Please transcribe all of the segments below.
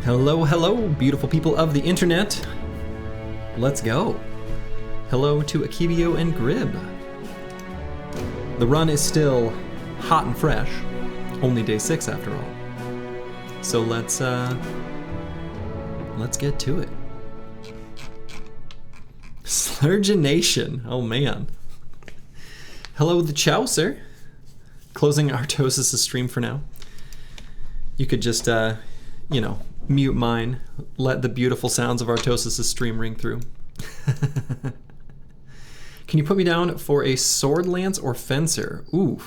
Hello, hello, beautiful people of the internet. Let's go. Hello to Akibio and Grib. The run is still hot and fresh. Only day 6 after all. So let's get to it. Slurgination. Oh man. Hello, the Chaucer. Closing Artosis' stream for now. You could just, mute mine. Let the beautiful sounds of Artosis' stream ring through. Can you put me down for a sword lance or fencer? Ooh,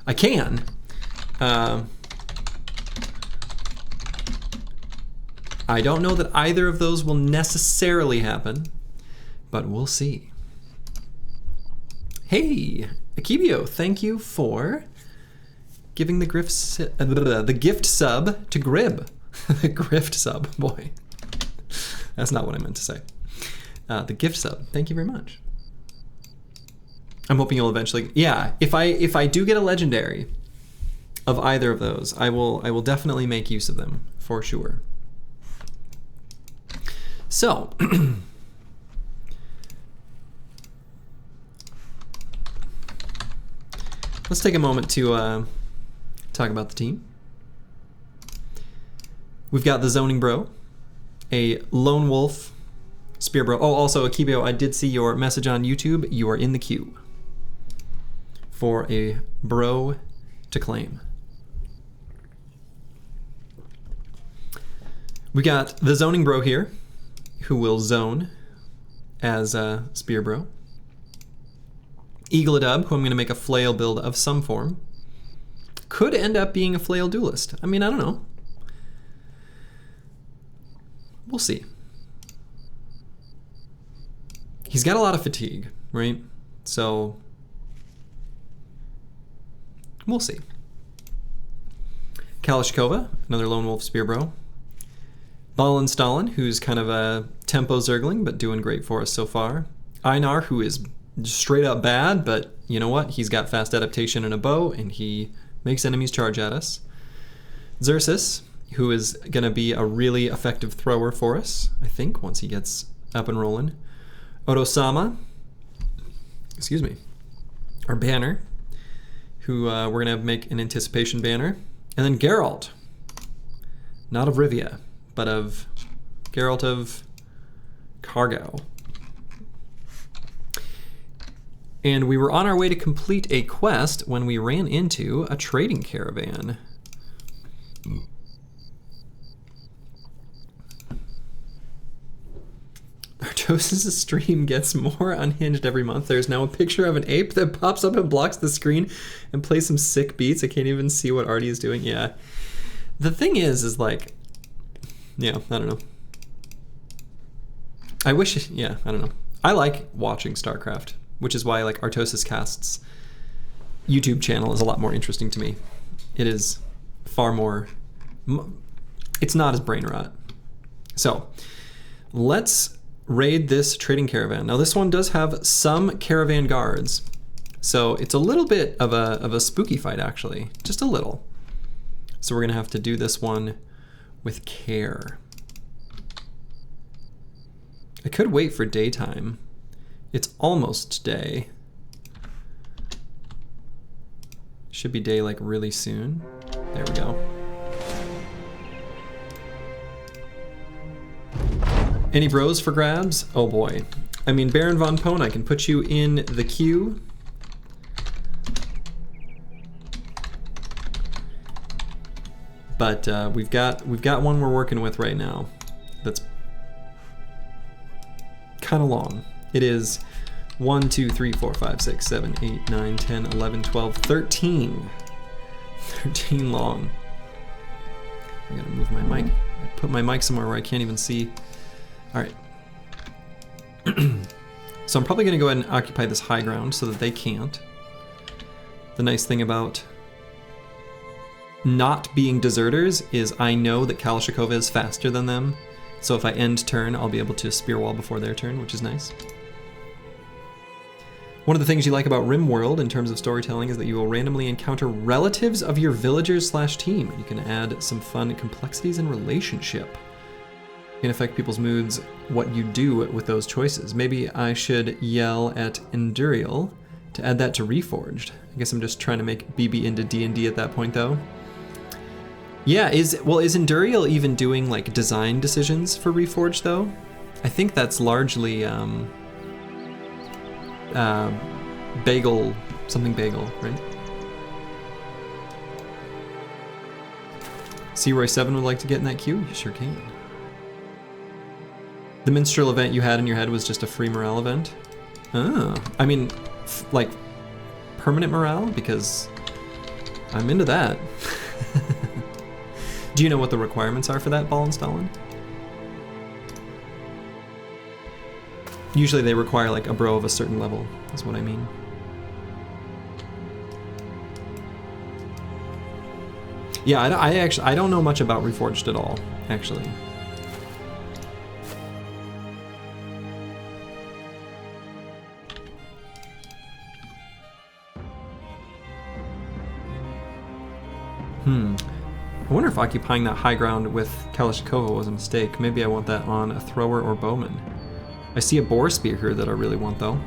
I can. I don't know that either of those will necessarily happen, but we'll see. Hey, Akibio, thank you for giving the gift sub to Grib. The grift sub, boy. That's not what I meant to say. The gift sub, thank you very much. I'm hoping you'll eventually, yeah, if I do get a legendary of either of those, I will definitely make use of them, for sure. So, let's take a moment to talk about the team. We've got the Zoning Bro, a Lone Wolf Spear Bro. Oh, also, Akibio, I did see your message on YouTube. You are in the queue for a bro to claim. We got the Zoning Bro here, who will zone as a Spear Bro. Eagleadub, who I'm going to make a flail build of some form. Could end up being a flail duelist. I mean, I don't know. We'll see. He's got a lot of fatigue, right? So, we'll see. Kalashkova, another Lone Wolf Spear Bro. Balin Stalin, who's kind of a tempo zergling, but doing great for us so far. Einar, who is straight up bad, but you know what? He's got fast adaptation and a bow, and he makes enemies charge at us. Xerxes, who is going to be a really effective thrower for us, I think, once he gets up and rolling. Otosama, excuse me, our banner, who we're going to make an anticipation banner. And then Geralt, not of Rivia, but of Geralt of Cargo. And we were on our way to complete a quest when we ran into a trading caravan. Artosis' stream gets more unhinged every month. There's now a picture of an ape that pops up and blocks the screen and plays some sick beats. I can't even see what Artie is doing. Yeah. The thing is like, yeah, I don't know. I wish, yeah, I don't know. I like watching StarCraft, which is why like Artosis Cast's YouTube channel is a lot more interesting to me. It is far more, it's not as brain rot. So let's raid this trading caravan. Now this one does have some caravan guards, so it's a little bit of a spooky fight actually, just a little. So we're gonna have to do this one with care. I could wait for daytime. It's almost day. Should be day like really soon. There we go. Any bros for grabs? Oh boy. I mean, Baron von Pone, I can put you in the queue. But we've got one we're working with right now that's kind of long. It is 1, 2, 3, 4, 5, 6, 7, 8, 9, 10, 11, 12, 13. 13 long. I gotta move my mic. I put my mic somewhere where I can't even see. All right. So I'm probably gonna go ahead and occupy this high ground so that they can't. The nice thing about not being deserters is I know that Kalashnikova is faster than them. So if I end turn, I'll be able to spear wall before their turn, which is nice. One of the things you like about RimWorld in terms of storytelling is that you will randomly encounter relatives of your villagers/team. You can add some fun complexities and relationship can affect people's moods, what you do with those choices. Maybe I should yell at Endurial to add that to Reforged. I guess I'm just trying to make BB into D&D at that point, though. Yeah, is Endurial even doing like design decisions for Reforged, though? I think that's largely Bagel, something Bagel, right? Roy 7 would like to get in that queue? You sure can. The minstrel event you had in your head was just a free morale event? Oh, I mean, like permanent morale? Because I'm into that. Do you know what the requirements are for that, Ball and Stalin? Usually they require like a bro of a certain level, is what I mean. Yeah, I don't know much about Reforged at all, actually. I wonder if occupying that high ground with Kalashnikova was a mistake. Maybe I want that on a thrower or bowman. I see a boar spear here that I really want, though.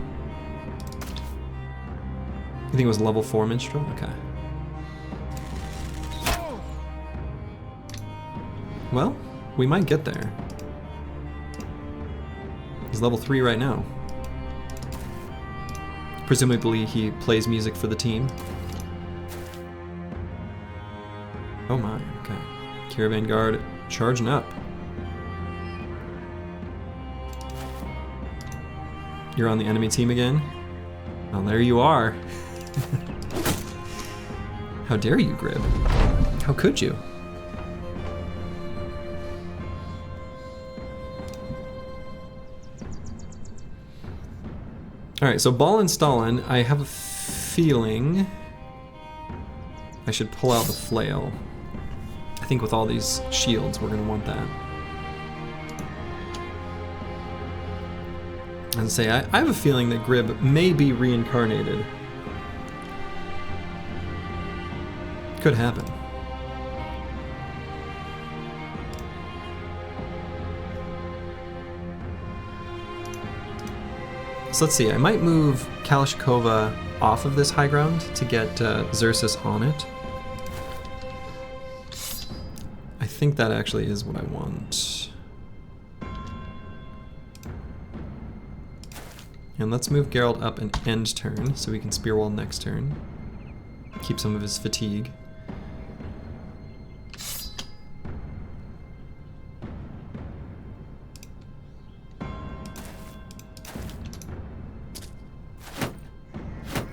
You think it was level 4 minstrel? Okay. Well, we might get there. He's level 3 right now. Presumably he plays music for the team. Oh my, okay. Caravan guard charging up. You're on the enemy team again? Oh, there you are. How dare you, Grib? How could you? Alright, so Ball and Stalin, I have a feeling I should pull out the flail. I think with all these shields, we're going to want that. And say, I have a feeling that Grib may be reincarnated. Could happen. So let's see, I might move Kalashnikova off of this high ground to get Xerxes on it. I think that actually is what I want. And let's move Geralt up an end turn so we can spear wall next turn. Keep some of his fatigue.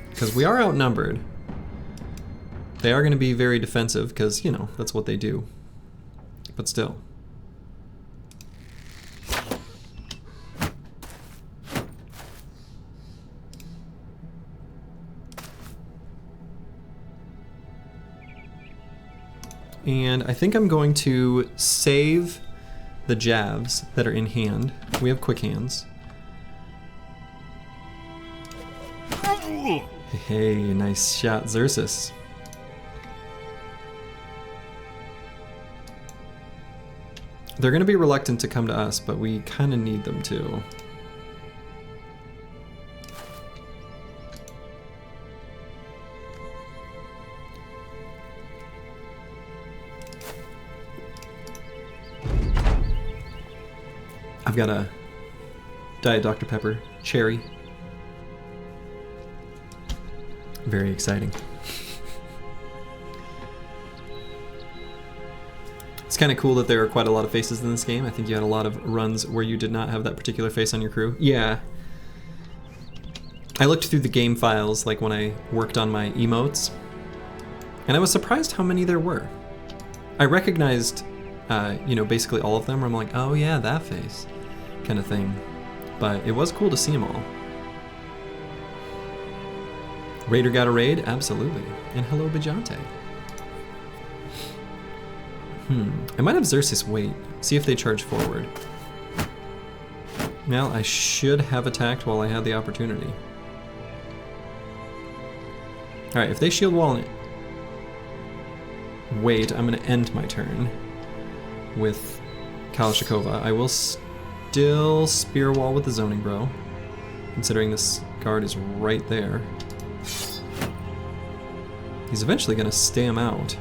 Because we are outnumbered. They are going to be very defensive because, you know, that's what they do. But still. And I think I'm going to save the jabs that are in hand. We have quick hands. Hey, nice shot, Xerxes. They're going to be reluctant to come to us, but we kind of need them to. I've got a Diet Dr. Pepper cherry. Very exciting. It's kind of cool that there are quite a lot of faces in this game. I think you had a lot of runs where you did not have that particular face on your crew. Yeah. I looked through the game files like when I worked on my emotes, and I was surprised how many there were. I recognized, you know, basically all of them where I'm like, oh yeah, that face, kind of thing. But it was cool to see them all. Raider got a raid? Absolutely. And hello, Bajante. I might have Xerxes wait. See if they charge forward. Well, I should have attacked while I had the opportunity. Alright, if they shield wall and wait, I'm going to end my turn with Kalashnikova. I will still spear wall with the zoning bro, considering this guard is right there. He's eventually going to stay him out.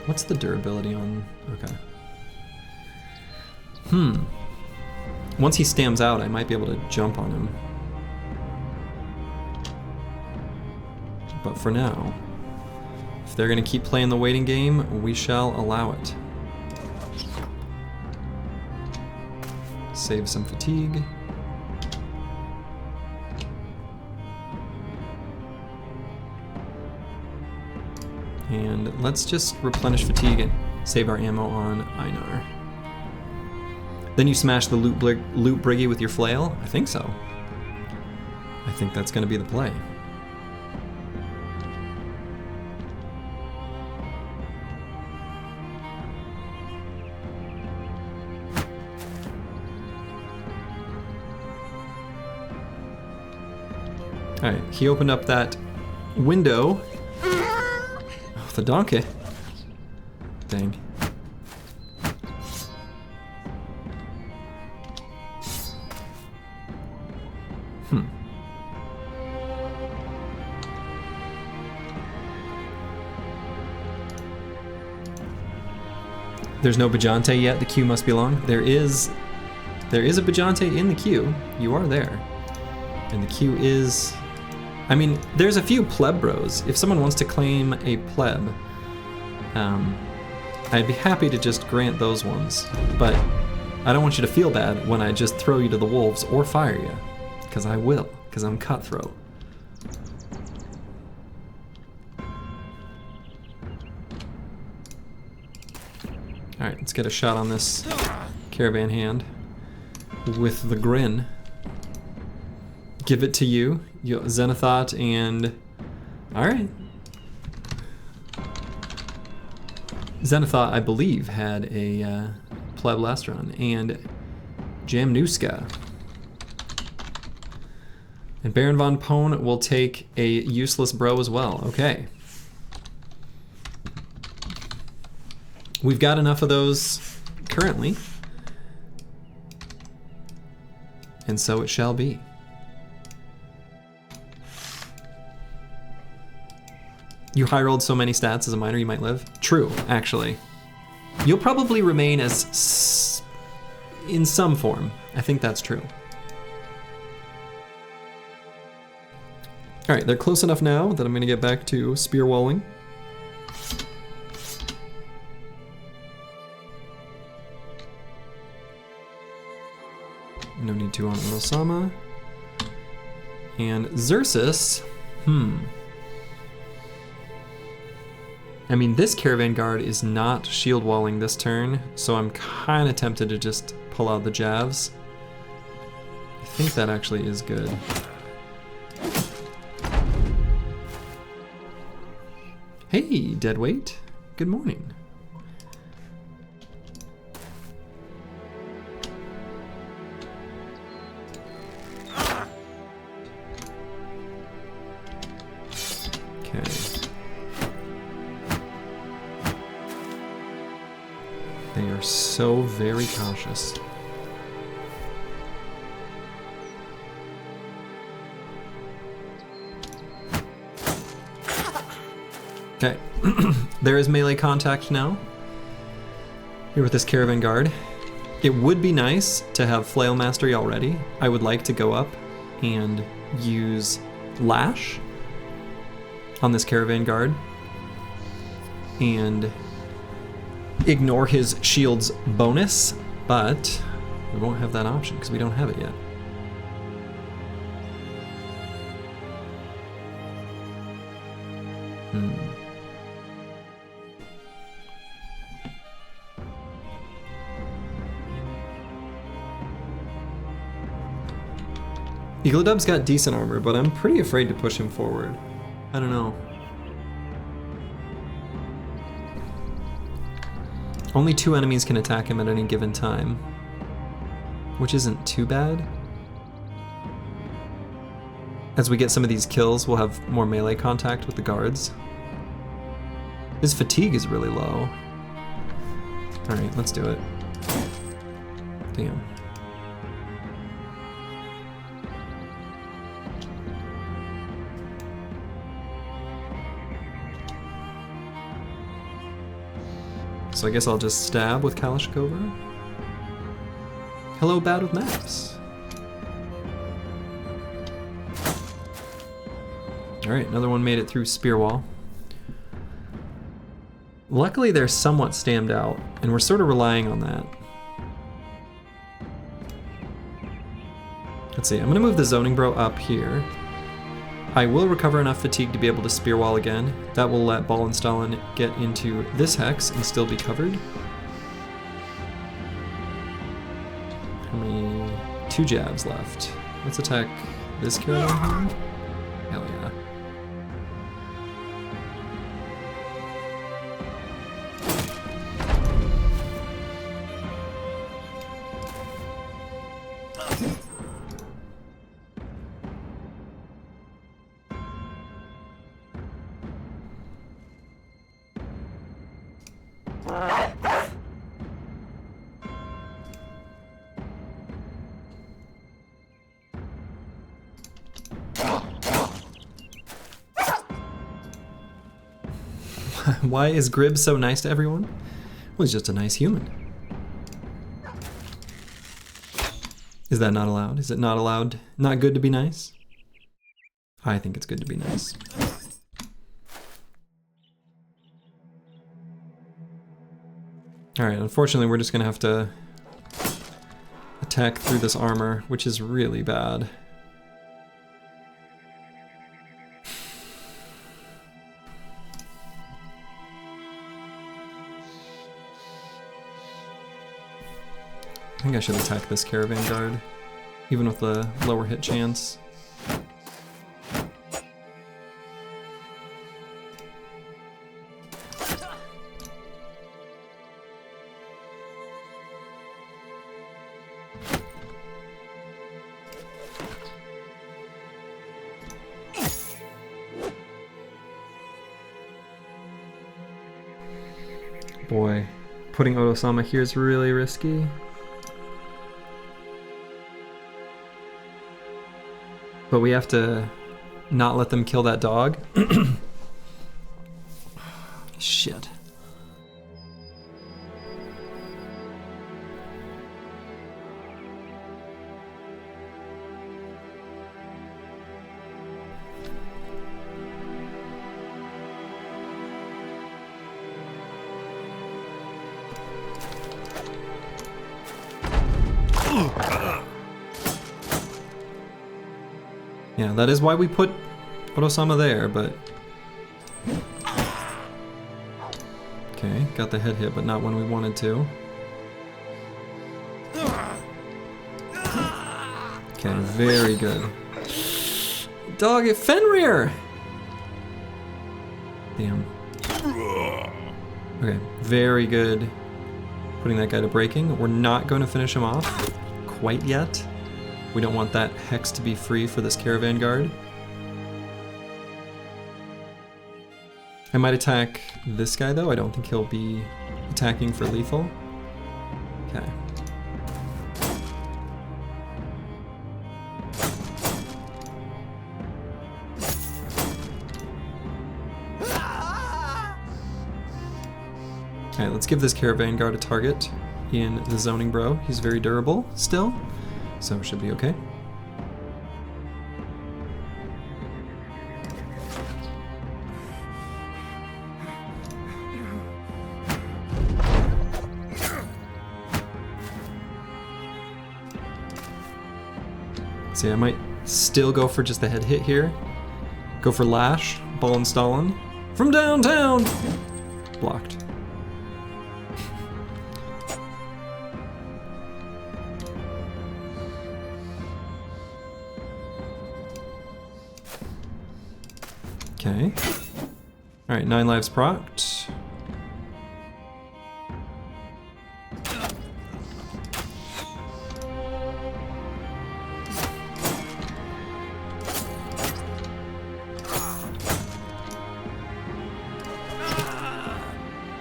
What's the durability on... okay. Once he stamps out, I might be able to jump on him. But for now, if they're going to keep playing the waiting game, we shall allow it. Save some fatigue. And let's just replenish fatigue and save our ammo on Einar. Then you smash the loot briggy with your flail? I think so. I think that's going to be the play. Alright, he opened up that window. Oh, the donkey. Dang. There's no Bajante yet. The queue must be long. There is a Bajante in the queue. You are there. And the queue is... I mean, there's a few pleb bros. If someone wants to claim a pleb, I'd be happy to just grant those ones. But I don't want you to feel bad when I just throw you to the wolves or fire you. Because I will. Because I'm cutthroat. Alright, let's get a shot on this caravan hand with the grin. Give it to you, Zenithot, and... Alright. Zenithot, I believe, had a pleb last run, and Jamnuska. And Baron von Pone will take a useless bro as well. Okay. We've got enough of those currently, and so it shall be. You high-rolled so many stats as a miner you might live? True, actually. You'll probably remain as in some form. I think that's true. Alright, they're close enough now that I'm going to get back to spear walling. No need to on Osama. And Xerxes, I mean, this caravan guard is not shield walling this turn, so I'm kind of tempted to just pull out the javs. I think that actually is good. Hey, Deadweight. Good morning. Okay. They are so very cautious. Okay. There is melee contact now. Here with this caravan guard. It would be nice to have flail mastery already. I would like to go up and use lash on this caravan guard and ignore his shield's bonus, but we won't have that option because we don't have it yet. Eagledub's got decent armor, but I'm pretty afraid to push him forward. I don't know. Only 2 enemies can attack him at any given time, which isn't too bad. As we get some of these kills, we'll have more melee contact with the guards. His fatigue is really low. Alright, let's do it. Damn. So I guess I'll just stab with Kalashnikova. Hello, bad with maps. Alright, another one made it through spear wall. Luckily they're somewhat stammed out, and we're sort of relying on that. Let's see, I'm gonna move the zoning bro up here. I will recover enough fatigue to be able to spear wall again. That will let Ball and Stalin get into this hex and still be covered. How many? 2 jabs left. Let's attack this caravan here. Hell yeah. Why is Grib so nice to everyone? Well, he's just a nice human. Is that not allowed? Is it not allowed? Not good to be nice? I think it's good to be nice. Alright, unfortunately we're just gonna have to attack through this armor, which is really bad. I think I should attack this caravan guard, even with the lower hit chance. Boy, putting Otosama here is really risky. But we have to not let them kill that dog. Shit. Yeah, that is why we put Otosama there, but... Okay, got the head hit, but not when we wanted to. Okay, very good. Dog at Fenrir! Damn. Okay, very good. Putting that guy to breaking. We're not going to finish him off quite yet. We don't want that hex to be free for this caravan guard. I might attack this guy though. I don't think he'll be attacking for lethal. Okay. Alright, let's give this caravan guard a target in the zoning bro. He's very durable still. So should be okay. See, I might still go for just the head hit here. Go for Lash, Ball and Stalin. From downtown! Blocked. Okay. Alright, 9 lives procced.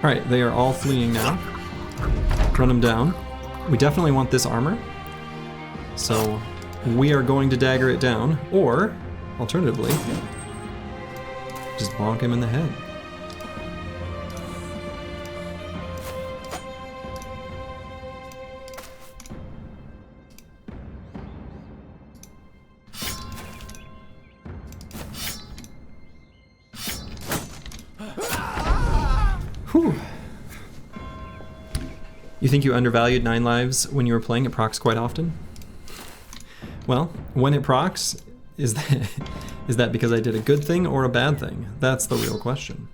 Alright, they are all fleeing now. Run them down. We definitely want this armor. So we are going to dagger it down, or alternatively, just bonk him in the head. Whew. You think you undervalued 9 lives when you were playing? It procs quite often? Well, when it procs, is that because I did a good thing or a bad thing? That's the real question.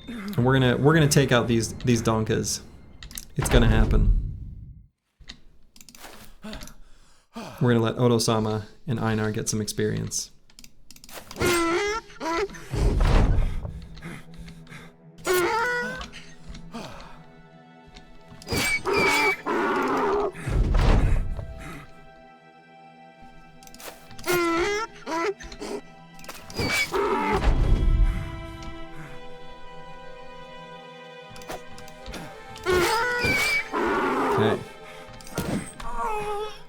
And we're gonna take out these donkas. It's gonna happen. We're gonna let Odo-sama and Einar get some experience. Okay.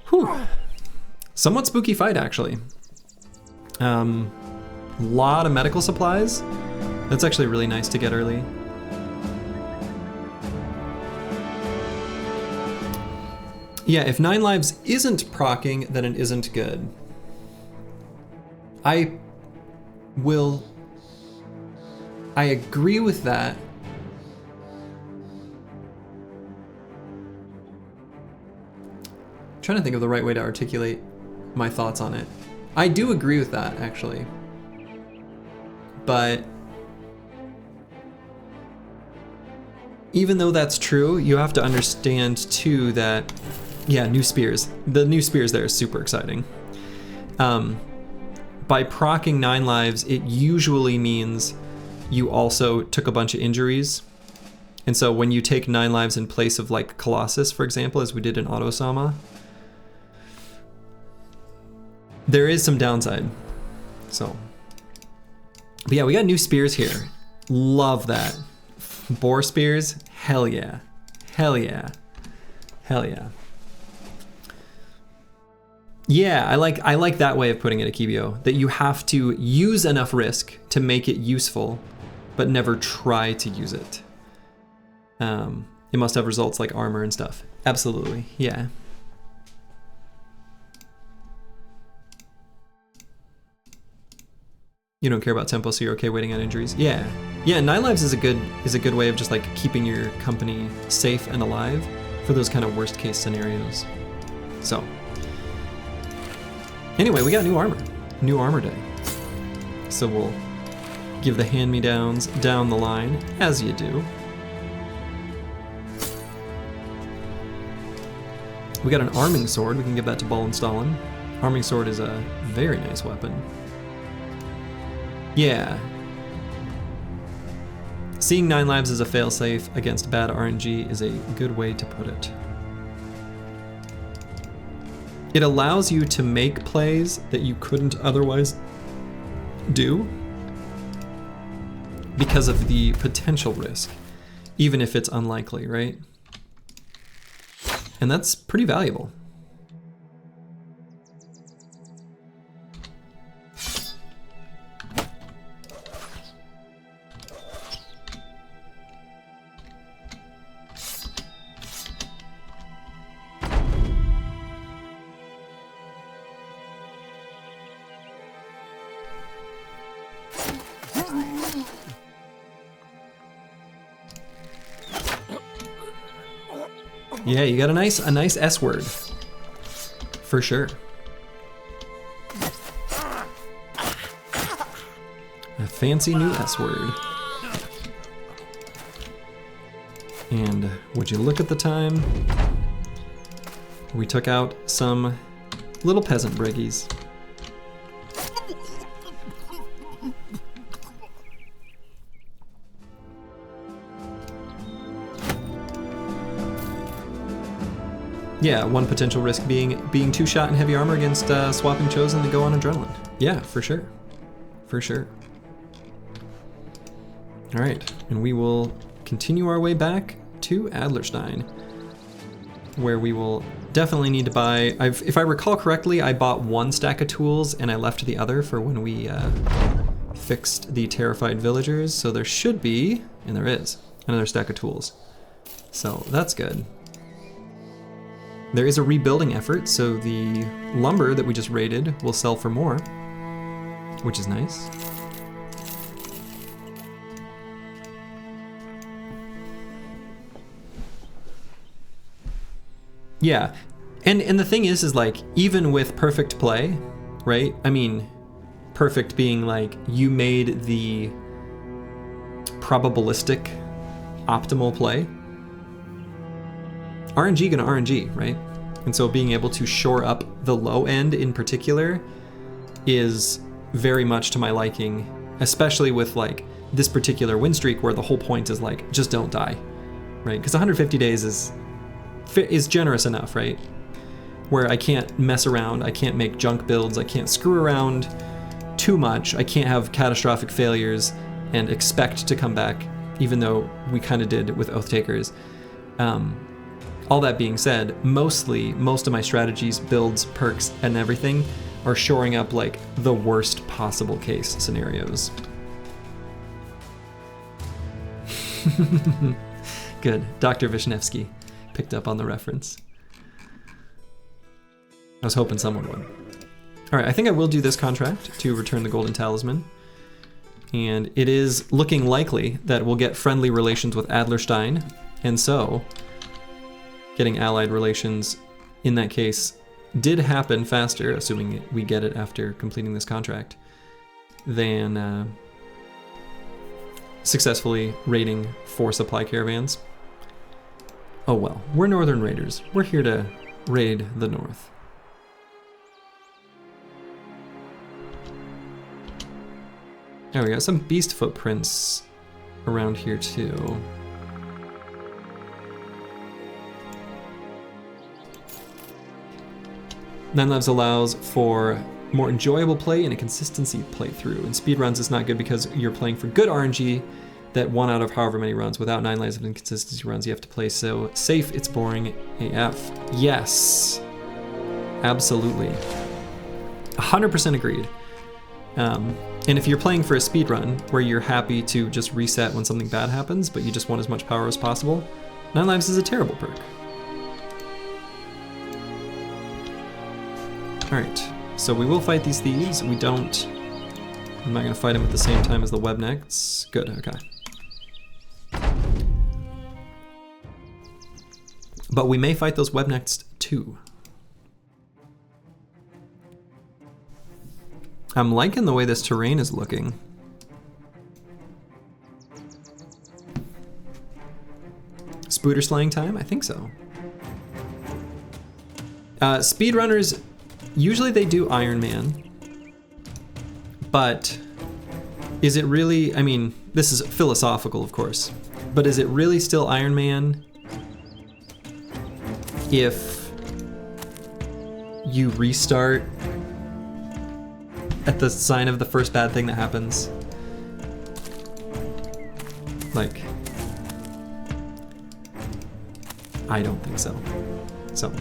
Whew. Somewhat spooky fight, actually. Lot of medical supplies. That's actually really nice to get early. Yeah, if 9 lives isn't proccing, then it isn't good. I agree with that. I'm trying to think of the right way to articulate my thoughts on it. I do agree with that, actually. But even though that's true, you have to understand too that, yeah, new spears. The new spears there is super exciting. By proccing 9 lives, it usually means you also took a bunch of injuries. And so when you take 9 lives in place of like Colossus, for example, as we did in Odo-sama, there is some downside. So, but yeah, we got new spears here. Love that. Boar spears, hell yeah. Hell yeah. Hell yeah. Yeah, I like that way of putting it, Akibio, that you have to use enough risk to make it useful, but never try to use it. It must have results like armor and stuff. Absolutely, yeah. You don't care about tempo, so you're okay waiting on injuries? Yeah. Yeah, 9 lives is a good way of just like keeping your company safe and alive for those kind of worst case scenarios. So anyway, we got new armor. New armor day. So we'll give the hand-me-downs down the line, as you do. We got an arming sword. We can give that to Ball and Stalin. Arming sword is a very nice weapon. Yeah. Seeing 9 lives as a failsafe against bad RNG is a good way to put it. It allows you to make plays that you couldn't otherwise do because of the potential risk, even if it's unlikely, right? And that's pretty valuable. Yeah, you got a nice S word, for sure. A fancy new S word. And would you look at the time? We took out some little peasant briggies. Yeah, one potential risk being 2-shot in heavy armor against swapping Chosen to go on adrenaline. Yeah, for sure. For sure. All right, and we will continue our way back to Adlerstein, where we will definitely need to buy, if I recall correctly, I bought one stack of tools and I left the other for when we fixed the terrified villagers. So there should be, and there is, another stack of tools. So that's good. There is a rebuilding effort, so the lumber that we just raided will sell for more, which is nice. Yeah, and the thing is like, even with perfect play, right? I mean, perfect being like, you made the probabilistic optimal play. RNG gonna RNG, right? And so being able to shore up the low end in particular is very much to my liking, especially with like this particular win streak where the whole point is like, just don't die, right? Because 150 days is generous enough, right? Where I can't mess around, I can't make junk builds, I can't screw around too much, I can't have catastrophic failures and expect to come back, even though we kind of did with Oath Takers. All that being said, most of my strategies, builds, perks, and everything are shoring up like the worst possible case scenarios. Good, Dr. Vishnevsky picked up on the reference. I was hoping someone would. All right, I think I will do this contract to return the Golden Talisman. And it is looking likely that we'll get friendly relations with Adlerstein, and so getting allied relations in that case did happen faster, assuming we get it after completing this contract, than successfully raiding 4 supply caravans. Oh well, we're Northern Raiders. We're here to raid the North. Oh, we got some beast footprints around here too. Nine Lives allows for more enjoyable play and a consistency playthrough. In speedruns, it's not good because you're playing for good RNG that 1 out of however many runs. Without 9 Lives of inconsistency runs, you have to play so safe, it's boring AF. Yes, absolutely. 100% agreed. And if you're playing for a speedrun where you're happy to just reset when something bad happens, but you just want as much power as possible, 9 Lives is a terrible perk. Alright, so we will fight these thieves. I'm not going to fight them at the same time as the webknechts. Good, okay. But we may fight those webknechts too. I'm liking the way this terrain is looking. Spooter slaying time? I think so. Speedrunners, usually they do Iron Man, but is it really, I mean, this is philosophical of course, but is it really still Iron Man if you restart at the sign of the first bad thing that happens? Like, I don't think so. So,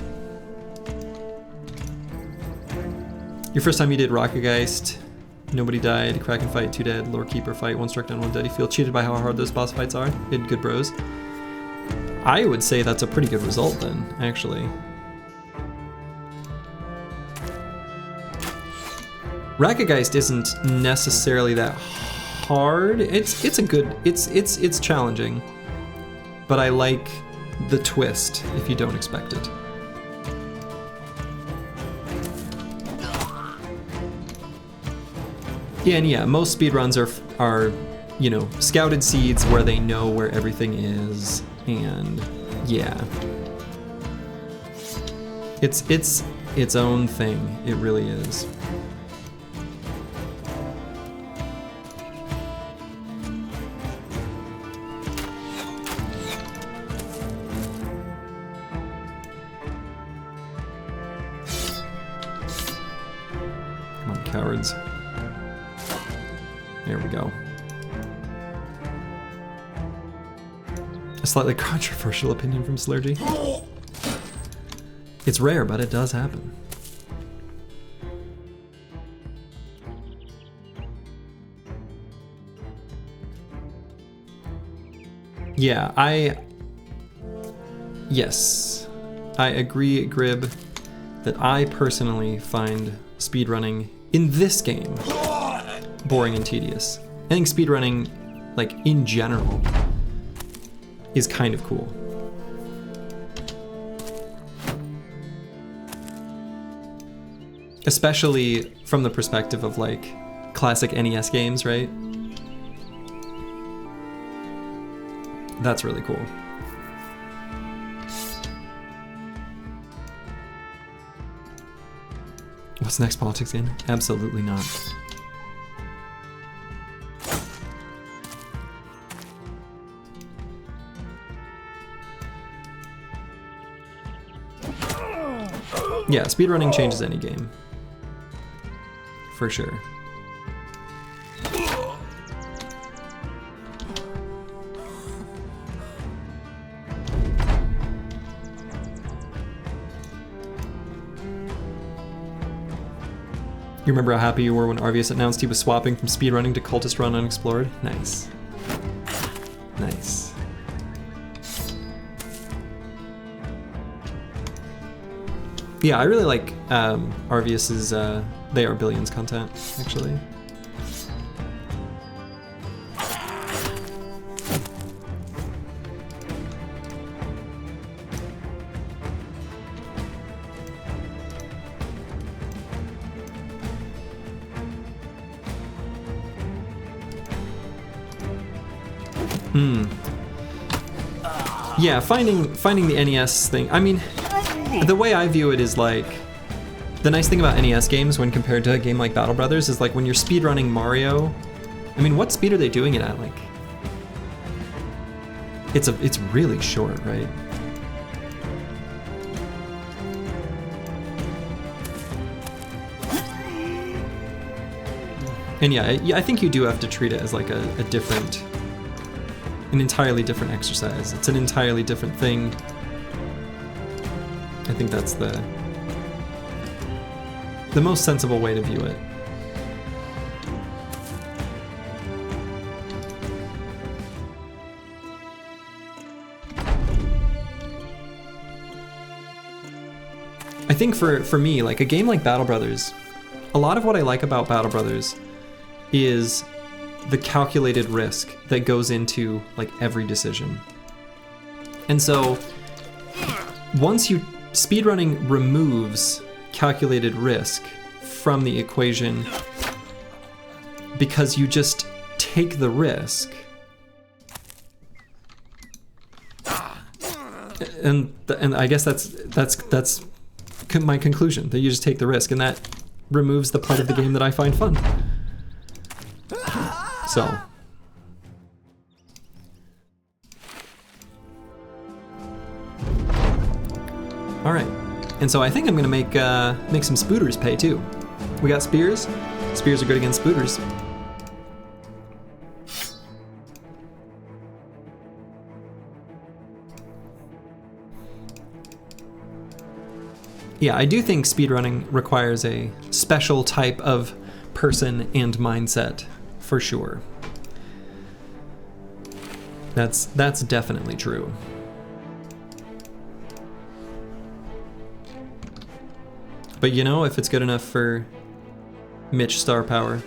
your first time you did Rockergeist, nobody died, Kraken fight, 2 dead, Lord Keeper fight, 1 struck down, 1 dead. You feel cheated by how hard those boss fights are? Hidden good bros. I would say that's a pretty good result then, actually. Rockergeist isn't necessarily that hard. It's a good, it's challenging, but I like the twist if you don't expect it. Yeah, and yeah, most speedruns are, you know, scouted seeds where they know where everything is, and yeah. It's its own thing, it really is. Come on, cowards. There we go. A slightly controversial opinion from Slurgy. It's rare, but it does happen. Yeah, yes, I agree, Grib, that I personally find speedrunning in this game boring and tedious. I think speedrunning, like, in general, is kind of cool. Especially from the perspective of, like, classic NES games, right? That's really cool. What's the next politics game? Absolutely not. Yeah, speedrunning changes any game. For sure. You remember how happy you were when Arvius announced he was swapping from speedrunning to Cultist Run Unexplored? Nice. Nice. Yeah, I really like Arvius's They Are Billions content, actually. Yeah, finding the NES thing. I mean, the way I view it is like, the nice thing about NES games when compared to a game like Battle Brothers is like when you're speedrunning Mario, I mean, what speed are they doing it at? Like, it's really short, right? And yeah, I think you do have to treat it as like a different, an entirely different exercise. It's an entirely different thing. I think that's the most sensible way to view it. I think for me, like a game like Battle Brothers, a lot of what I like about Battle Brothers is the calculated risk that goes into like every decision. And so once speedrunning removes calculated risk from the equation because you just take the risk. And I guess that's my conclusion, that you just take the risk, and that removes the part of the game that I find fun. So, all right, and so I think I'm gonna make some spooters pay too. We got spears. Spears are good against spooters. Yeah, I do think speedrunning requires a special type of person and mindset, for sure. That's definitely true. But you know, if it's good enough for Mitch Star Power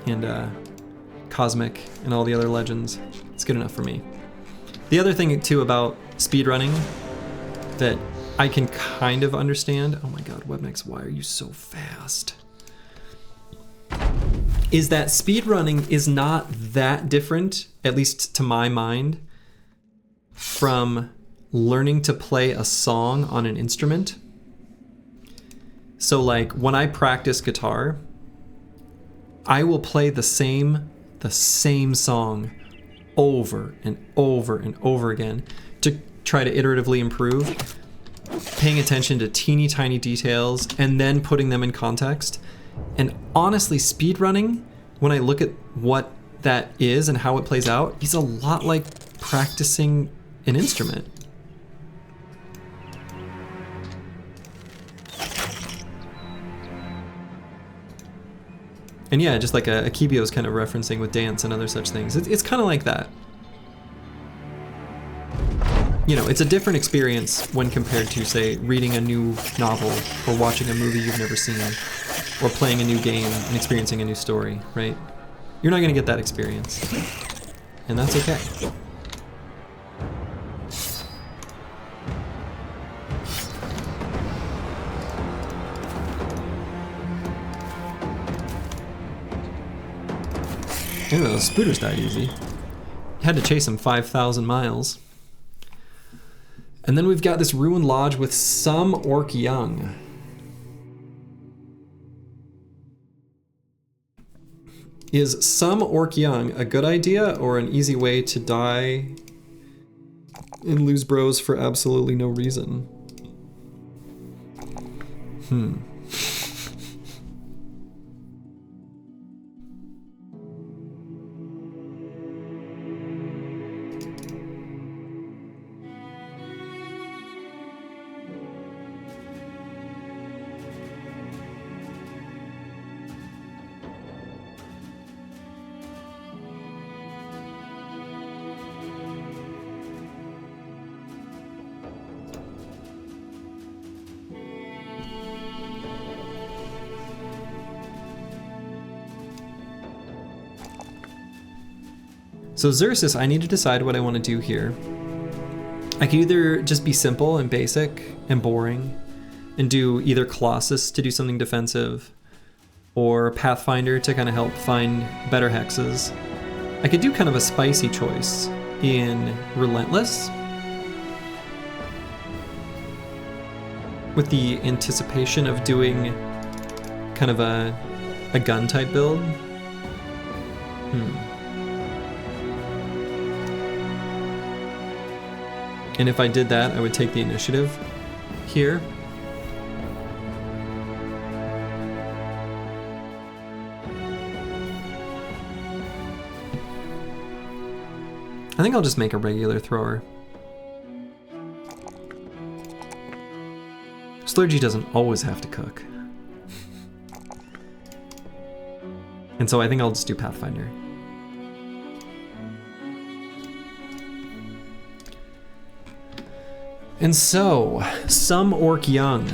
and Cosmic and all the other legends, it's good enough for me. The other thing too about speedrunning that I can kind of understand, oh my god, webknecht, why are you so fast? Is that speedrunning is not that different, at least to my mind, from learning to play a song on an instrument. So like when I practice guitar, I will play the same song over and over and over again to try to iteratively improve, paying attention to teeny tiny details and then putting them in context. And honestly, speedrunning, when I look at what that is and how it plays out, is a lot like practicing an instrument. And yeah, just like Akibio is kind of referencing with dance and other such things. It's kind of like that. You know, it's a different experience when compared to, say, reading a new novel or watching a movie you've never seen or playing a new game and experiencing a new story, right? You're not going to get that experience. And that's okay. Ew, those spooters died easy. Had to chase them 5,000 miles. And then we've got this ruined lodge with some orc young. Is some orc young a good idea or an easy way to die and lose bros for absolutely no reason? So Xerxes, I need to decide what I want to do here. I could either just be simple and basic and boring and do either Colossus to do something defensive or Pathfinder to kind of help find better hexes. I could do kind of a spicy choice in Relentless with the anticipation of doing kind of a gun type build. And if I did that, I would take the initiative here. I think I'll just make a regular thrower. Slurgy doesn't always have to cook. And so I think I'll just do Pathfinder. And so, some orc young.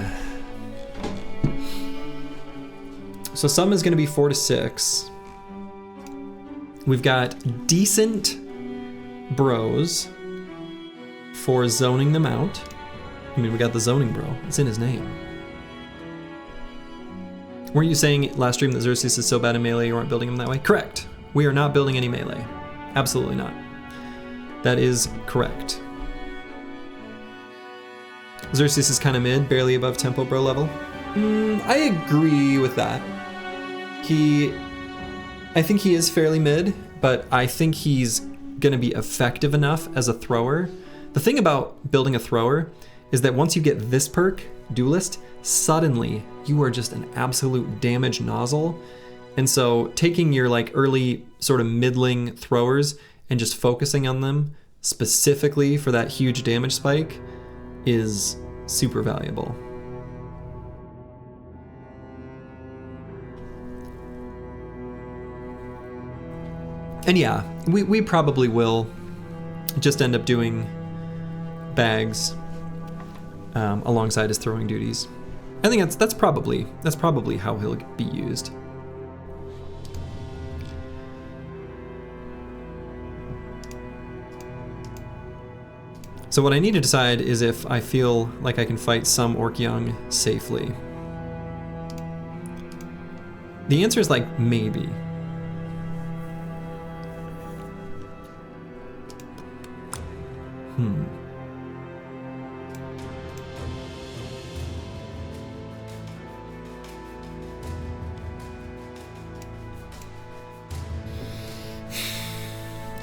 So some is going to be 4 to 6. We've got decent bros for zoning them out. I mean, we got the zoning bro. It's in his name. Weren't you saying last stream that Xerxes is so bad in melee you aren't building him that way? Correct. We are not building any melee. Absolutely not. That is correct. Xerxes is kind of mid, barely above tempo bro level. I agree with that. I think he is fairly mid, but I think he's gonna be effective enough as a thrower. The thing about building a thrower is that once you get this perk, Duelist, suddenly you are just an absolute damage nozzle. And so taking your like early sort of middling throwers and just focusing on them specifically for that huge damage spike is super valuable. And yeah, we probably will just end up doing bags alongside his throwing duties. I think that's probably how he'll be used. So what I need to decide is if I feel like I can fight some orc young safely. The answer is like maybe.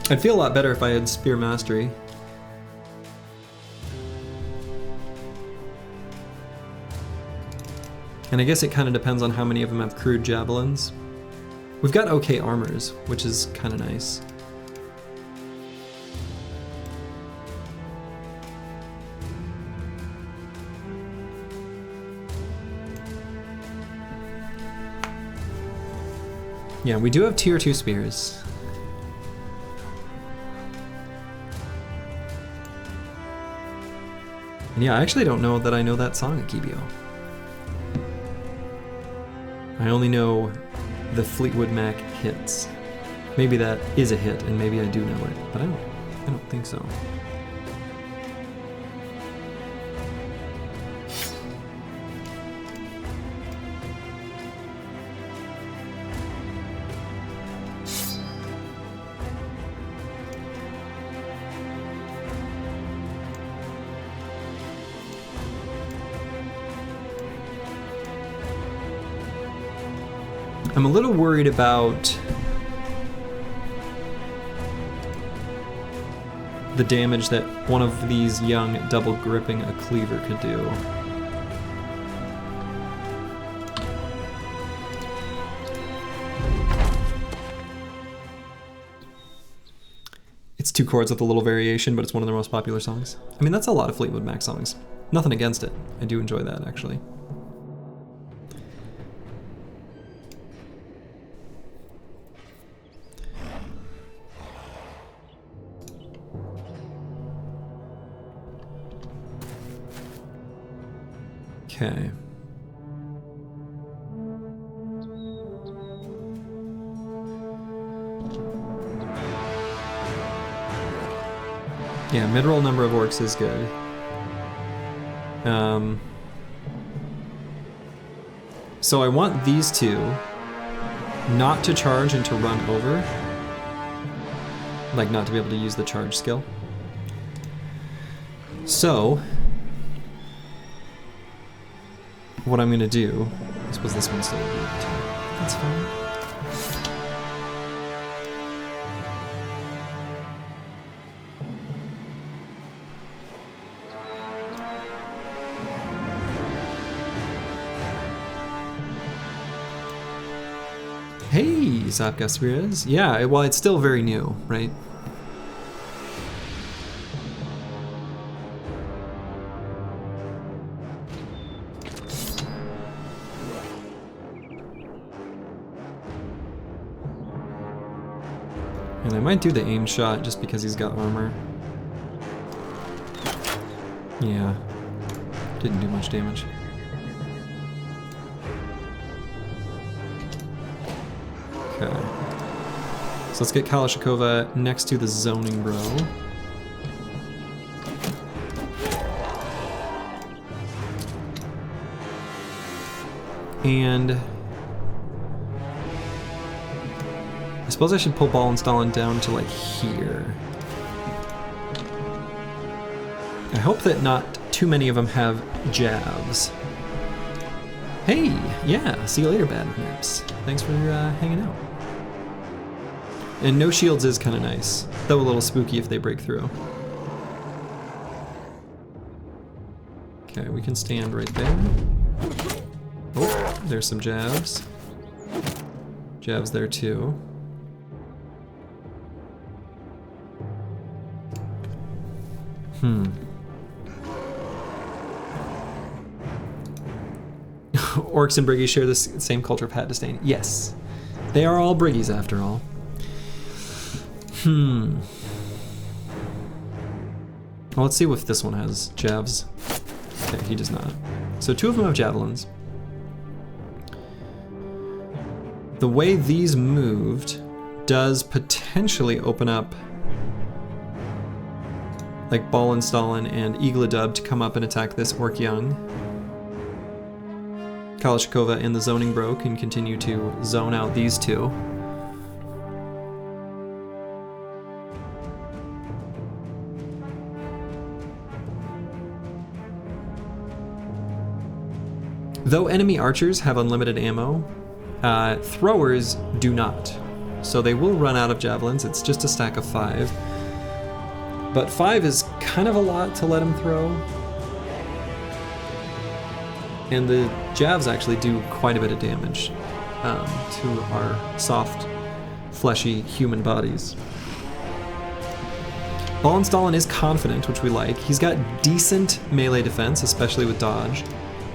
I'd feel a lot better if I had Spear Mastery. And I guess it kind of depends on how many of them have crude javelins. We've got okay armors, which is kind of nice. Yeah, we do have tier 2 spears. And yeah, I actually don't know that I know that song, Akibio. I only know the Fleetwood Mac hits. Maybe that is a hit, and maybe I do know it, but I don't think so. I'm a little worried about the damage that one of these young double gripping a cleaver could do. It's 2 chords with a little variation, but it's one of their most popular songs. I mean, that's a lot of Fleetwood Mac songs. Nothing against it. I do enjoy that, actually. Okay. Yeah, mid-roll number of orcs is good. So I want these two not to charge and to run over. Like, not to be able to use the charge skill. So what I'm gonna do, I suppose this one's still good too. That's fine. Hey, Zapka Spears. Yeah, well, it's still very new, right? And I might do the aim shot just because he's got armor. Yeah, didn't do much damage. Okay. So let's get Kalashnikova next to the zoning bro. And I suppose I should pull Ball and Stalin down to like here. I hope that not too many of them have jabs. Hey, yeah, see you later, Bad Nips. Thanks for hanging out. And no shields is kind of nice, though a little spooky if they break through. Okay, we can stand right there. Oh, there's some jabs. Jabs there too. Orcs and Briggies share the same culture of hat disdain. Yes. They are all Briggies after all. Well, let's see if this one has jabs. Okay, he does not. So 2 of them have javelins. The way these moved does potentially open up like Ball and Stalin and Eagledub to come up and attack this Orc Young. Kalashnikova and the zoning bro can continue to zone out these two. Though enemy archers have unlimited ammo, throwers do not. So they will run out of javelins. It's just a stack of 5. But 5 is kind of a lot to let him throw. And the jabs actually do quite a bit of damage to our soft, fleshy human bodies. Ball and Stalin is confident, which we like. He's got decent melee defense, especially with dodge.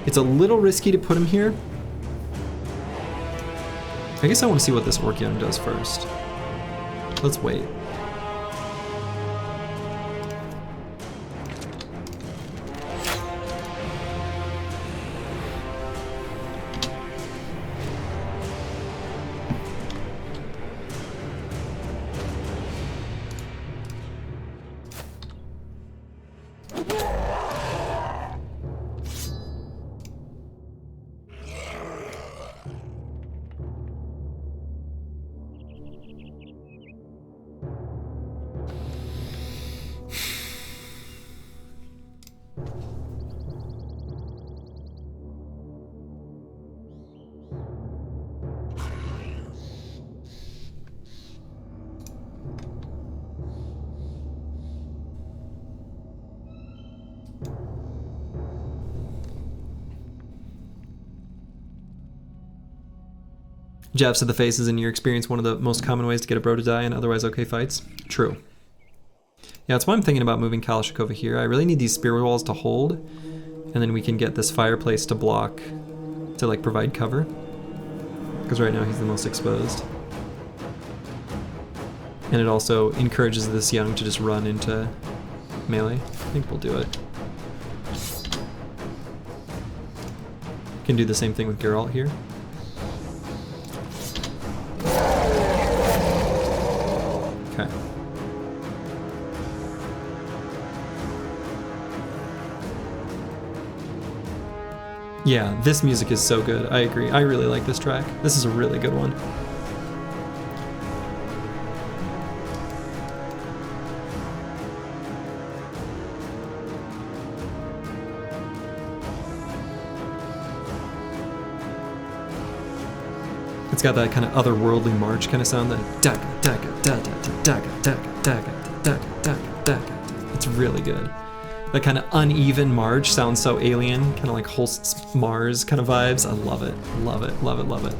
It's a little risky to put him here. I guess I want to see what this Orc Young does first. Let's wait. Jabs to the face is, in your experience, one of the most common ways to get a bro to die in otherwise okay fights. True. Yeah, that's why I'm thinking about moving Kalashnik over here. I really need these spear walls to hold, and then we can get this fireplace to block, to like provide cover. Because right now he's the most exposed. And it also encourages this young to just run into melee. I think we'll do it. Can do the same thing with Geralt here. Okay. Yeah, this music is so good. I agree. I really like this track. This is a really good one. It's got that kind of otherworldly march kind of sound, that daga daga daga daga daga daga daga daga daga. It's really good. That kind of uneven march sounds so alien, kind of like Holst's Mars kind of vibes. I love it, love it, love it, love it.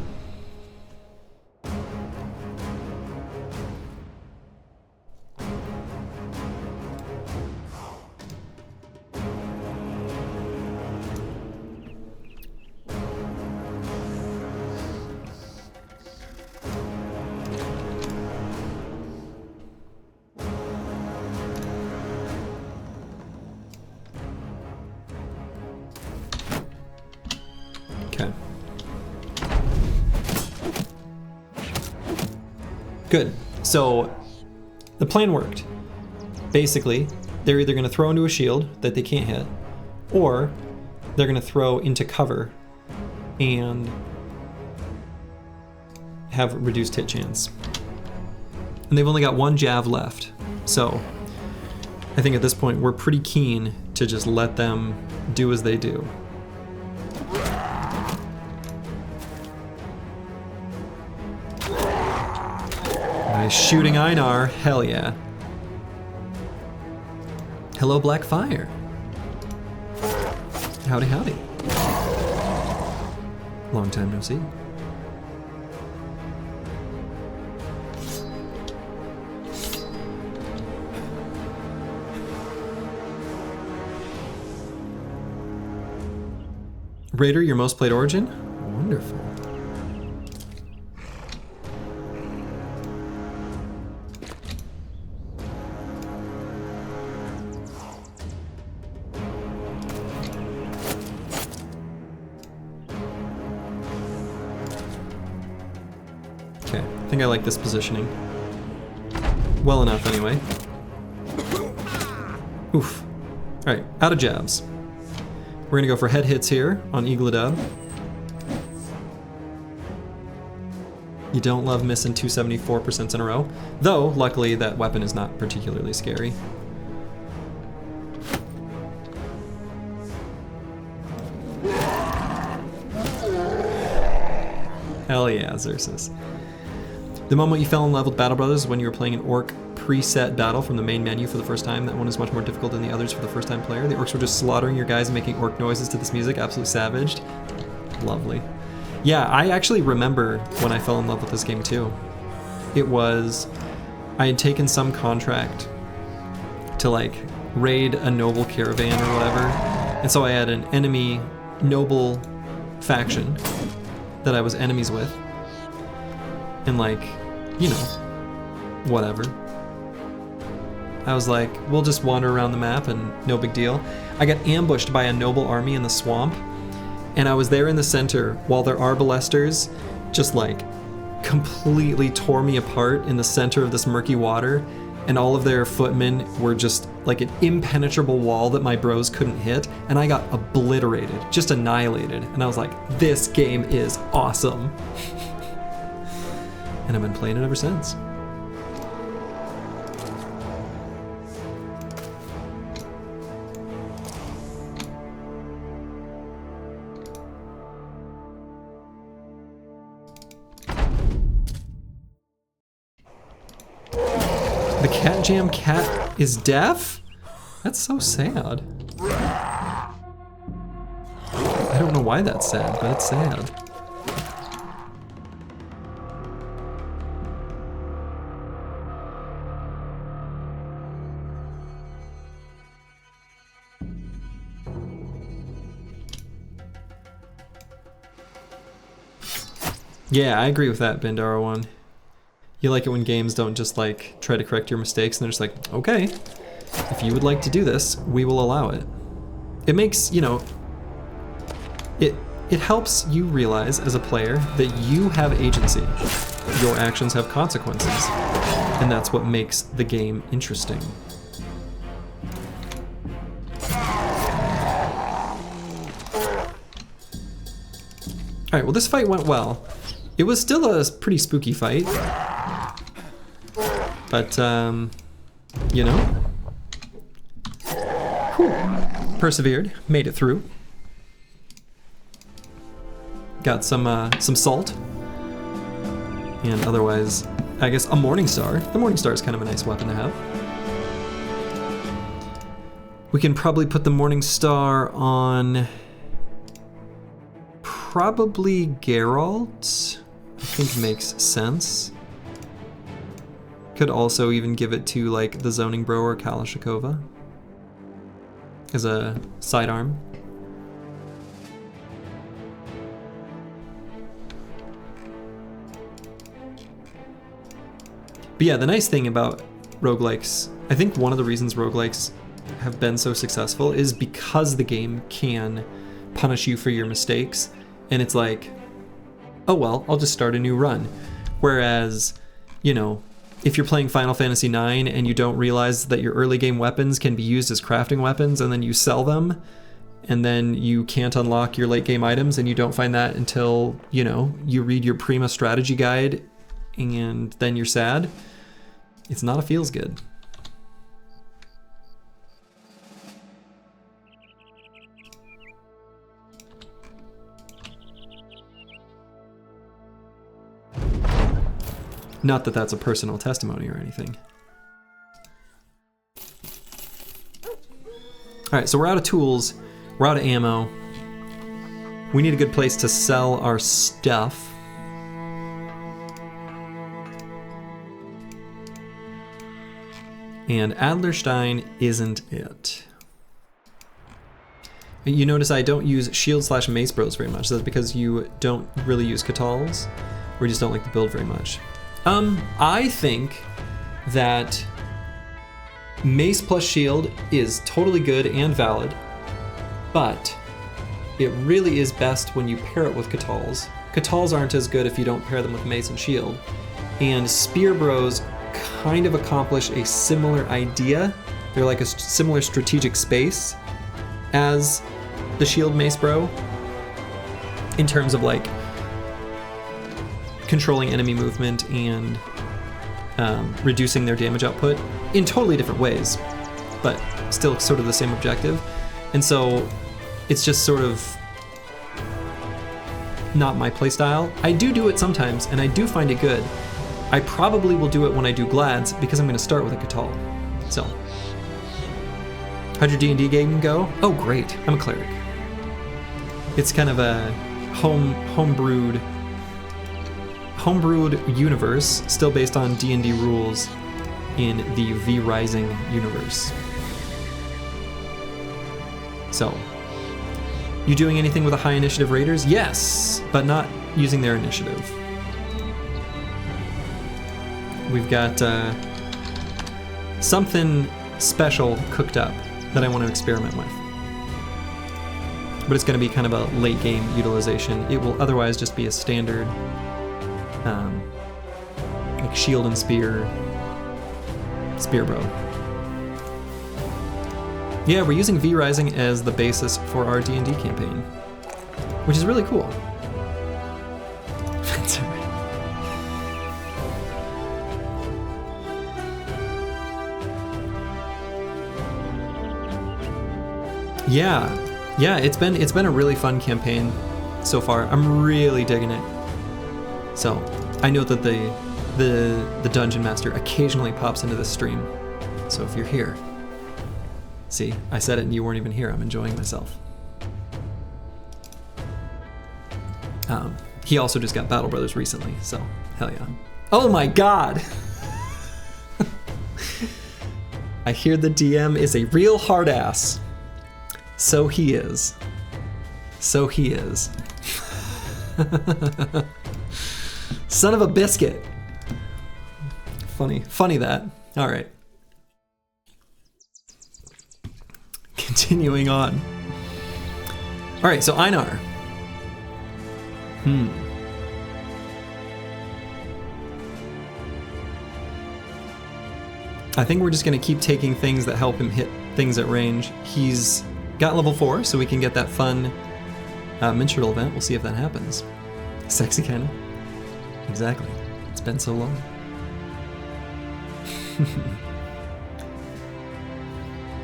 Good. So the plan worked. Basically, they're either going to throw into a shield that they can't hit, or they're going to throw into cover and have reduced hit chance. And they've only got one jav left. So I think at this point we're pretty keen to just let them do as they do. Shooting Einar, hell yeah. Hello, Black Fire. Howdy, howdy. Long time no see. Raider, your most played Origin? Wonderful. I think I like this positioning. Well enough, anyway. Oof. Alright, out of jabs. We're gonna go for head hits here on Eagledub. You don't love missing 274% in a row. Though, luckily, that weapon is not particularly scary. Hell yeah, Xerxes. The moment you fell in love with Battle Brothers is when you were playing an orc preset battle from the main menu for the first time. That one is much more difficult than the others for the first time player. The orcs were just slaughtering your guys and making orc noises to this music. Absolutely savaged. Lovely. Yeah, I actually remember when I fell in love with this game too. It was, I had taken some contract to like raid a noble caravan or whatever. And so I had an enemy noble faction that I was enemies with. and like, you know, whatever. I was like, we'll just wander around the map and no big deal. I got ambushed by a noble army in the swamp, and I was there in the center while their arbalesters just like completely tore me apart in the center of this murky water, and all of their footmen were just like an impenetrable wall that my bros couldn't hit, and I got obliterated, just annihilated, and I was like, this game is awesome. And I've been playing it ever since. The Cat Jam cat is deaf? That's so sad. I don't know why that's sad, but it's sad. Yeah, I agree with that, Bandara1. You like it when games don't just like try to correct your mistakes and they're just like, okay, if you would like to do this, we will allow it. It makes, you know, it helps you realize as a player that you have agency. Your actions have consequences, and that's what makes the game interesting. All right, well, this fight went well. It was still a pretty spooky fight, but, you know, whew, persevered, made it through. Got some salt, and otherwise, I guess, a Morning Star. The Morning Star is kind of a nice weapon to have. We can probably put the Morning Star on probably Geralt. I think makes sense. Could also even give it to like the Zoning Bro or Kalashnikova as a sidearm. But yeah, the nice thing about roguelikes, I think one of the reasons roguelikes have been so successful is because the game can punish you for your mistakes, and it's like, oh well, I'll just start a new run. Whereas, you know, if you're playing Final Fantasy IX and you don't realize that your early game weapons can be used as crafting weapons, and then you sell them, and then you can't unlock your late game items, and you don't find that until, you know, you read your Prima strategy guide, and then you're sad, it's not a feels good. Not that that's a personal testimony or anything. All right, so we're out of tools, we're out of ammo. We need a good place to sell our stuff. And Adlerstein isn't it. You notice I don't use shield/mace bros very much. That's because you don't really use Catals, or you just don't like the build very much. I think that mace plus shield is totally good and valid, but it really is best when you pair it with Catals. Catals aren't as good if you don't pair them with mace and shield, and spear bros kind of accomplish a similar idea. They're like a similar strategic space as the shield mace bro in terms of like controlling enemy movement and reducing their damage output in totally different ways, but still sort of the same objective. And so it's just sort of not my playstyle. I do it sometimes, and I do find it good. I probably will do it when I do Glads, because I'm going to start with a Catal. So, how'd your D&D game go? Oh, great. I'm a cleric. It's kind of a homebrewed universe, still based on D&D rules in the V Rising universe. So, you doing anything with the high initiative raiders? Yes, but not using their initiative. we've got something special cooked up that I want to experiment with. But it's going to be kind of a late game utilization. It will otherwise just be a standard like shield and spear bro. Yeah, we're using V-Rising as the basis for our D&D campaign, which is really cool. Yeah, it's been a really fun campaign so far. I'm really digging it. So I know that the Dungeon Master occasionally pops into the stream. So if you're here, see, I said it and you weren't even here. I'm enjoying myself. He also just got Battle Brothers recently, so hell yeah. Oh my god! I hear the DM is a real hard ass. So he is. So he is. Son of a biscuit. Funny that. All right. Continuing on. All right, so Einar. I think we're just gonna keep taking things that help him hit things at range. He's got level 4, so we can get that fun minstrel event. We'll see if that happens. Sexy kinda. Exactly. It's been so long.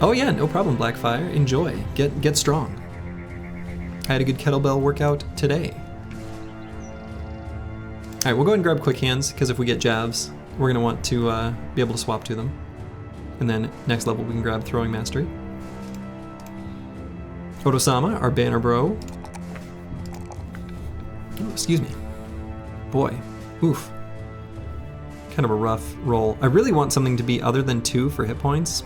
Oh yeah, no problem, Blackfire. Enjoy. Get strong. I had a good kettlebell workout today. Alright, we'll go ahead and grab quick hands, because if we get jabs, we're gonna want to be able to swap to them. And then next level we can grab throwing mastery. Otosama, our banner bro. Oh, excuse me. Boy, oof. Kind of a rough roll. I really want something to be other than 2 for hit points.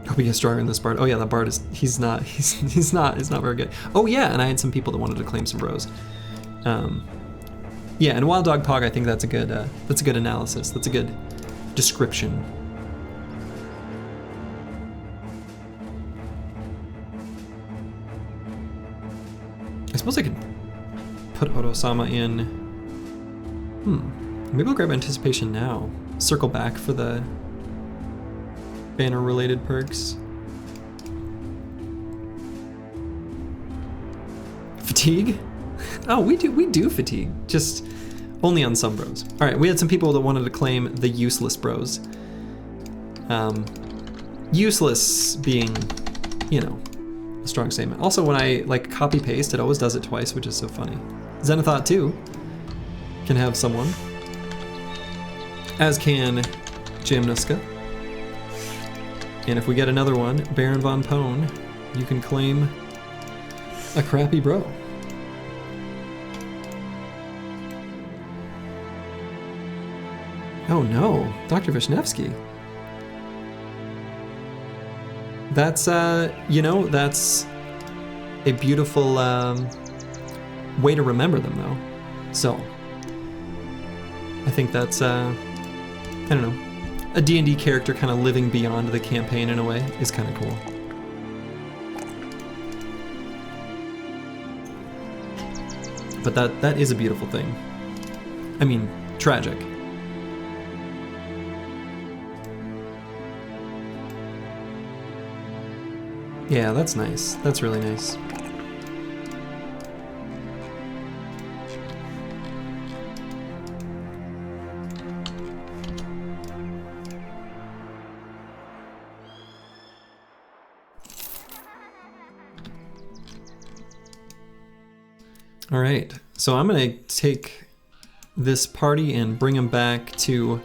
Hope he gets stronger in this bard. Oh yeah, that bard is he's not very good. Oh yeah, and I had some people that wanted to claim some bros. Yeah, and Wild Dog Pog, I think that's a good analysis. That's a good description. I suppose I could put Otosama in. Maybe I'll grab Anticipation now. Circle back for the banner-related perks. Fatigue? Oh, we do fatigue, just only on some bros. All right, we had some people that wanted to claim the useless bros. Useless being, you know, a strong statement. Also, when I like copy paste, it always does it twice, which is so funny. Xenothought too can have someone, as can Jamnuska. And if we get another one, Baron Von Pone, you can claim a crappy bro. Oh no, Dr. Vishnevsky. That's, you know, that's a beautiful way to remember them though. So, I think that's, I don't know, a D&D character kind of living beyond the campaign in a way is kind of cool. But that is a beautiful thing. I mean, tragic. Yeah, that's nice. That's really nice. All right, so I'm gonna take this party and bring them back to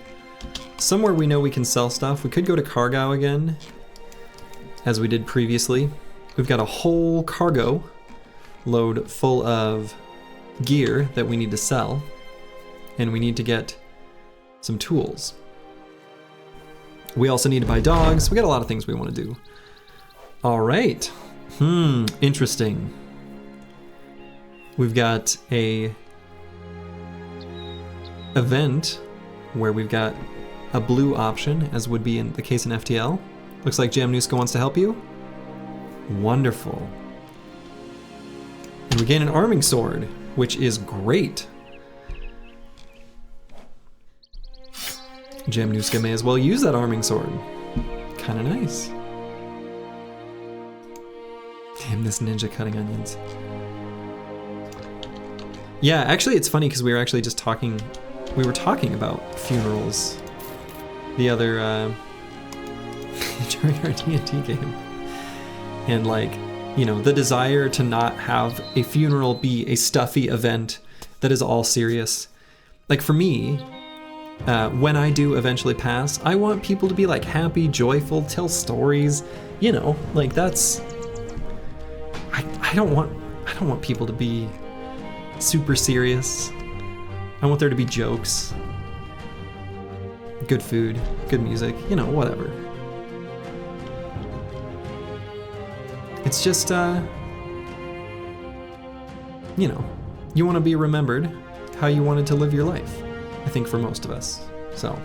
somewhere we know we can sell stuff. We could go to Kargau again, as we did previously. We've got a whole cargo load full of gear that we need to sell, and we need to get some tools. We also need to buy dogs. We got a lot of things we want to do. All right. Interesting. We've got a event where we've got a blue option, as would be in the case in FTL. Looks like Jamnuska wants to help you. Wonderful. And we gain an arming sword, which is great. Jamnuska may as well use that arming sword. Kind of nice. Damn, this ninja cutting onions. Yeah, actually it's funny because we were actually just talking, about funerals the other, during our D&D game. And like, you know, the desire to not have a funeral be a stuffy event that is all serious. Like for me, when I do eventually pass, I want people to be like happy, joyful, tell stories, you know, like that's, I don't want people to be super serious. I want there to be jokes, good food, good music, you know, whatever. It's just, you know, you want to be remembered how you wanted to live your life, I think for most of us, so.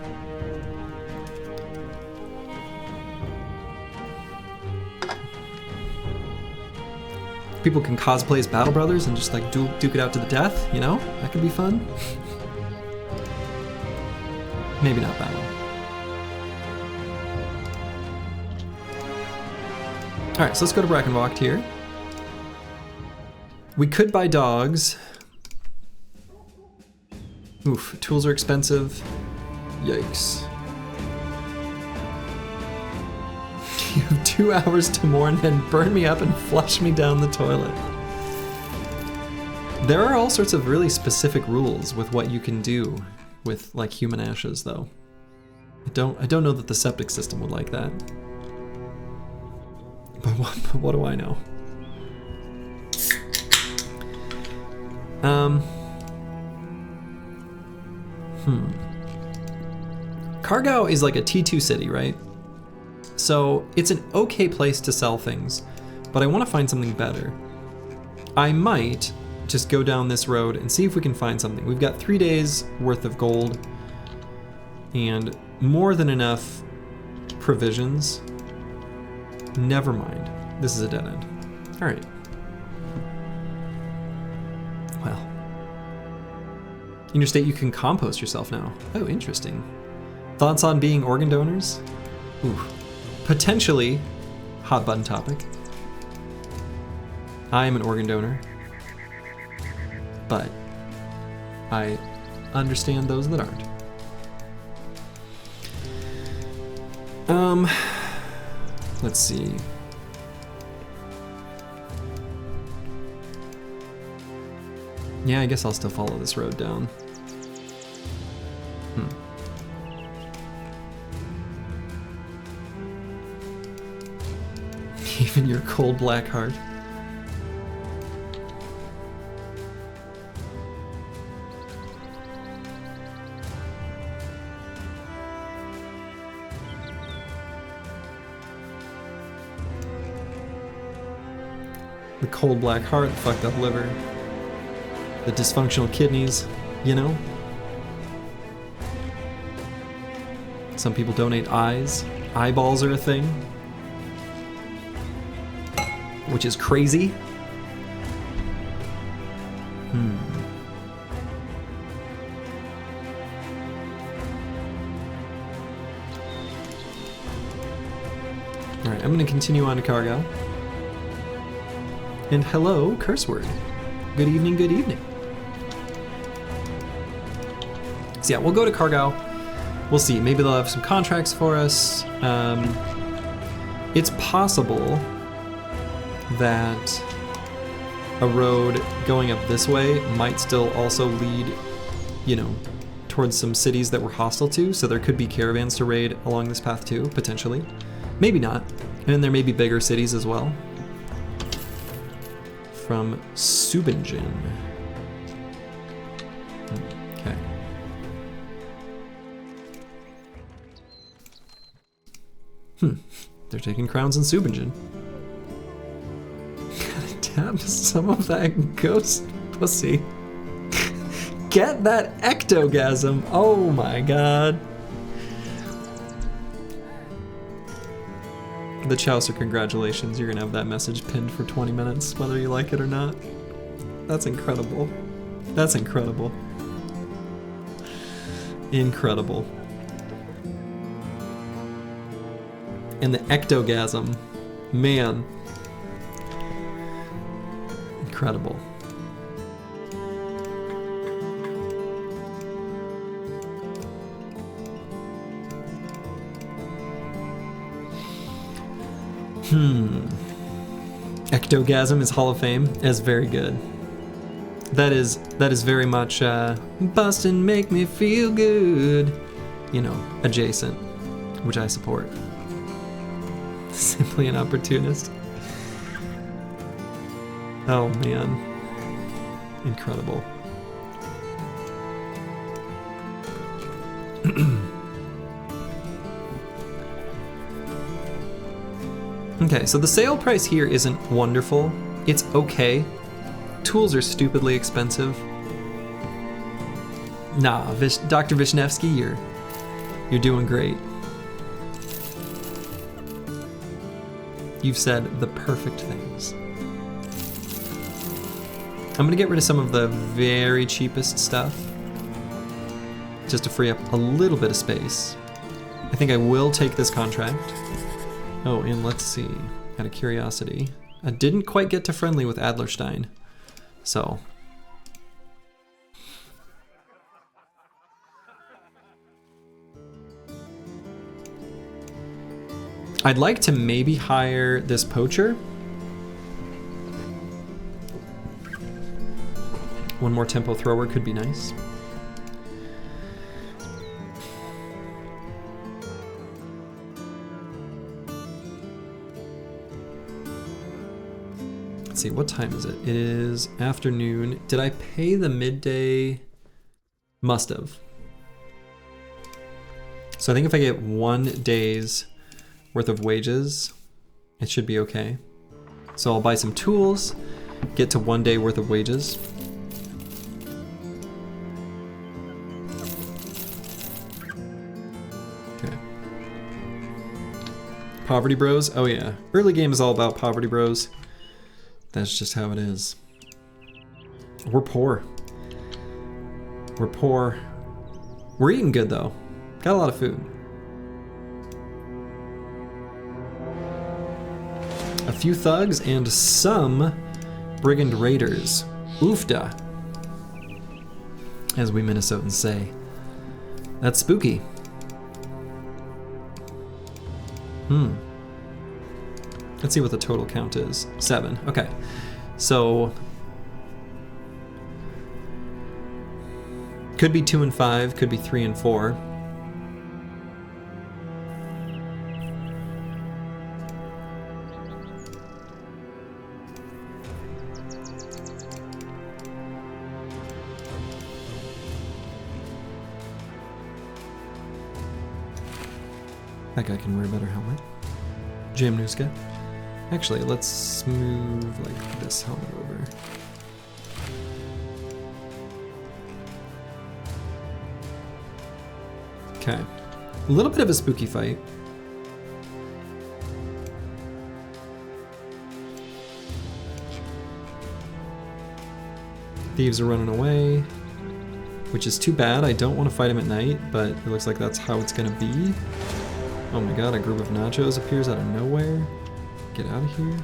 People can cosplay as Battle Brothers and just like duke it out to the death, you know? That could be fun. Maybe not that one. Alright, so let's go to Brackenvocht here. We could buy dogs. Oof, tools are expensive. Yikes. You have 2 hours to mourn, then burn me up and flush me down the toilet. There are all sorts of really specific rules with what you can do with like human ashes, though. I don't know that the septic system would like that. But what do I know? Kargau is like a T2 city, right? So it's an okay place to sell things, but I want to find something better. I might just go down this road and see if we can find something. We've got 3 days worth of gold and more than enough provisions. Never mind. This is a dead end. All right. Well. In your state, you can compost yourself now. Oh, interesting. Thoughts on being organ donors? Ooh. Potentially hot button topic. I am an organ donor, but I understand those that aren't. Let's see. Yeah, I guess I'll still follow this road down. Even your cold black heart. The cold black heart, the fucked up liver, the dysfunctional kidneys, you know? Some people donate eyes. Eyeballs are a thing. Which is crazy. Alright, I'm gonna continue on to Kargau. And hello, curse word. Good evening, good evening. So yeah, we'll go to Kargau. We'll see, maybe they'll have some contracts for us. It's possible that a road going up this way might still also lead, you know, towards some cities that we're hostile to, so there could be caravans to raid along this path too, potentially. Maybe not. And there may be bigger cities as well. From Subingen. Okay. They're taking crowns in Subingen. Have some of that ghost pussy. Get that ectogasm. Oh my god. The Chaucer, congratulations. You're gonna have that message pinned for 20 minutes, whether you like it or not. That's incredible. That's incredible. Incredible. And the ectogasm. Man. Incredible. Ectogasm is Hall of Fame. Is very good. That is very much bust and make me feel good. You know, adjacent, which I support. Simply an opportunist. Oh man. Incredible. Okay, so the sale price here isn't wonderful. It's okay. Tools are stupidly expensive. Nah, Dr. Vishnevsky, you're doing great. You've said the perfect things. I'm gonna get rid of some of the very cheapest stuff, just to free up a little bit of space. I think I will take this contract. Oh, and let's see, out of curiosity. I didn't quite get to friendly with Adlerstein, so. I'd like to maybe hire this poacher. One more tempo thrower could be nice. Let's see, what time is it? It is afternoon. Did I pay the midday? Must have. So I think if I get 1 day's worth of wages, it should be okay. So I'll buy some tools, get to 1 day worth of wages. Okay. Poverty Bros, oh yeah. Early game is all about Poverty Bros. That's just how it is. We're poor. We're poor. We're eating good though. Got a lot of food. A few thugs and some brigand raiders. Oofda, as we Minnesotans say. That's spooky. Let's see what the total count is. 7, okay. So, could be 2 and 5, could be 3 and 4. That guy can wear a better helmet. Jamnuska. Actually, let's move like this helmet over. Okay. A little bit of a spooky fight. Thieves are running away, which is too bad. I don't want to fight him at night, but it looks like that's how it's gonna be. Oh my god, a group of nachos appears out of nowhere. Get out of here.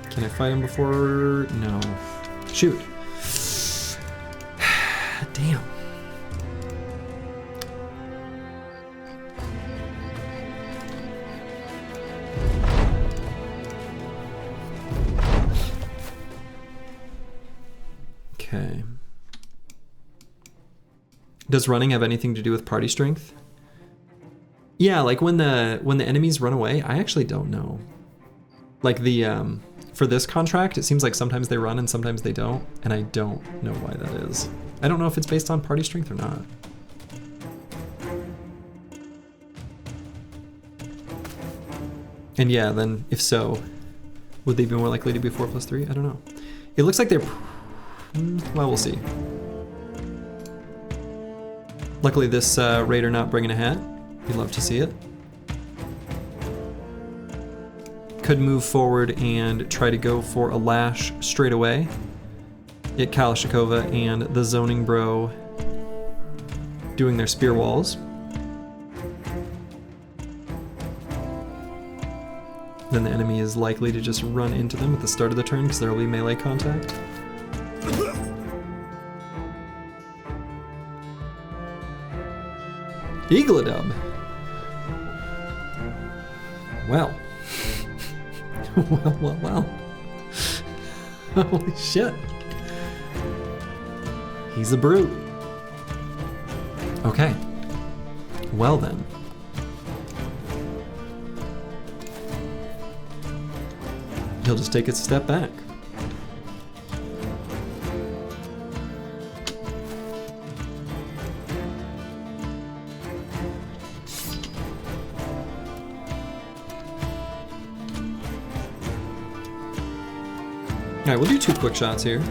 Can I fight him before? No. Shoot. Damn. Okay. Does running have anything to do with party strength? Yeah, like when the enemies run away, I actually don't know. Like the for this contract, it seems like sometimes they run and sometimes they don't, and I don't know why that is. I don't know if it's based on party strength or not. And yeah, then if so, Would they be more likely to be 4+3? I don't know. It looks like they're... well, we'll see. Luckily this raider not bringing a hat. We'd love to see it. Could move forward and try to go for a lash straight away. Get Kalashnikova and the zoning bro doing their spear walls. Then the enemy is likely to just run into them at the start of the turn because there will be melee contact. Eagledub. Well. well. Holy shit. He's a brute. Okay. Well then. He'll just take a step back. Alright, we'll do 2 quick shots here.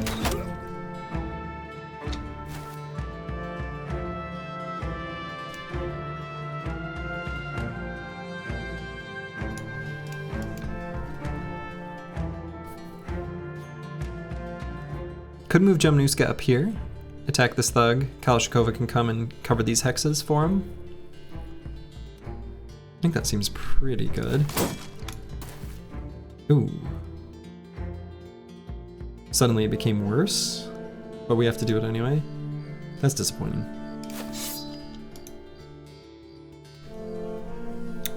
Could move Jemnuska up here, attack this thug. Kalashnikova can come and cover these hexes for him. I think that seems pretty good. Ooh. Suddenly it became worse, but we have to do it anyway. That's disappointing.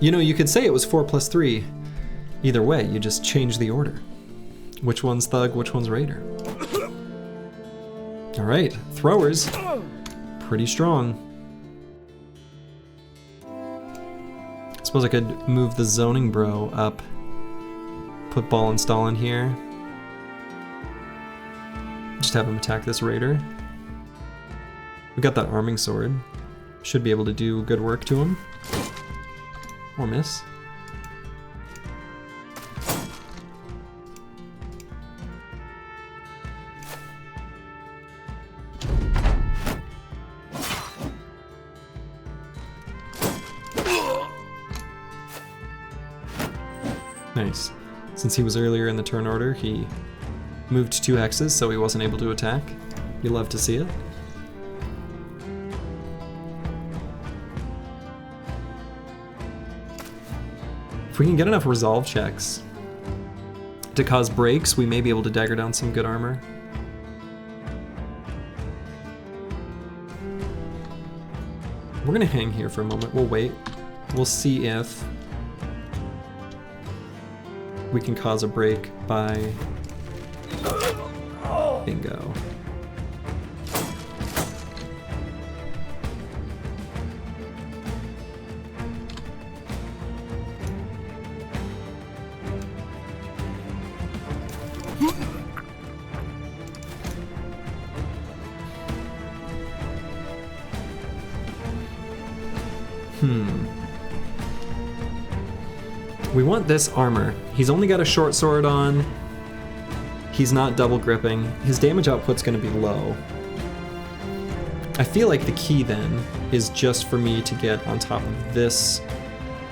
You know, you could say it was 4+3. Either way, you just change the order. Which one's thug, which one's raider? All right, throwers, pretty strong. I suppose I could move the zoning bro up, put ball and stall in here. Just have him attack this raider. We got that arming sword. Should be able to do good work to him. Or miss. Nice. Since he was earlier in the turn order, he moved 2 hexes, so he wasn't able to attack. You love to see it. If we can get enough resolve checks to cause breaks, we may be able to dagger down some good armor. We're gonna hang here for a moment. We'll wait. We'll see if we can cause a break by... Bingo. We want this armor. He's only got a short sword on. He's not double gripping. His damage output's gonna be low. I feel like the key then is just for me to get on top of this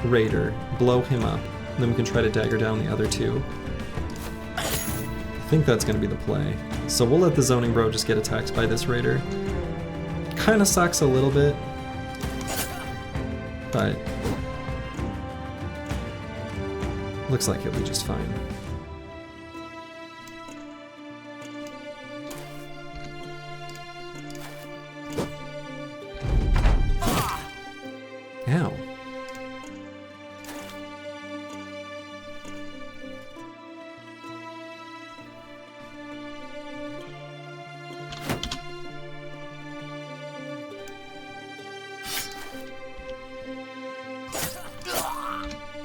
raider, blow him up, and then we can try to dagger down the other 2. I think that's gonna be the play. So we'll let the zoning bro just get attacked by this raider. Kinda sucks a little bit, but looks like he'll be just fine. Ow.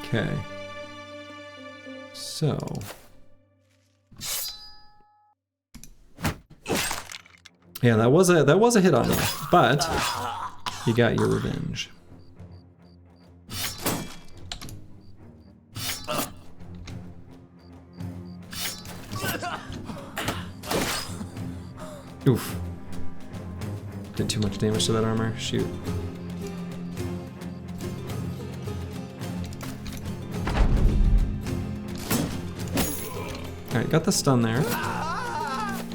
Okay. So, yeah, that was a hit on you, but you got your revenge. Oof. Did too much damage to that armor. Shoot. Alright, got the stun there.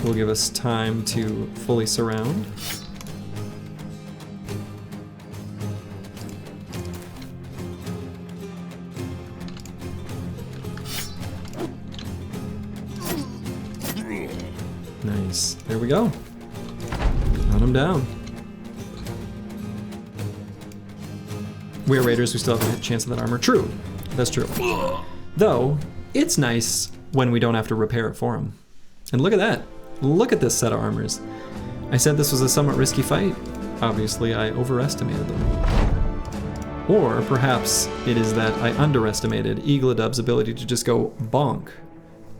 Will give us time to fully surround. Nice. There we go. Run him down. We're raiders, we still have a chance of that armor. True. That's true. Though, it's nice when we don't have to repair it for him. And look at that. Look at this set of armors. I said this was a somewhat risky fight. Obviously, I overestimated them. Or perhaps it is that I underestimated EELI's ability to just go bonk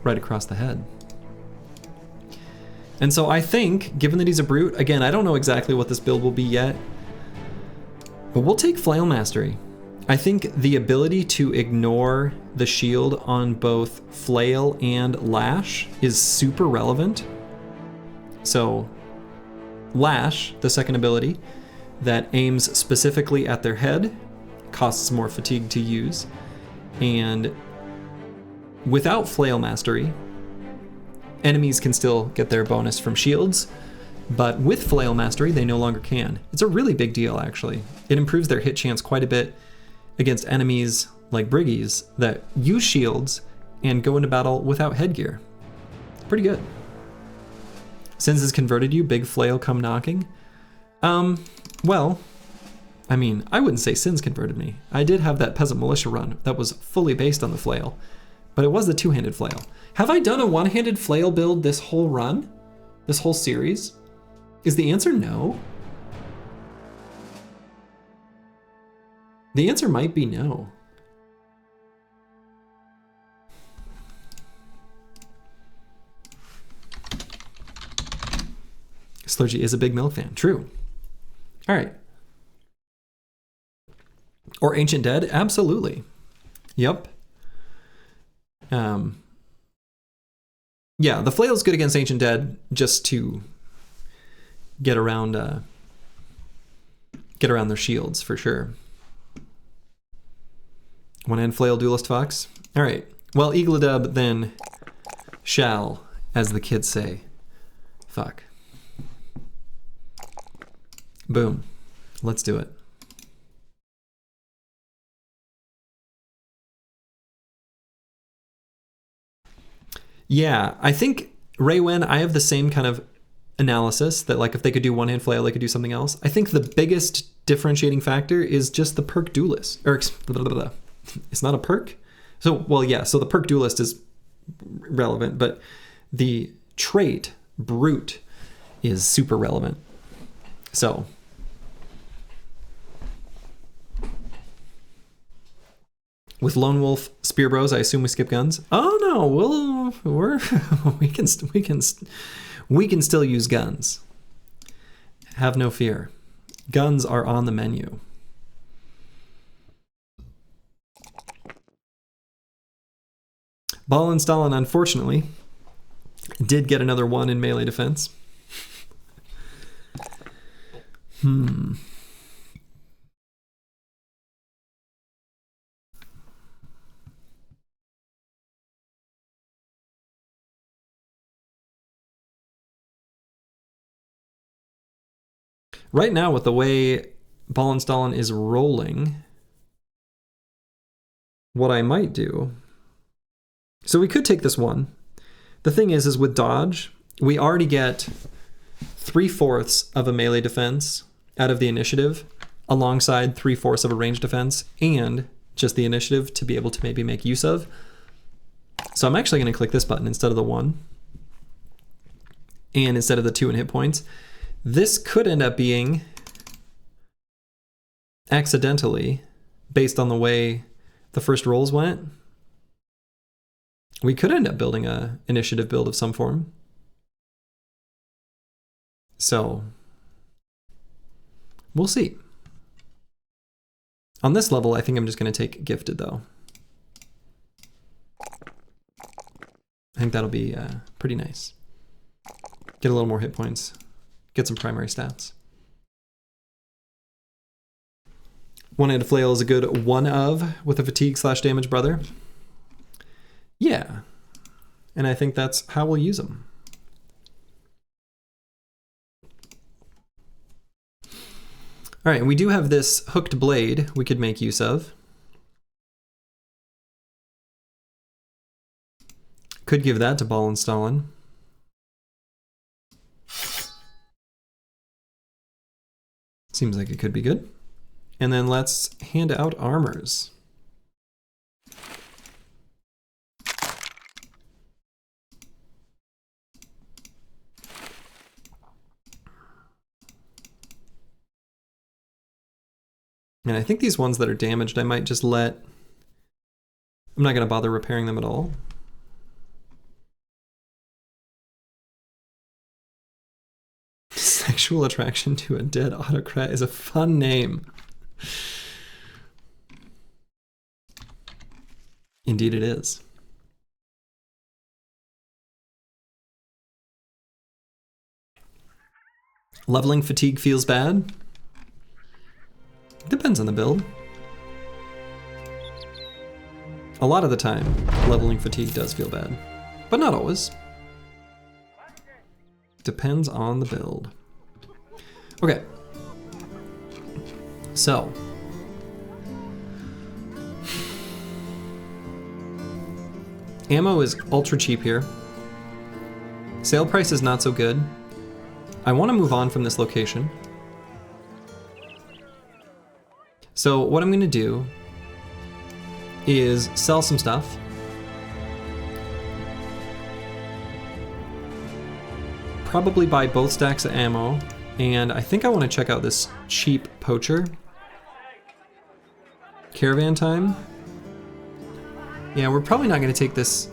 right across the head. And so I think, given that he's a brute, again, I don't know exactly what this build will be yet, but we'll take Flail Mastery. I think the ability to ignore the shield on both Flail and Lash is super relevant. So, Lash, the second ability, that aims specifically at their head, costs more fatigue to use, and without Flail Mastery, enemies can still get their bonus from shields, but with Flail Mastery, they no longer can. It's a really big deal, actually. It improves their hit chance quite a bit against enemies like Briggies that use shields and go into battle without headgear. Pretty good. Sins has converted you, big flail come knocking. Well, I mean, I wouldn't say Sins converted me. I did have that Peasant Militia run that was fully based on the flail, but it was the two-handed flail. Have I done a one-handed flail build this whole run? This whole series? Is the answer no? The answer might be no. Slurgy is a big Milk fan. True. All right. Or Ancient Dead? Absolutely. Yep. Yeah, the flail is good against Ancient Dead just to get around their shields for sure. One-hand flail duelist fox. All right. Well, EELI then shall, as the kids say, fuck. Boom. Let's do it. Yeah, I think Raywen, I have the same kind of analysis that like if they could do one-hand flail, they could do something else. I think the biggest differentiating factor is just the perk duelist. Or it's not a perk. So, well, yeah, so the perk duelist is relevant, but the trait brute is super relevant. So, with Lone Wolf Spear Bros, I assume we skip guns. Oh no, we can still use guns. Have no fear. Guns are on the menu. Ball and Stalin, unfortunately, did get another 1 in melee defense. Right now, with the way Ball and Stalin is rolling, what I might do... So we could take this 1. The thing is with dodge, we already get 3/4 of a melee defense out of the initiative, alongside 3/4 of a range defense, and just the initiative to be able to maybe make use of. So I'm actually going to click this button instead of the 1, and instead of the 2 in hit points. This could end up being, accidentally, based on the way the first rolls went, we could end up building a initiative build of some form. So, we'll see. On this level, I think I'm just going to take Gifted, though. I think that'll be pretty nice. Get a little more hit points. Get some primary stats. One-handed flail is a good one of with a fatigue/damage brother. Yeah. And I think that's how we'll use them. All right, we do have this hooked blade we could make use of. Could give that to Ballenstalen. Seems like it could be good. And then let's hand out armors. And I think these ones that are damaged, I might just let... I'm not going to bother repairing them at all. Sexual attraction to a dead autocrat is a fun name. Indeed it is. Leveling fatigue feels bad. Depends on the build. A lot of the time, leveling fatigue does feel bad, but not always. Depends on the build. Okay. So. Ammo is ultra cheap here. Sale price is not so good. I want to move on from this location. So what I'm going to do is sell some stuff. Probably buy both stacks of ammo, and I think I want to check out this cheap poacher. Caravan time. Yeah, we're probably not going to take this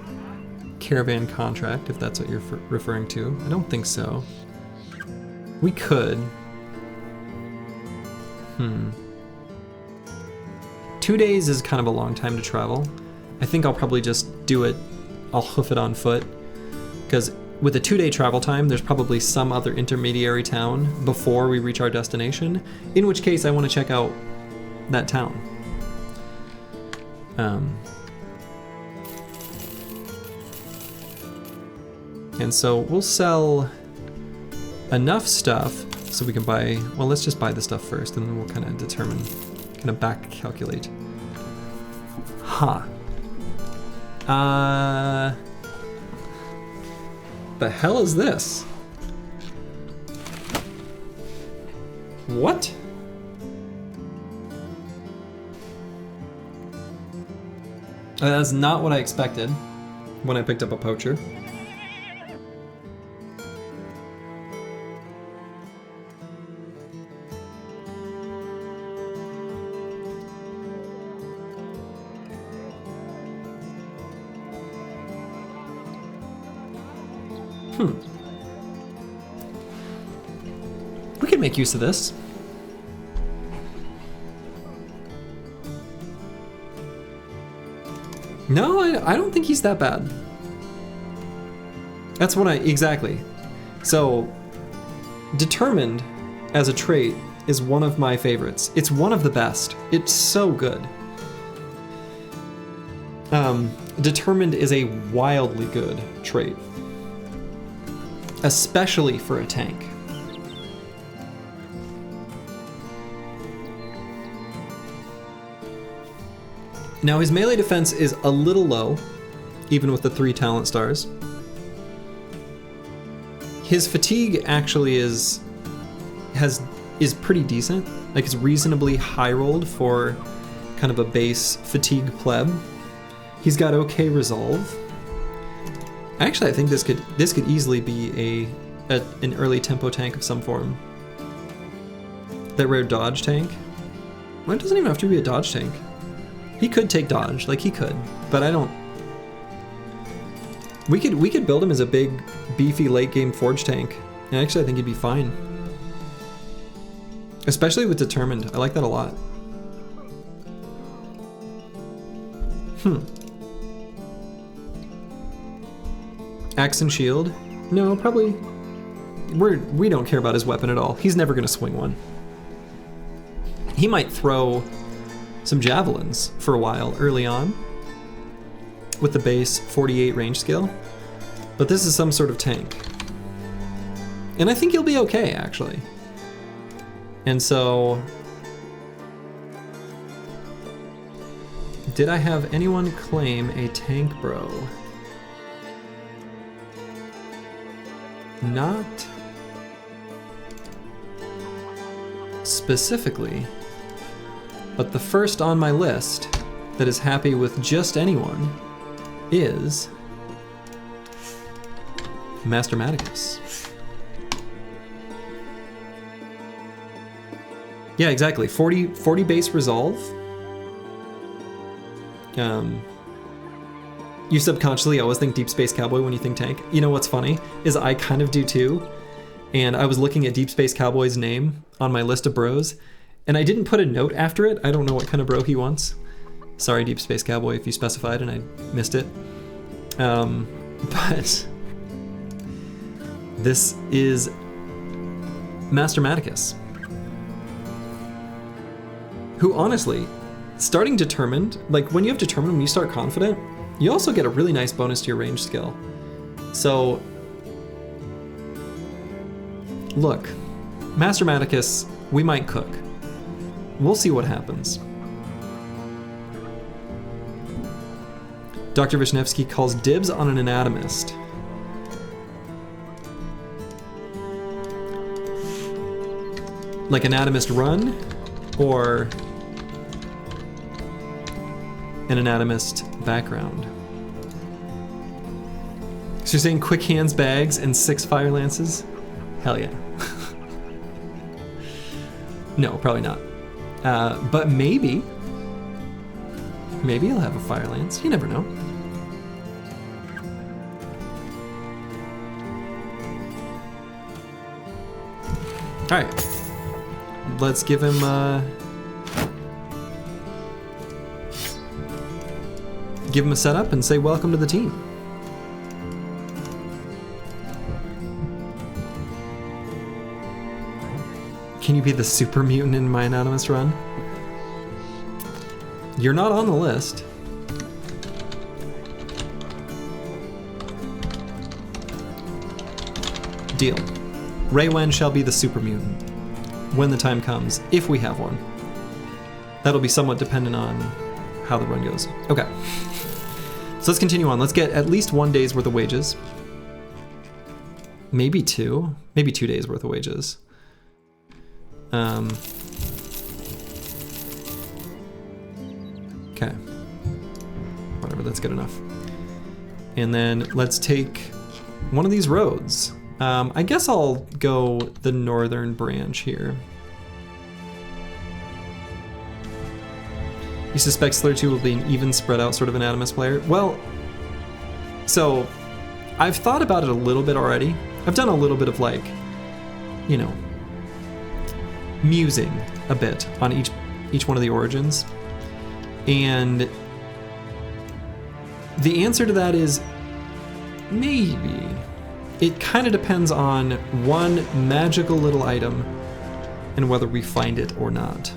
caravan contract, if that's what you're referring to. I don't think so. We could. 2 days is kind of a long time to travel. I think I'll probably just do it. I'll hoof it on foot, because with a 2-day travel time, there's probably some other intermediary town before we reach our destination, in which case I want to check out that town. And so we'll sell enough stuff so we can buy, well, let's just buy the stuff first, and then we'll kind of determine, kind of back calculate. The hell is this? What? That's not what I expected when I picked up a poacher. We could make use of this. No, I don't think he's that bad. That's what exactly. So, determined as a trait is one of my favorites. It's one of the best. It's so good. Determined is a wildly good trait. Especially for a tank. Now his melee defense is a little low, even with the 3 talent stars. His fatigue actually is pretty decent. Like, it's reasonably high rolled for kind of a base fatigue pleb. He's got okay resolve. Actually, I think this could easily be an early tempo tank of some form. That rare dodge tank. Well, it doesn't even have to be a dodge tank. He could take dodge, like he could, but I don't. We could build him as a big, beefy late game forge tank, and actually I think he'd be fine. Especially with determined, I like that a lot. Axe and shield. No, probably. We don't care about his weapon at all. He's never gonna swing one. He might throw some javelins for a while early on with the base 48 range skill, but this is some sort of tank. And I think he'll be okay, actually. And so, did I have anyone claim a tank bro? Not specifically, but the first on my list that is happy with just anyone is Master Maticus. Yeah, exactly. 40 base resolve. You subconsciously always think Deep Space Cowboy when you think tank. You know what's funny is I kind of do too. And I was looking at Deep Space Cowboy's name on my list of bros, and I didn't put a note after it. I don't know what kind of bro he wants. Sorry, Deep Space Cowboy, if you specified and I missed it. But this is Master Maticus, who honestly, starting determined, like when you have determined, when you start confident, you also get a really nice bonus to your range skill. So, look, Master Maticus, we might cook. We'll see what happens. Dr. Vishnevsky calls dibs on an anatomist. Like anatomist run, or an anatomist background. So you're saying quick hands bags and 6 fire lances? Hell yeah. No, probably not. But maybe he'll have a fire lance. You never know. All right, let's give him a setup and say welcome to the team. Can you be the super mutant in my anonymous run? You're not on the list. Deal. Ray Wen shall be the super mutant when the time comes, if we have one. That'll be somewhat dependent on how the run goes. Okay. So let's continue on. Let's get at least 1 day's worth of wages. Maybe 2. Maybe 2 days worth of wages. Okay. Whatever, that's good enough. And then let's take one of these roads. I guess I'll go the northern branch here. You suspect Slayer 2 will be an even spread out sort of anatomist player? Well, so I've thought about it a little bit already. I've done a little bit of like, you know, musing a bit on each one of the origins. And the answer to that is maybe. It kind of depends on one magical little item and whether we find it or not.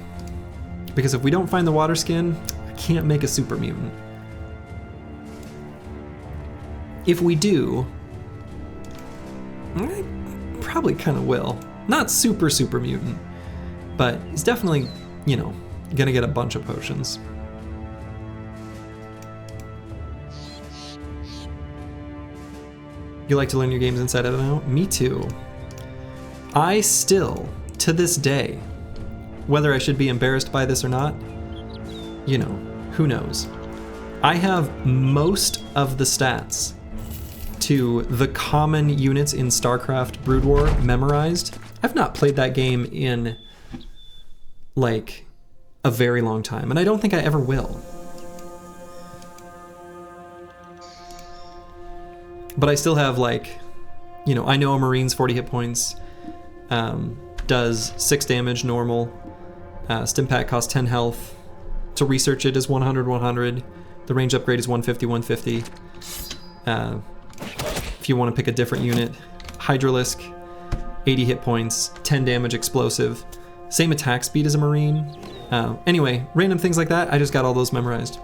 Because if we don't find the water skin, I can't make a super mutant. If we do, I probably kind of will. Not super mutant, but he's definitely, you know, gonna get a bunch of potions. You like to learn your games inside out and out? Me too. I still, to this day, whether I should be embarrassed by this or not, you know, who knows? I have most of the stats to the common units in StarCraft Brood War memorized. I've not played that game in, like, a very long time, and I don't think I ever will. But I still have, like, you know, I know a Marine's 40 hit points, does 6 damage normal, stim pack costs 10 health, to research it is 100, 100, the range upgrade is 150, 150. if you want to pick a different unit. Hydralisk, 80 hit points, 10 damage explosive, same attack speed as a Marine. Anyway, random things like that, I just got all those memorized.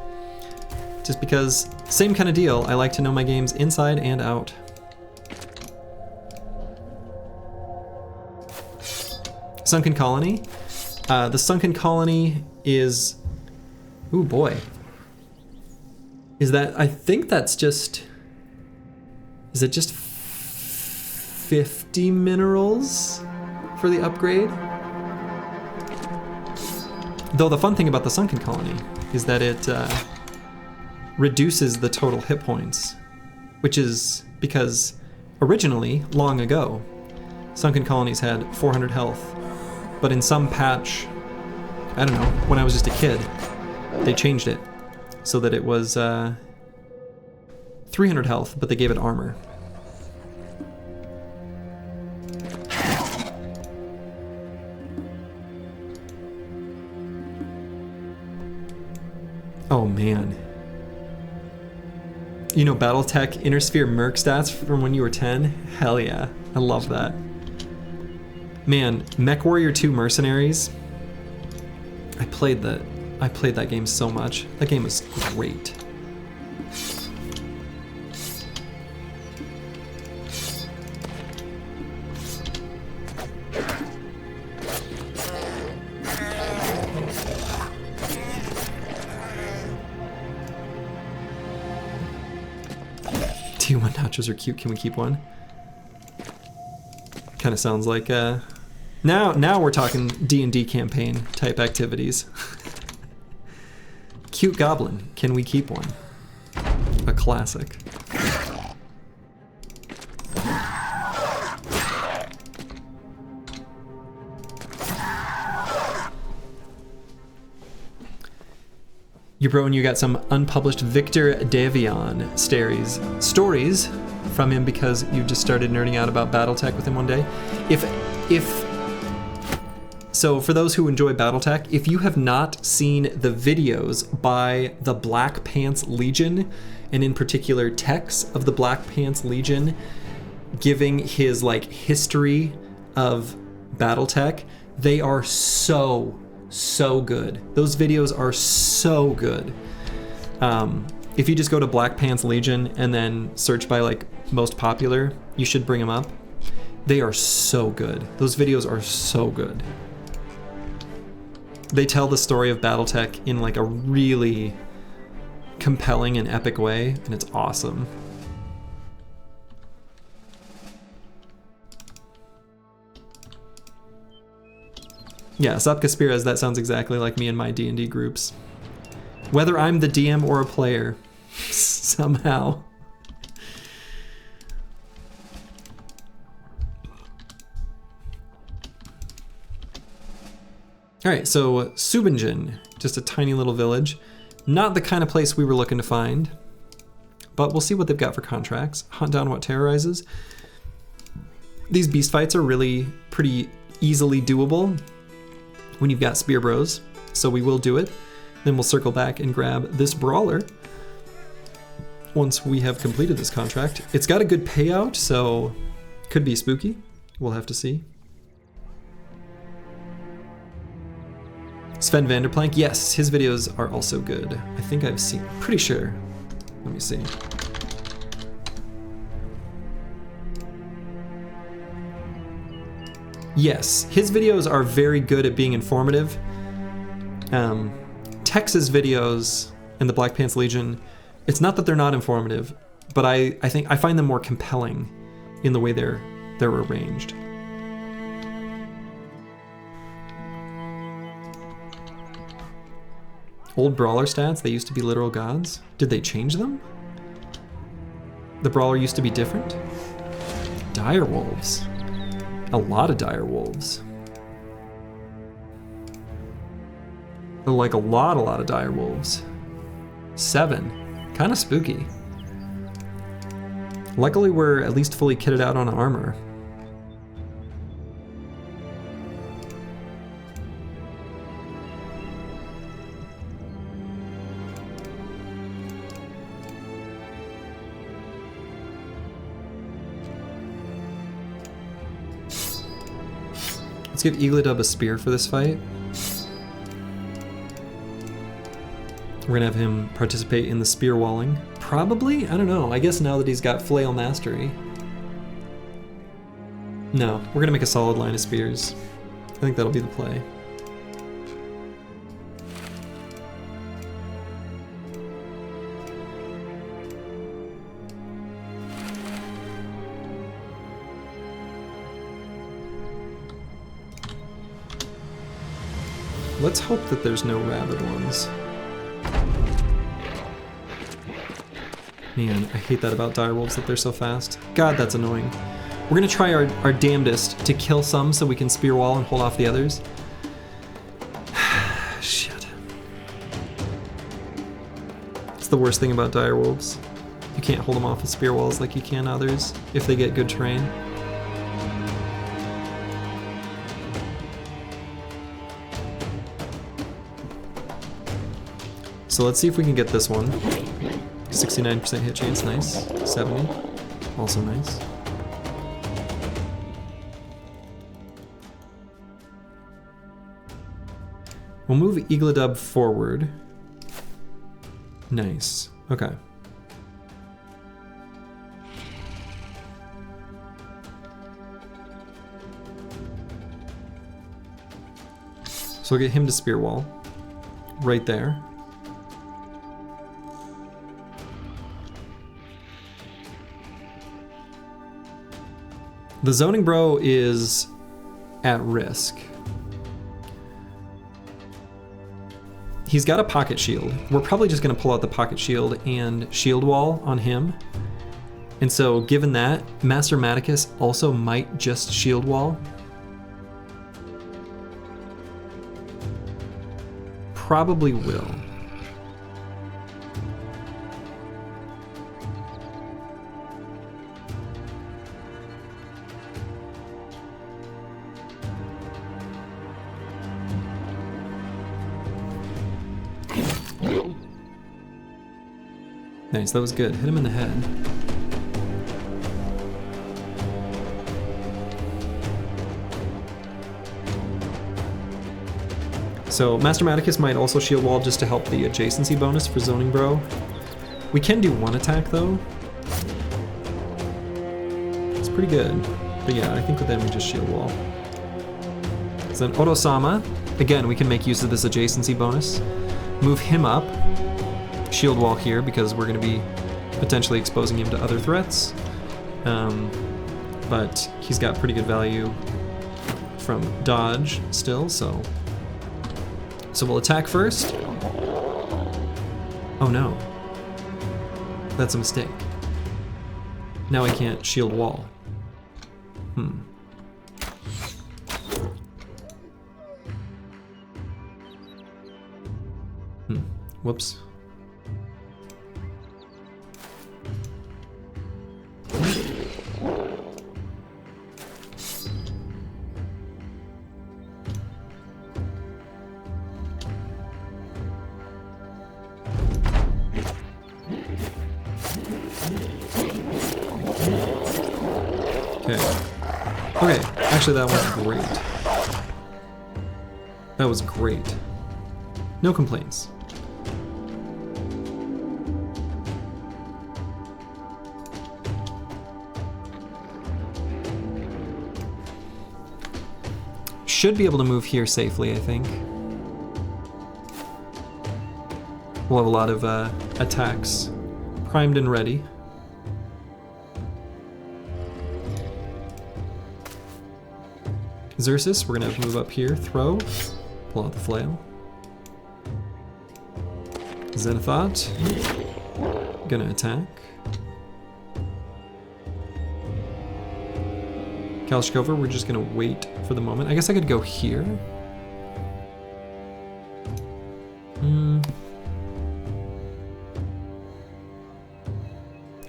Just because, same kind of deal, I like to know my games inside and out. Sunken Colony. The Sunken Colony is, ooh boy. Is that, I think that's just, is it just 50 minerals for the upgrade? Though the fun thing about the Sunken Colony is that it reduces the total hit points, which is because originally, long ago, Sunken Colonies had 400 health, but in some patch, I don't know, when I was just a kid, they changed it so that it was 300 health, but they gave it armor. Oh man. You know Battletech Inner Sphere Merc stats from when you were 10? Hell yeah, I love that. Man, MechWarrior 2 Mercenaries. I played that game so much. That game was great. T1 nachos are cute. Can we keep one? Kind of sounds like now we're talking D&D campaign type activities. Cute goblin. Can we keep one? A classic. You bro, and you got some unpublished Victor Davion stories from him because you just started nerding out about Battletech with him one day. So for those who enjoy Battletech, if you have not seen the videos by the Black Pants Legion, and in particular Tex of the Black Pants Legion, giving his like history of Battletech, they are so good. Those videos are so good. If you just go to Black Pants Legion and then search by like most popular, you should bring them up. They are so good. Those videos are so good. They tell the story of Battletech in like a really compelling and epic way, and it's awesome. Yeah, Sapka Spiras, that sounds exactly like me and my D&D groups. Whether I'm the DM or a player, somehow. Alright, so Subinjin, just a tiny little village. Not the kind of place we were looking to find, but we'll see what they've got for contracts. Hunt down what terrorizes. These beast fights are really pretty easily doable when you've got spear bros, so we will do it. Then we'll circle back and grab this brawler once we have completed this contract. It's got a good payout, so could be spooky. We'll have to see. Sven Vanderplank, yes, his videos are also good. I think I've seen, pretty sure. Let me see. Yes, his videos are very good at being informative. Tex's videos in the Black Pants Legion, it's not that they're not informative, but I think I find them more compelling in the way they're arranged. Old brawler stats, they used to be literal gods. Did they change them? The brawler used to be different? Direwolves. A lot of direwolves. Like a lot of direwolves. 7. Kind of spooky. Luckily we're at least fully kitted out on armor. Let's give EELI a spear for this fight. We're gonna have him participate in the spear walling. Probably? I don't know. I guess now that he's got flail mastery. No, we're gonna make a solid line of spears. I think that'll be the play. Let's hope that there's no rabid ones. Man, I hate that about direwolves, that they're so fast. God, that's annoying. We're gonna try our damnedest to kill some so we can spear wall and hold off the others. Shit. It's the worst thing about direwolves. You can't hold them off with spear walls like you can others if they get good terrain. So let's see if we can get this one. 69% hit chance, nice. 70, also nice. We'll move EELI forward. Nice, okay. So we'll get him to spear wall, right there. The zoning bro is at risk. He's got a pocket shield. We're probably just gonna pull out the pocket shield and shield wall on him. And so given that, Master Maticus also might just shield wall. Probably will. Nice, that was good. Hit him in the head. So Master Maticus might also shield wall just to help the adjacency bonus for zoning bro. We can do one attack though. It's pretty good. But yeah, I think with them we just shield wall. So then Oto-sama, again we can make use of this adjacency bonus. Move him up. Shield wall here because we're going to be potentially exposing him to other threats. But he's got pretty good value from dodge still, so we'll attack first. Oh no. That's a mistake. Now I can't shield wall. Whoops. Okay, actually that was great. That was great. No complaints. Should be able to move here safely, I think. We'll have a lot of attacks primed and ready. Xerxes, we're gonna have to move up here, throw, pull out the flail. Zenithot, gonna attack. Kalashkova, we're just gonna wait for the moment. I guess I could go here.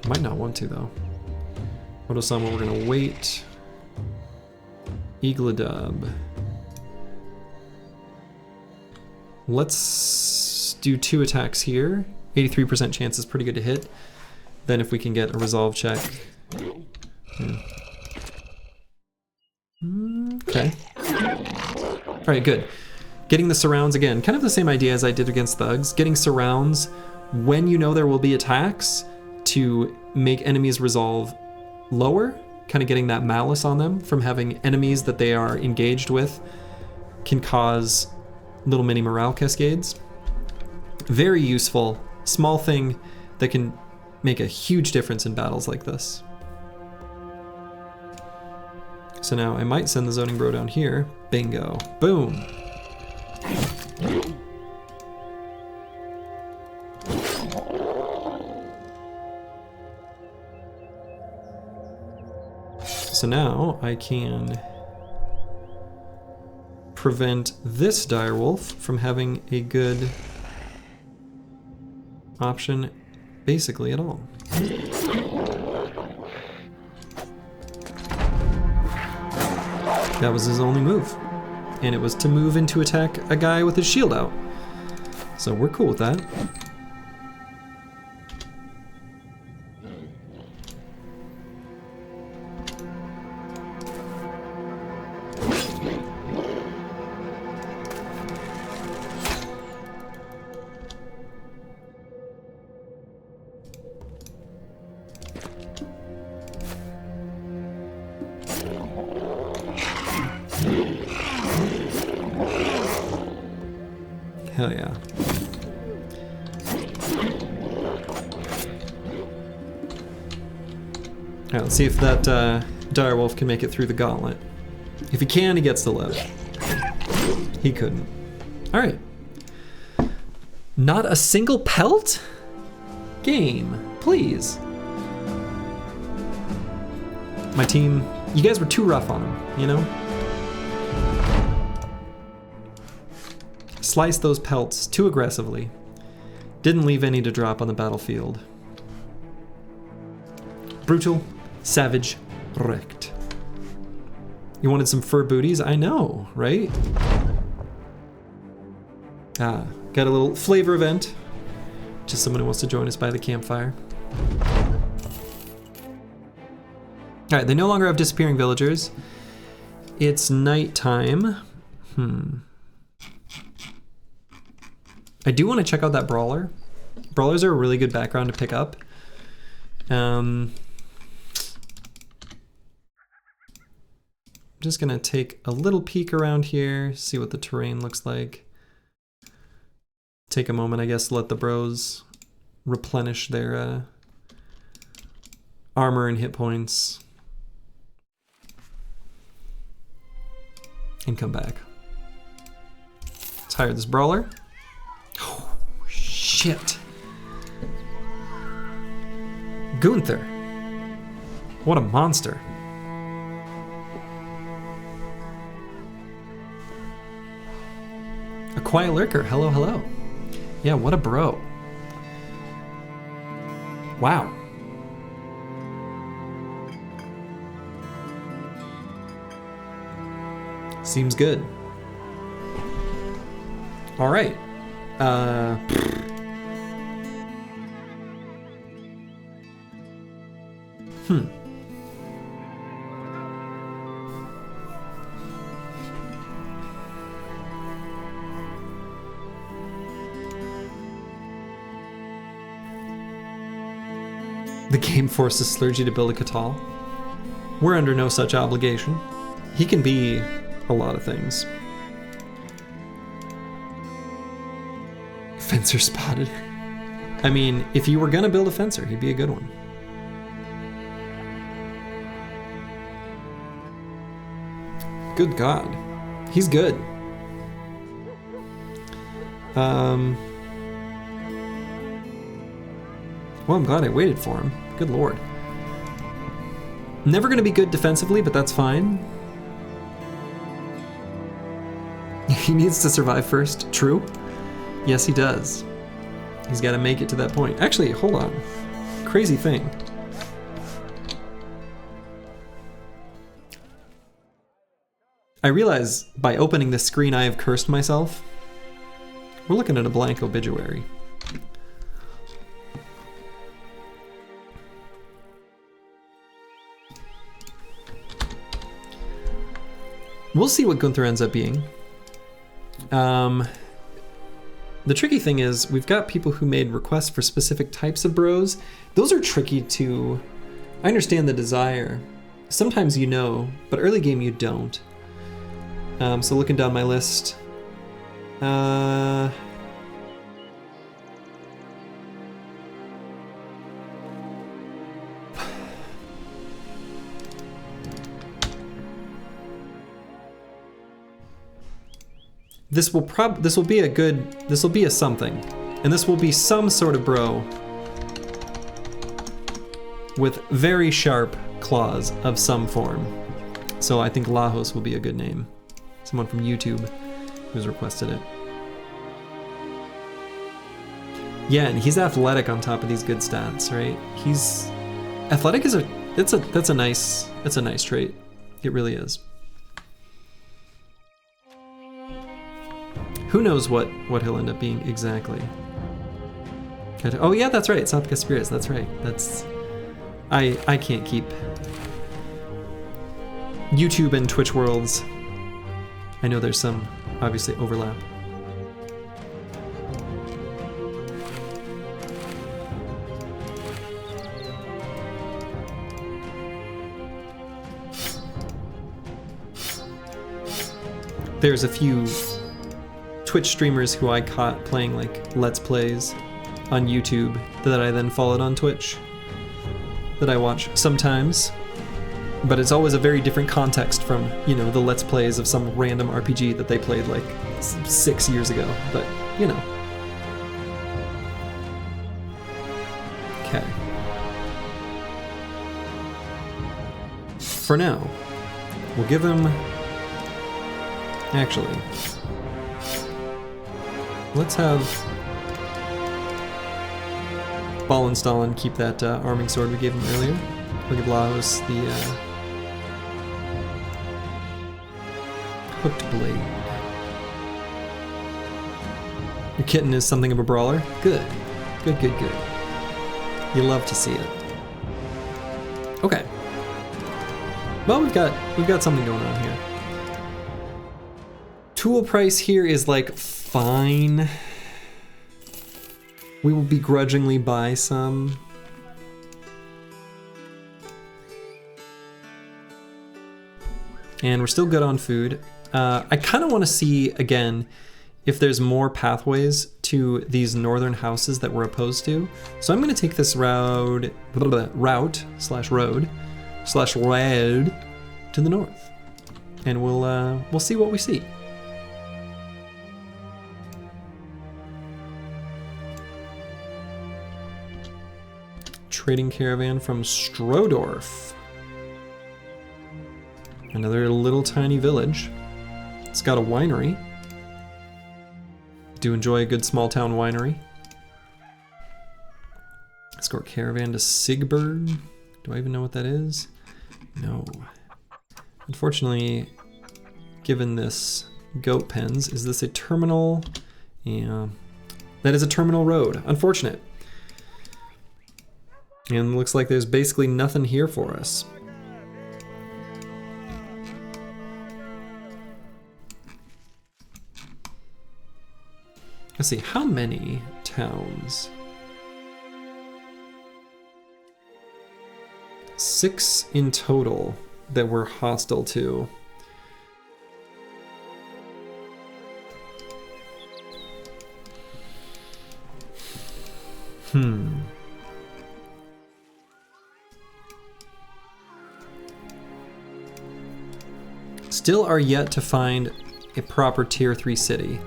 Might not want to though. Oto-sama, we're gonna wait. EELI. Let's do 2 attacks here. 83% chance is pretty good to hit. Then if we can get a resolve check. Okay. right, good. Getting the surrounds again, kind of the same idea as I did against thugs. Getting surrounds when you know there will be attacks to make enemies resolve lower, kind of getting that malice on them from having enemies that they are engaged with can cause little mini morale cascades. Very useful, small thing that can make a huge difference in battles like this. So now I might send the zoning bro down here. Bingo. Boom. So now I can prevent this Direwolf from having a good option basically at all. That was his only move. And it was to move in to attack a guy with his shield out. So we're cool with that. Hell yeah. Alright, let's see if that Direwolf can make it through the gauntlet. If he can, he gets to live. He couldn't. Alright. Not a single pelt? Game, please. My team, you guys were too rough on him, you know? Sliced those pelts too aggressively. Didn't leave any to drop on the battlefield. Brutal, savage, wrecked. You wanted some fur booties? I know, right? Ah, got a little flavor event. Just someone who wants to join us by the campfire. Alright, they no longer have disappearing villagers. It's nighttime. I do want to check out that brawler. Brawlers are a really good background to pick up. Just gonna take a little peek around here, see what the terrain looks like. Take a moment, I guess, to let the bros replenish their armor and hit points. And come back. Let's hire this brawler. Oh, shit. Gunther. What a monster. A quiet lurker. Hello, hello. Yeah, what a bro. Wow. Seems good. All right. The game forces Slurgy to build a Catal. We're under no such obligation. He can be a lot of things. Fencer spotted. I mean, if you were gonna build a fencer, he'd be a good one. Good God. He's good. Well, I'm glad I waited for him. Good Lord. Never gonna be good defensively, but that's fine. He needs to survive first. True. Yes, he does. He's got to make it to that point. Actually, hold on. Crazy thing. I realize by opening this screen I have cursed myself. We're looking at a blank obituary. We'll see what Gunther ends up being. The tricky thing is we've got people who made requests for specific types of bros. Those are tricky to... I understand the desire. Sometimes you know, but early game you don't. So looking down my list... This will be a something, and this will be some sort of bro with very sharp claws of some form. So I think Lajos will be a good name. Someone from YouTube who's requested it. Yeah, and he's athletic on top of these good stats, right? He's athletic that's a nice trait. It really is. Who knows what he'll end up being exactly. Oh yeah, that's right, Southka Spirits, that's right. I can't keep YouTube and Twitch worlds. I know there's some, obviously, overlap. There's a few Twitch streamers who I caught playing like Let's Plays on YouTube that I then followed on Twitch that I watch sometimes, but it's always a very different context from, you know, the Let's Plays of some random RPG that they played like 6 years ago, but you know. Okay. For now, we'll give him... Actually, let's have Ballenstalen keep that arming sword we gave him earlier. We'll give Laos the hooked blade. Your kitten is something of a brawler? Good. Good, good, good. You love to see it. Okay. Well, we've got something going on here. Tool price here is like fine. We will begrudgingly buy some. And we're still good on food. I kind of want to see, again, if there's more pathways to these northern houses that we're opposed to. So I'm going to take this route slash road to the north. And we'll see what we see. Trading caravan from Strodorf. Another little tiny village. It's got a winery. Do enjoy a good small town winery. Escort caravan to Sigburg. Do I even know what that is? No. Unfortunately, given this goat pens, is this a terminal? Yeah. That is a terminal road. Unfortunate. And looks like there's basically nothing here for us. Let's see, how many towns? 6 in total that we're hostile to. Still are yet to find a proper tier 3 city.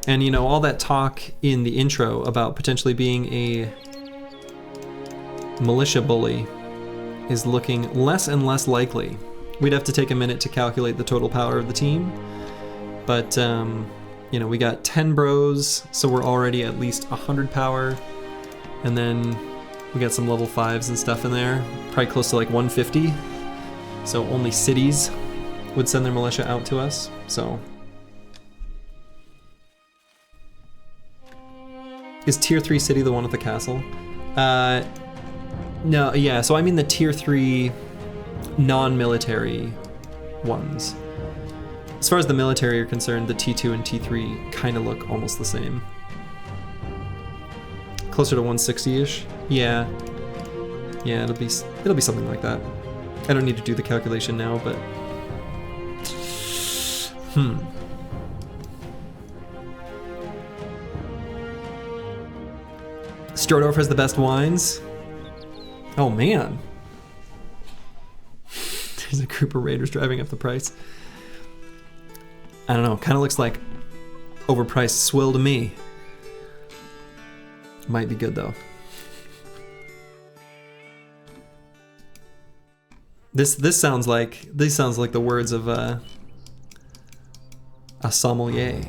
And you know, all that talk in the intro about potentially being a militia bully is looking less and less likely. We'd have to take a minute to calculate the total power of the team. But, you know, we got 10 bros, so we're already at least 100 power. And then we got some level 5s and stuff in there, probably close to like 150. So only cities would send their militia out to us, so. Is tier 3 city the one with the castle? No, yeah, so I mean the tier 3 non-military ones. As far as the military are concerned, the T2 and T3 kind of look almost the same. Closer to 160-ish? Yeah. Yeah, it'll be something like that. I don't need to do the calculation now, but... Strodorf has the best wines. Oh man. There's a group of raiders driving up the price. I don't know, kind of looks like overpriced swill to me. Might be good though. This sounds like the words of a sommelier.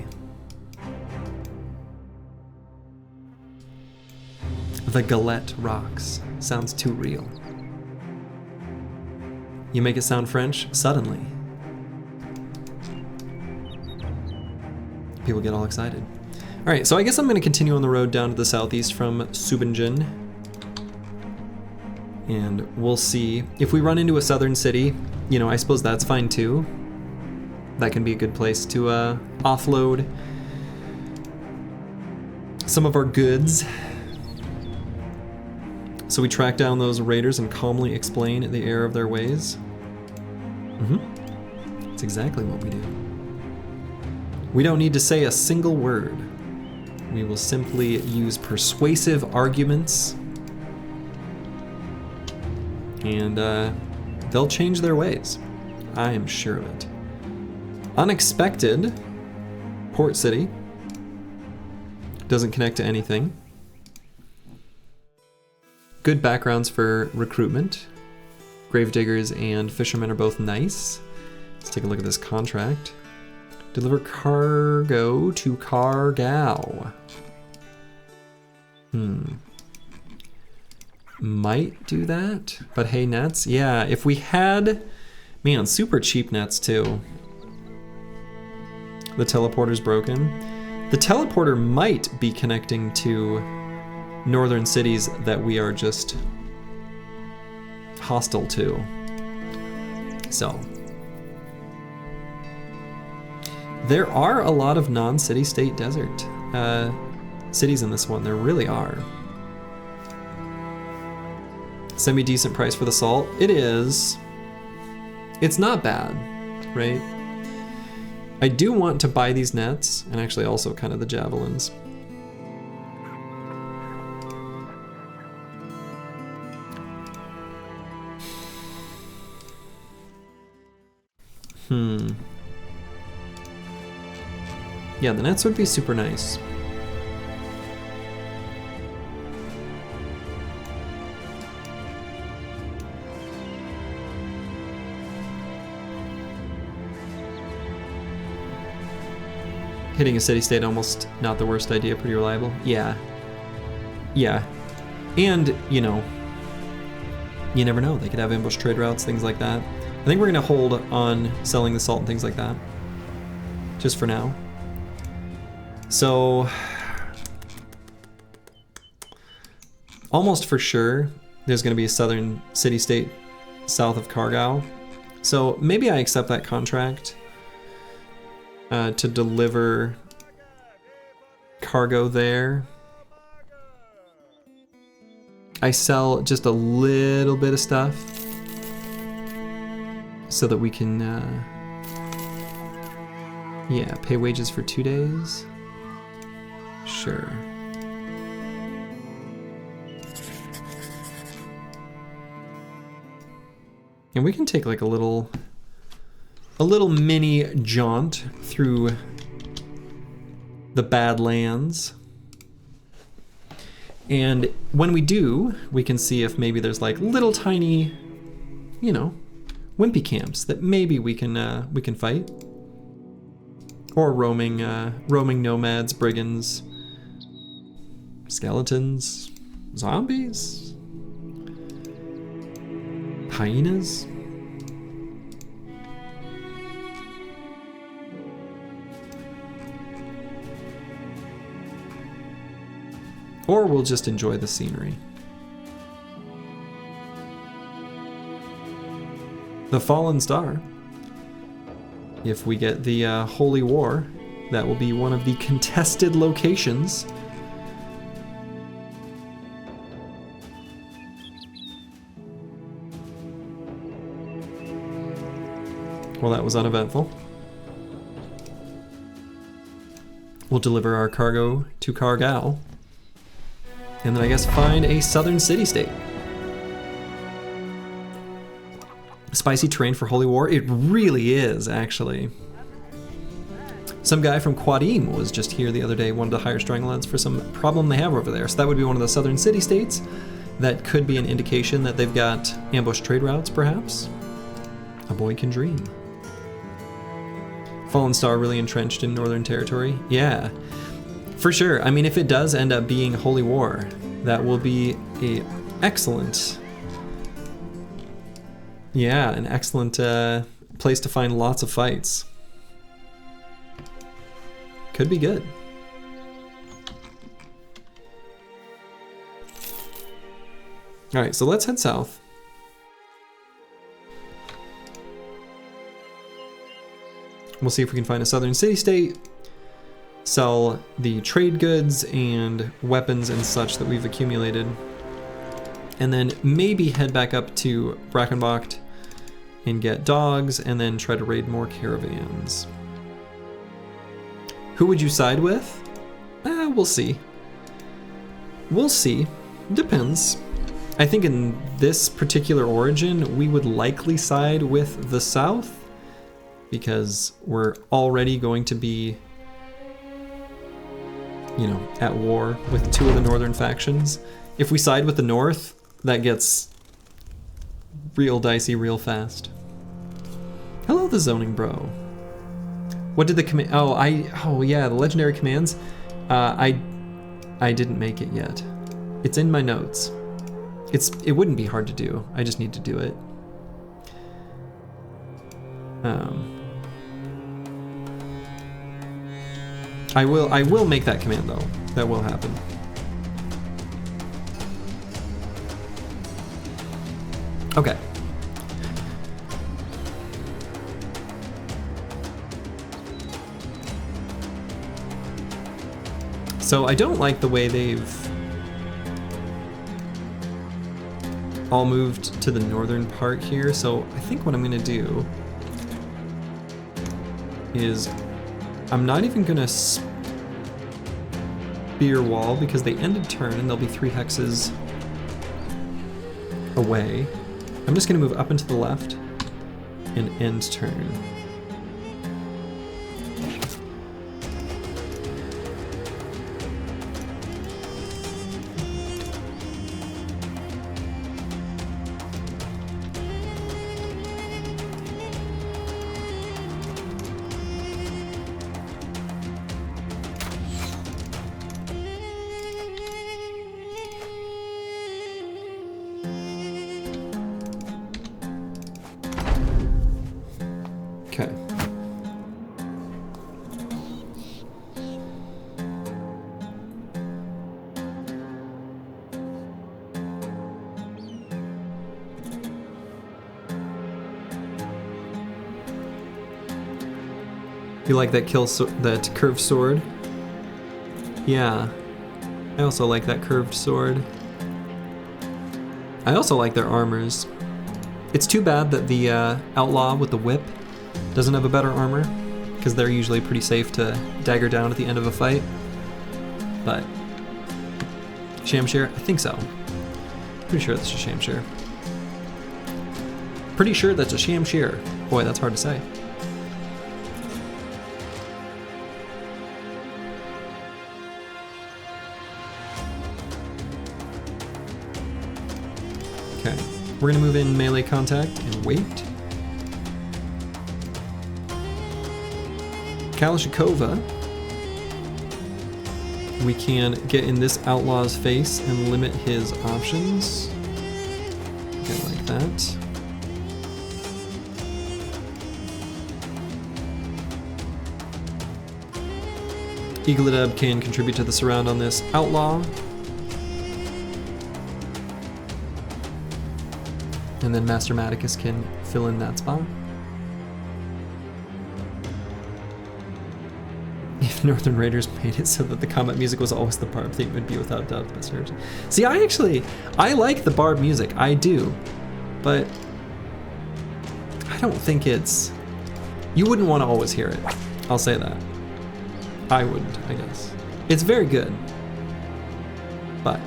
The galette rocks. Sounds too real. You make it sound French, suddenly. People get all excited. Alright, so I guess I'm going to continue on the road down to the southeast from Subingen. And we'll see. If we run into a southern city, you know, I suppose that's fine too. That can be a good place to offload some of our goods. So we track down those raiders and calmly explain the error of their ways. That's exactly what we do. We don't need to say a single word. We will simply use persuasive arguments, and they'll change their ways. I am sure of it. Unexpected. Port City. Doesn't connect to anything. Good backgrounds for recruitment. Gravediggers and fishermen are both nice. Let's take a look at this contract. Deliver cargo to Cargao. Might do that, but hey, nets. Yeah, if we had, man, super cheap nets too. The teleporter's broken. The teleporter might be connecting to northern cities that we are just hostile to. So there are a lot of non-city state desert cities in this one. There really are. Semi-decent price for the salt. It is. It's not bad, right? I do want to buy these nets, and actually also kind of the javelins. Yeah, the nets would be super nice. Hitting a city-state almost not the worst idea, pretty reliable. Yeah. Yeah. And, you know, you never know. They could have ambush trade routes, things like that. I think we're gonna hold on selling the salt and things like that. Just for now. So, almost for sure, there's gonna be a southern city-state south of Cargao. So maybe I accept that contract to deliver cargo there. I sell just a little bit of stuff so that we can, yeah, pay wages for 2 days. Sure. And we can take like a little mini jaunt through the Badlands. And when we do, we can see if maybe there's like little tiny, you know, wimpy camps that maybe we can fight. Or roaming nomads, brigands, skeletons, zombies, hyenas. Or we'll just enjoy the scenery. The Fallen Star. If we get the Holy War, that will be one of the contested locations. Well, that was uneventful. We'll deliver our cargo to Cargal. And then I guess find a southern city-state. Spicy terrain for Holy War? It really is, actually. Some guy from Quadim was just here the other day, wanted to hire Stranglelands for some problem they have over there. So that would be one of the southern city-states. That could be an indication that they've got ambush trade routes, perhaps. A boy can dream. Fallen Star really entrenched in Northern Territory? Yeah, for sure. I mean, if it does end up being Holy War, that will be a excellent, yeah, an excellent place to find lots of fights. Could be good. All right, so let's head south. We'll see if we can find a southern city-state, sell the trade goods and weapons and such that we've accumulated, and then maybe head back up to Brackenbocht and get dogs, and then try to raid more caravans. Who would you side with? We'll see. We'll see. Depends. I think in this particular origin, we would likely side with the South, because we're already going to be, you know, at war with two of the northern factions. If we side with the North, that gets real dicey real fast. Hello, the zoning bro. What did the command? Oh yeah, the legendary commands. I didn't make it yet. It's in my notes. It wouldn't be hard to do. I just need to do it. I will make that command though. That will happen. Okay. So I don't like the way they've all moved to the northern part here, so I think what I'm gonna do is I'm not even gonna spear wall because they ended turn and they'll be 3 hexes away. I'm just gonna move up and to the left and end turn. Okay. You like that that curved sword? Yeah. I also like that curved sword. I also like their armors. It's too bad that the outlaw with the whip doesn't have a better armor, because they're usually pretty safe to dagger down at the end of a fight. But Shamshir? I think so. Pretty sure that's a Shamshir. Pretty sure that's a Shamshir. Boy, that's hard to say. Okay, we're gonna move in melee contact and wait. Kalashnikova, we can get in this outlaw's face and limit his options. Okay, like that. Eagledub can contribute to the surround on this outlaw. And then Master Maticus can fill in that spot. If Northern Raiders made it so that the combat music was always the Barb theme, it would be without doubt the best version. See, I like the Barb music, I do, but I don't think it's, you wouldn't want to always hear it. I'll say that. I wouldn't, I guess. It's very good, but.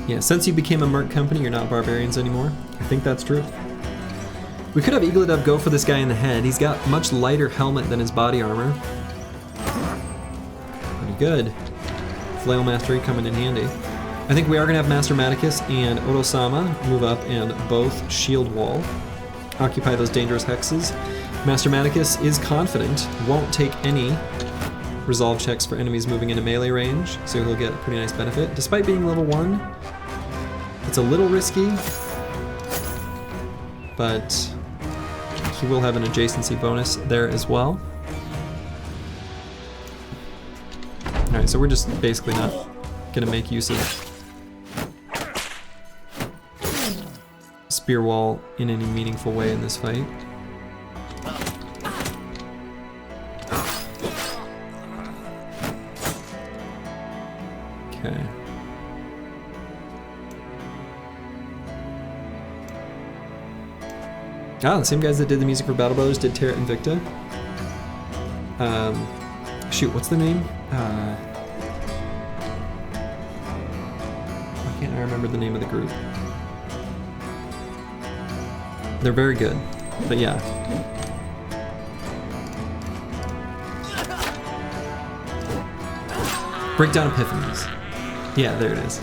Yeah, since you became a merc company, you're not barbarians anymore. I think that's true. We could have Eagledove go for this guy in the head. He's got much lighter helmet than his body armor. Pretty good. Flail Mastery coming in handy. I think we are going to have Master Maticus and Odo-sama move up and both shield wall. Occupy those dangerous hexes. Master Maticus is confident, won't take any resolve checks for enemies moving into melee range, so he'll get a pretty nice benefit. Despite being level 1, it's a little risky, but he will have an adjacency bonus there as well. Alright, so we're just basically not going to make use of Spear Wall in any meaningful way in this fight. Okay. Ah, the same guys that did the music for Battle Brothers did Terra Invicta. Shoot, what's the name? Why can't I remember the name of the group? They're very good, but yeah. Breakdown Epiphanies. Yeah, there it is.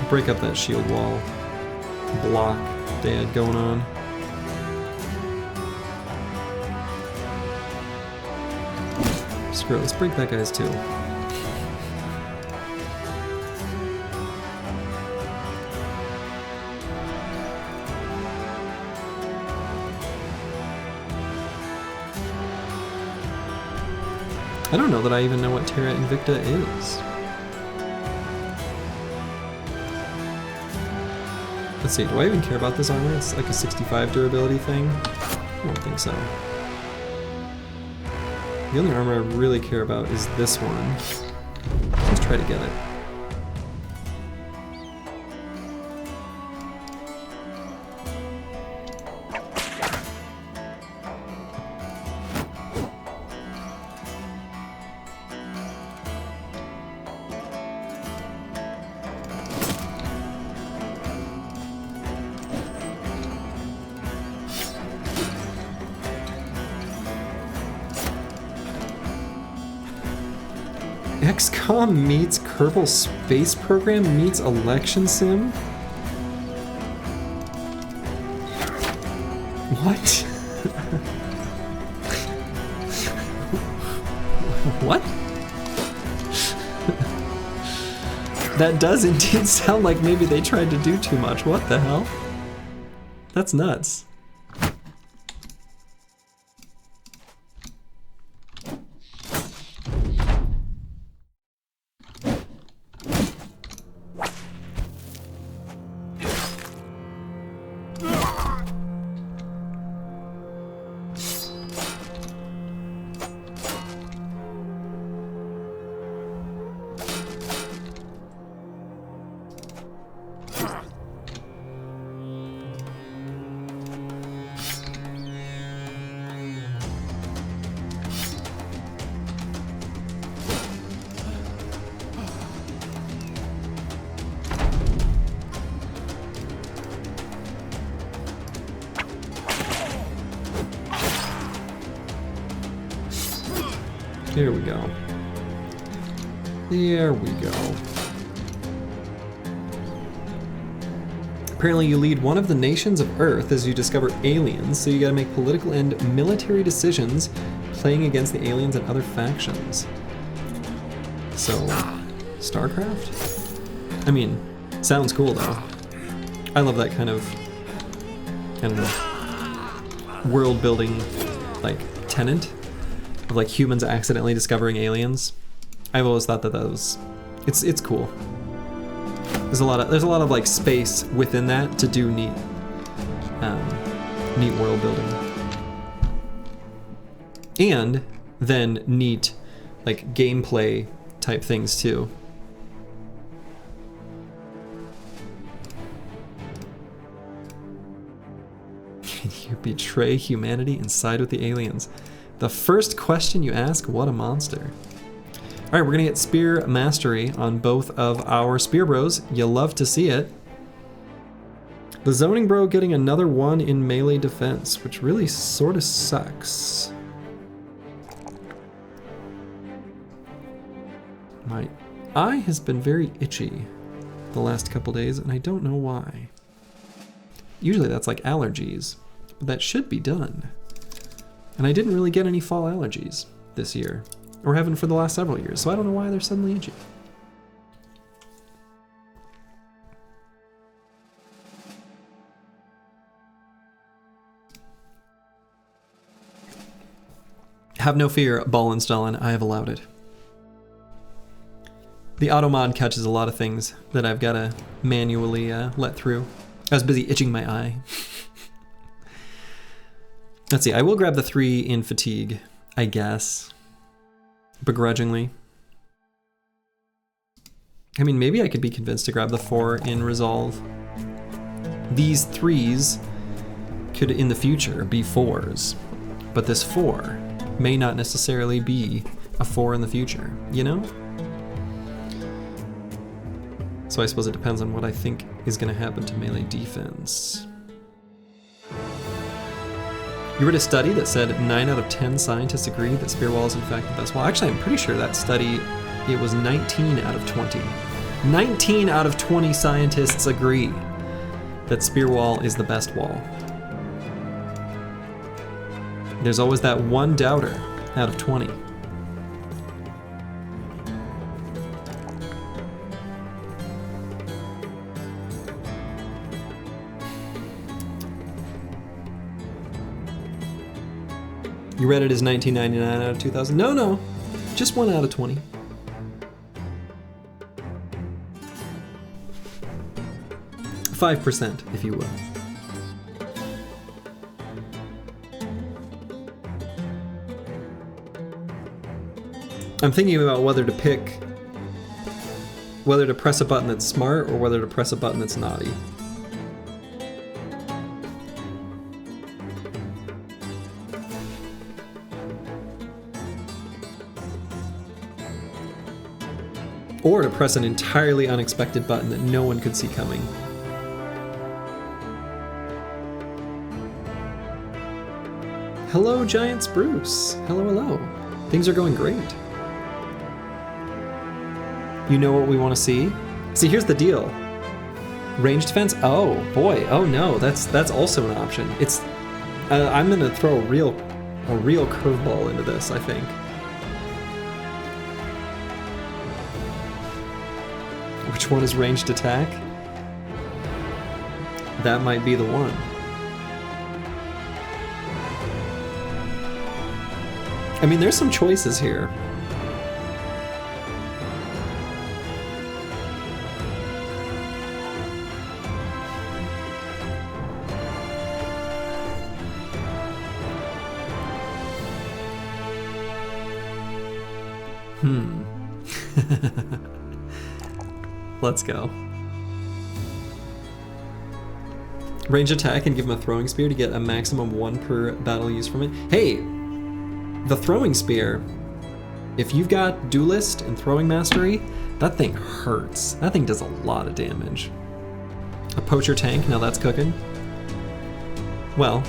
Break up that shield wall block they had going on. Screw it, let's break that guy's too. I don't know that I even know what Terra Invicta is. Let's see, do I even care about this armor? It's like a 65 durability thing? I don't think so. The only armor I really care about is this one. Let's try to get it. XCOM meets Kerbal Space Program meets Election Sim? What? What? That does indeed sound like maybe they tried to do too much. What the hell? That's nuts. Here we go. There we go. Apparently you lead one of the nations of Earth as you discover aliens, so you gotta make political and military decisions playing against the aliens and other factions. So, StarCraft? I mean, sounds cool though. I love that kind of world building, like, tenet of like humans accidentally discovering aliens. I've always thought that was, it's cool. There's a lot of like space within that to do neat world building, and then neat like gameplay type things too. Can you betray humanity and side with the aliens? The first question you ask, what a monster. All right, we're gonna get Spear Mastery on both of our Spear Bros. You'll love to see it. The Zoning Bro getting another 1 in melee defense, which really sort of sucks. My eye has been very itchy the last couple days, and I don't know why. Usually that's like allergies, but that should be done. And I didn't really get any fall allergies this year. Or haven't for the last several years, so I don't know why they're suddenly itchy. Have no fear, ball installing, I have allowed it. The auto mod catches a lot of things that I've got to manually let through. I was busy itching my eye. Let's see, I will grab the 3 in fatigue, I guess. Begrudgingly. I mean, maybe I could be convinced to grab the 4 in resolve. These 3s could in the future be 4s, but this 4 may not necessarily be a 4 in the future, you know? So I suppose it depends on what I think is going to happen to melee defense. You read a study that said 9 out of 10 scientists agree that spear wall is in fact the best wall. Actually, I'm pretty sure that study, it was 19 out of 20. 19 out of 20 scientists agree that spear wall is the best wall. There's always that one doubter out of 20. You read it as 1999 out of 2000? No, just 1 out of 20. %, if you will. I'm thinking about whether to press a button that's smart or whether to press a button that's naughty. Or to press an entirely unexpected button that no one could see coming. Hello, Giant Spruce. Hello. Things are going great. You know what we want to see? See, here's the deal. Ranged defense? Oh boy. Oh no, that's also an option. It's. I'm gonna throw a real curveball into this, I think. Which one is ranged attack? That might be the one. I mean, there's some choices here. Let's go. Range attack and give him a throwing spear to get a maximum 1 per battle use from it. Hey, the throwing spear, if you've got duelist and throwing mastery, that thing hurts. That thing does a lot of damage. A poacher tank, now that's cooking. Well,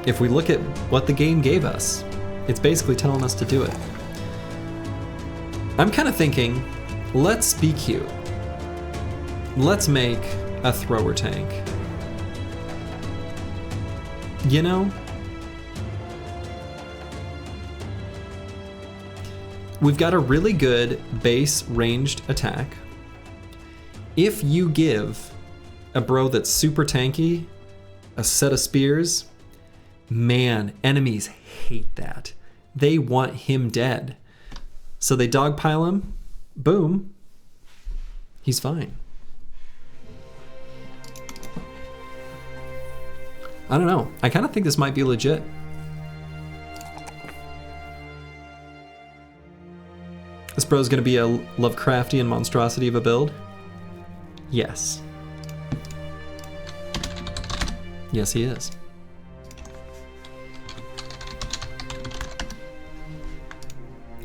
if we look at what the game gave us, It's basically telling us to do it. I'm kind of thinking, let's be cute. Let's make a thrower tank. You know? We've got a really good base ranged attack. If you give a bro that's super tanky a set of spears, man, enemies hate that. They want him dead. So they dogpile him, boom, he's fine. I don't know. I kind of think this might be legit. This bro's gonna be a Lovecraftian monstrosity of a build? Yes. Yes, he is.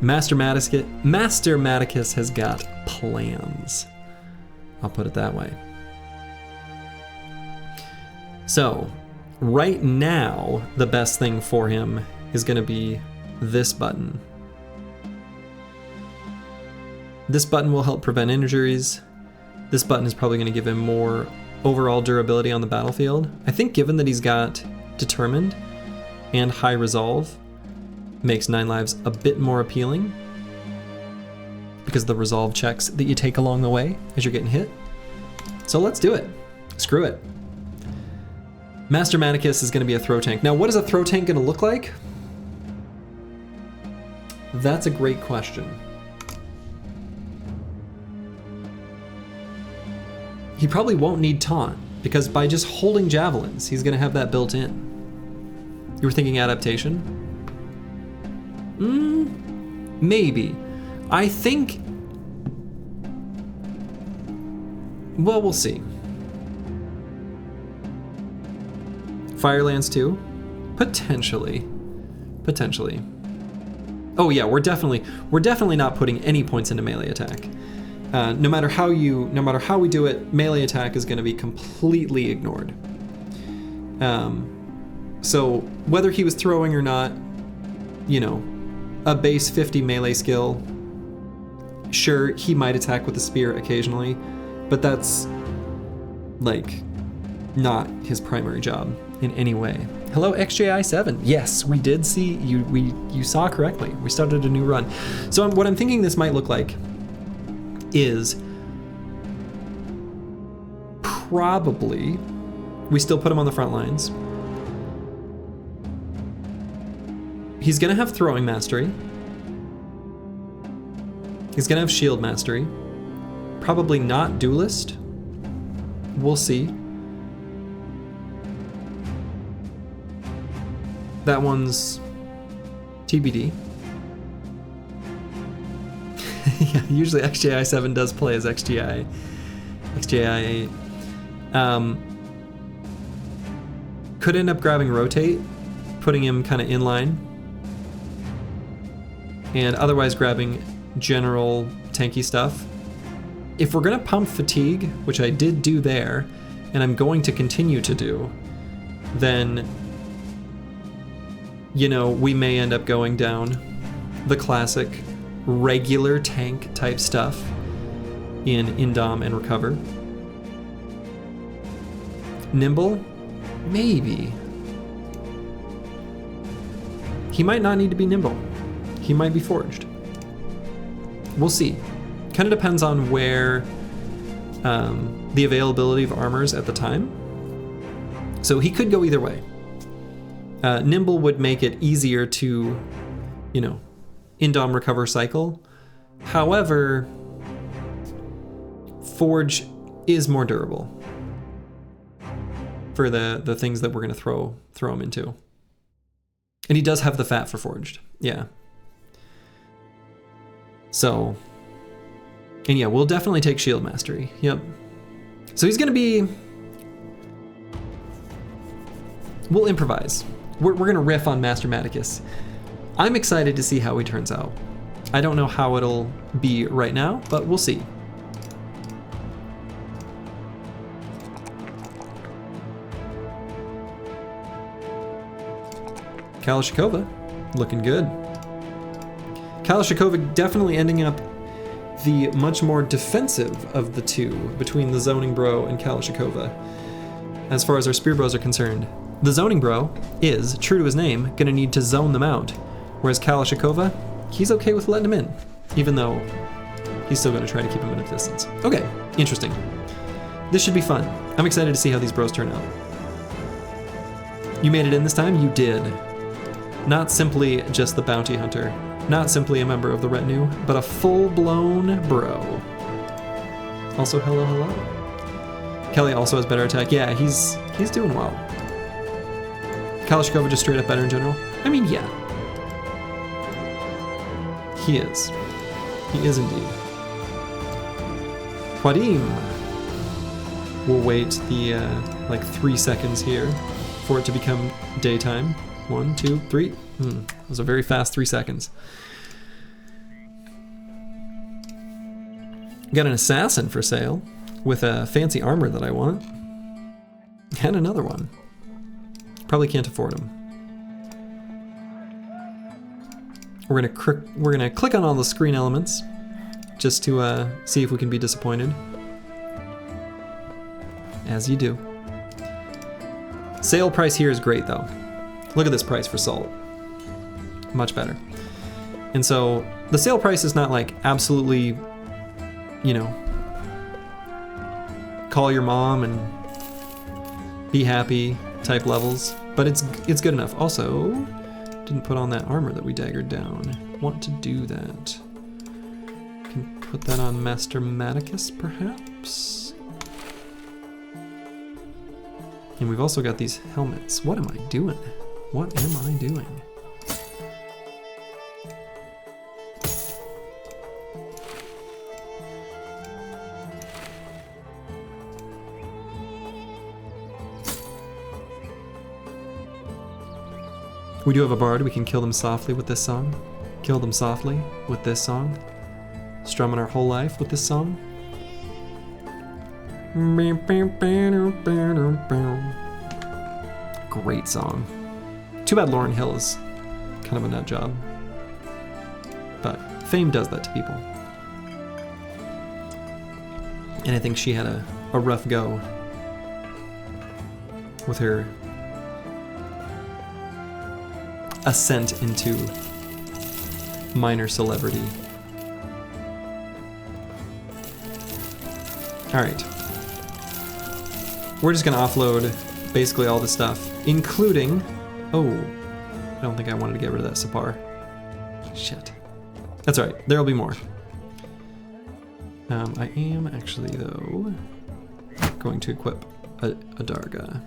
Master Maticus has got plans. I'll put it that way. So, right now, the best thing for him is gonna be this button. This button will help prevent injuries. This button is probably gonna give him more overall durability on the battlefield. I think given that he's got Determined and High Resolve, makes 9 lives a bit more appealing because of the resolve checks that you take along the way as you're getting hit. So let's do it. Screw it. Master Maticus is gonna be a throw tank. Now, what is a throw tank gonna look like? That's a great question. He probably won't need taunt, because by just holding javelins, he's gonna have that built in. You were thinking adaptation? Maybe. I think... well, we'll see. Firelands 2? Potentially. Potentially. Oh yeah, we're definitely not putting any points into melee attack. No matter how we do it, melee attack is going to be completely ignored. So whether he was throwing or not, you know, a base 50 melee skill, sure, he might attack with a spear occasionally, but that's like not his primary job in any way. Hello, XJI7. Yes, we did see you. You saw correctly. We started a new run. So what I'm thinking this might look like is probably we still put him on the front lines. He's gonna have throwing mastery. He's gonna have shield mastery. Probably not duelist. We'll see. That one's TBD. Yeah, usually XJI7 does play as XJI 8. Could end up grabbing rotate, putting him kind of in line, and otherwise grabbing general tanky stuff. If we're gonna pump fatigue, which I did do there, and I'm going to continue to do, then, you know, we may end up going down the classic regular tank type stuff in Indom and Recover. Nimble? Maybe. He might not need to be nimble. He might be forged. We'll see. Kind of depends on where the availability of armors at the time. So he could go either way. Nimble would make it easier to, you know, Indom Recover cycle. However, Forge is more durable for the things that we're going to throw him into. And he does have the fat for Forged. Yeah. So, and yeah, we'll definitely take Shield Mastery. Yep. So he's going to be... we'll improvise. We're going to riff on Master Maticus. I'm excited to see how he turns out. I don't know how it'll be right now, but we'll see. Kalashnikova. Looking good. Kalashnikova definitely ending up the much more defensive of the two between the Zoning Bro and Kalashnikova. As far as our Spear Bros are concerned, the Zoning Bro is, true to his name, gonna need to zone them out, whereas Kalashnikova, he's okay with letting him in, even though he's still gonna try to keep him at a distance. Okay, interesting. This should be fun. I'm excited to see how these bros turn out. You made it in this time? You did. Not simply just the bounty hunter, not simply a member of the retinue, but a full-blown bro. Also, hello, hello. Kelly also has better attack. Yeah, he's doing well. Kalashnikova just straight up better in general? I mean, yeah. He is. He is indeed. Wadim. We'll wait the, like 3 seconds here for it to become daytime. 1, 2, 3. That was a very fast 3 seconds. Got an assassin for sale with a fancy armor that I want. And another one. Probably can't afford them. We're gonna click on all the screen elements just to see if we can be disappointed. As you do. Sale price here is great though. Look at this price for salt. Much better. And so the sale price is not like absolutely, you know, call your mom and be happy type levels, but it's good enough. Also, didn't put on that armor that we daggered down. Want to do that. Can put that on Master Maticus perhaps? And we've also got these helmets. What am I doing? What am I doing? We do have a bard. We can kill them softly with this song. Kill them softly with this song. Strumming our whole life with this song. Great song. Too bad Lauryn Hill is kind of a nut job. But fame does that to people. And I think she had a rough go with her ascent into minor celebrity. Alright. We're just gonna offload basically all the stuff, including... Oh, I don't think I wanted to get rid of that Sapar. Shit. That's alright, there'll be more. I am actually, though, going to equip a Darga.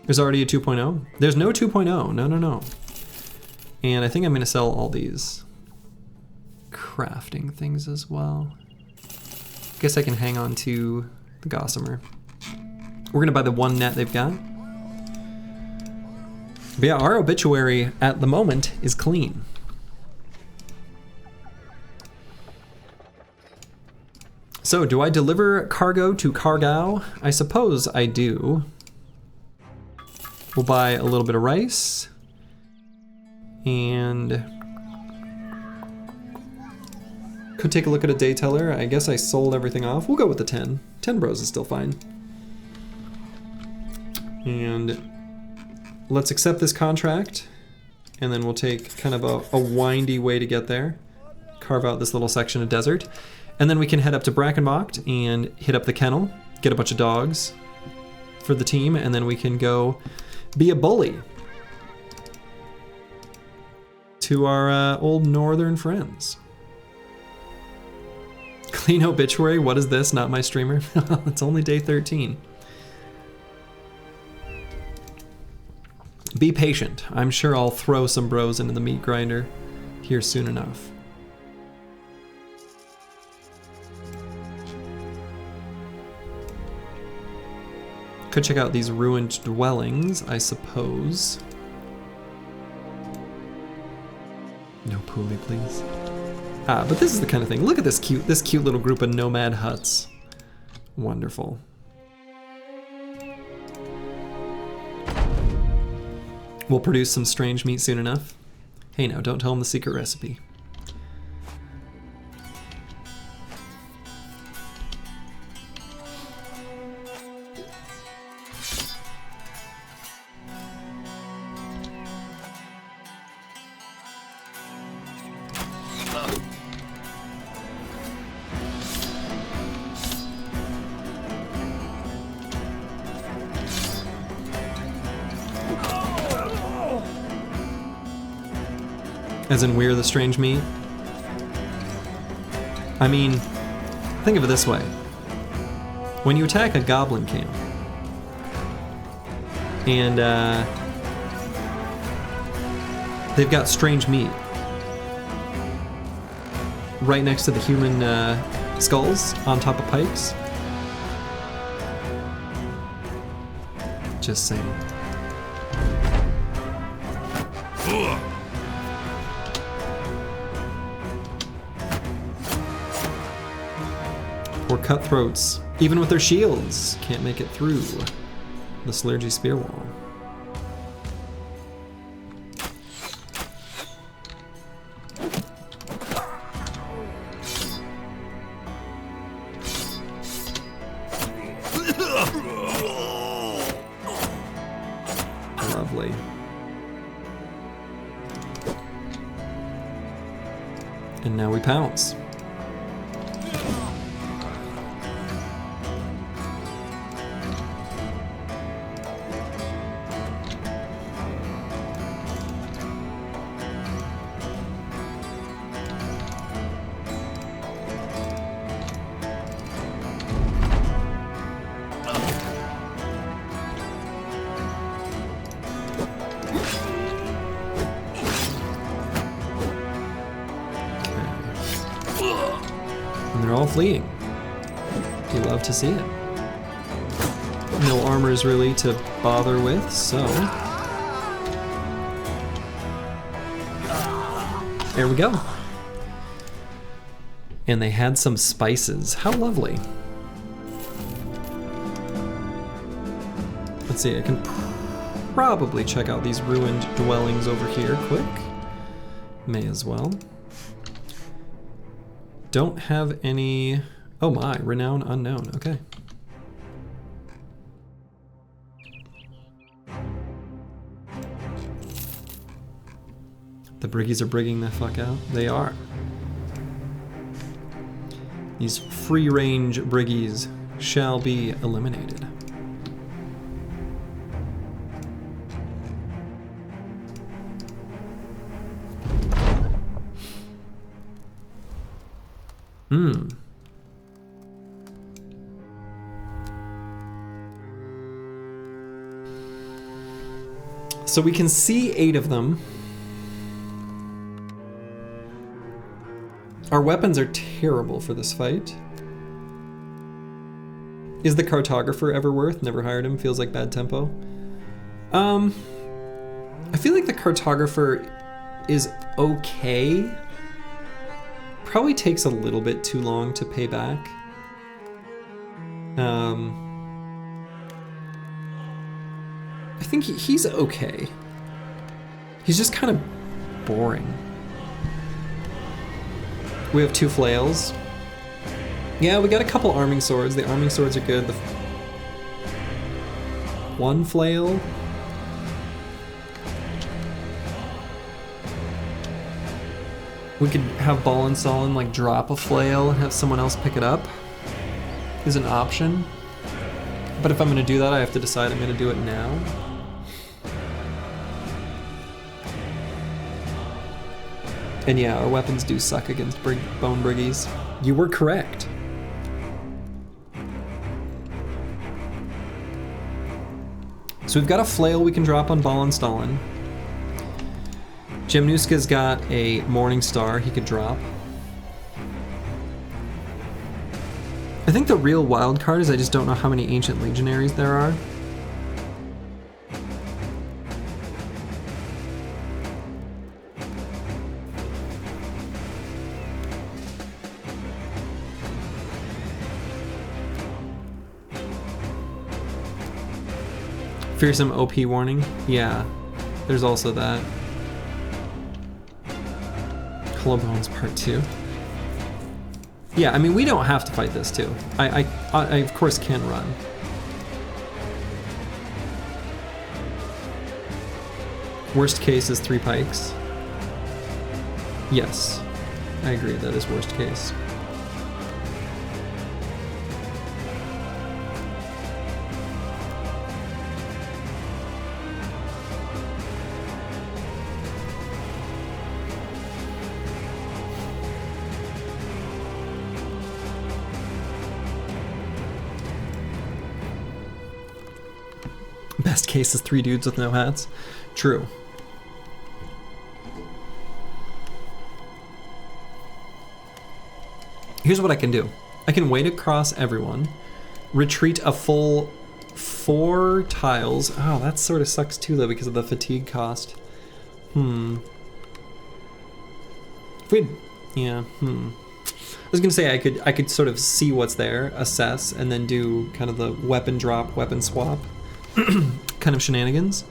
There's already a 2.0? There's no 2.0, no. And I think I'm gonna sell all these crafting things as well. Guess I can hang on to the Gossamer. We're gonna buy the one net they've got. But yeah, our obituary at the moment is clean. So, do I deliver cargo to Cargao? I suppose I do. We'll buy a little bit of rice. And... could take a look at a day teller. I guess I sold everything off. We'll go with the 10. 10 bros is still fine. And let's accept this contract. And then we'll take kind of a windy way to get there. Carve out this little section of desert. And then we can head up to Brackenbocht and hit up the kennel. Get a bunch of dogs for the team. And then we can go be a bully to our old northern friends. Clean obituary, what is this? Not my streamer? It's only day 13. Be patient. I'm sure I'll throw some bros into the meat grinder here soon enough. Could check out these ruined dwellings, I suppose. No pulley, please. Ah, but this is the kind of thing. Look at this cute little group of nomad huts. Wonderful. We'll produce some strange meat soon enough. Hey now, don't tell him the secret recipe. As in, we're the strange meat? I mean, think of it this way. When you attack a goblin camp, and they've got strange meat right next to the human skulls on top of pikes. Just saying. Poor cutthroats, even with their shields, can't make it through the Slurgy spear wall. Lovely. And now we pounce. And they're all fleeing. You love to see it. No armors really to bother with, so... there we go. And they had some spices. How lovely. Let's see, I can probably check out these ruined dwellings over here quick. May as well. Don't have any... oh my, renown unknown, okay. The briggies are brigging the fuck out. They are. These free-range briggies shall be eliminated. So we can see 8 of them. Our weapons are terrible for this fight. Is the cartographer ever worth? Never hired him, feels like bad tempo. I feel like the cartographer is okay. Probably takes a little bit too long to pay back. I think he's okay. He's just kind of boring. We have 2 flails. Yeah, we got a couple arming swords. The arming swords are good. 1 flail. We could have Ball and Solon like drop a flail and have someone else pick it up. Is an option. But if I'm gonna do that, I have to decide I'm gonna do it now. And yeah, our weapons do suck against bone briggies. You were correct. So we've got a flail we can drop on Ball and Stalin. Jemnuska's got a Morning Star he could drop. I think the real wild card is I just don't know how many Ancient Legionaries there are. Fearsome OP warning? Yeah. There's also that. Hollow Bones Part 2. Yeah, I mean, we don't have to fight this too. I of course can run. Worst case is 3 pikes. Yes, I agree, that is worst case. Best case is 3 dudes with no hats. True. Here's what I can do. I can wait across everyone, retreat a full 4 tiles. Oh, that sort of sucks too though because of the fatigue cost. If we, yeah, I was gonna say I could sort of see what's there, assess, and then do kind of the weapon drop, weapon swap kind of shenanigans.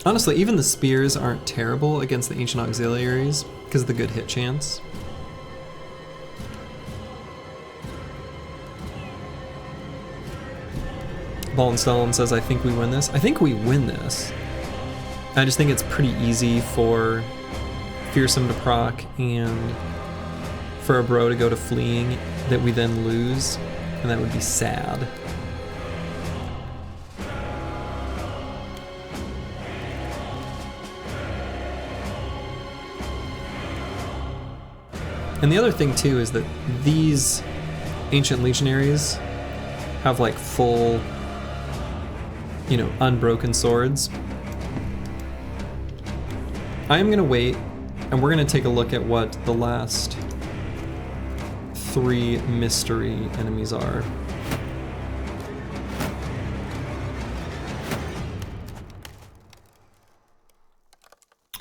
Honestly, even the spears aren't terrible against the ancient auxiliaries because of the good hit chance. Ballenstollen says, I think we win this. I think we win this. I just think it's pretty easy for Fearsome to proc and for a bro to go to fleeing that we then lose, and that would be sad. And the other thing too is that these ancient legionaries have like full, you know, unbroken swords. I am gonna wait, and we're gonna take a look at what the last 3 mystery enemies are.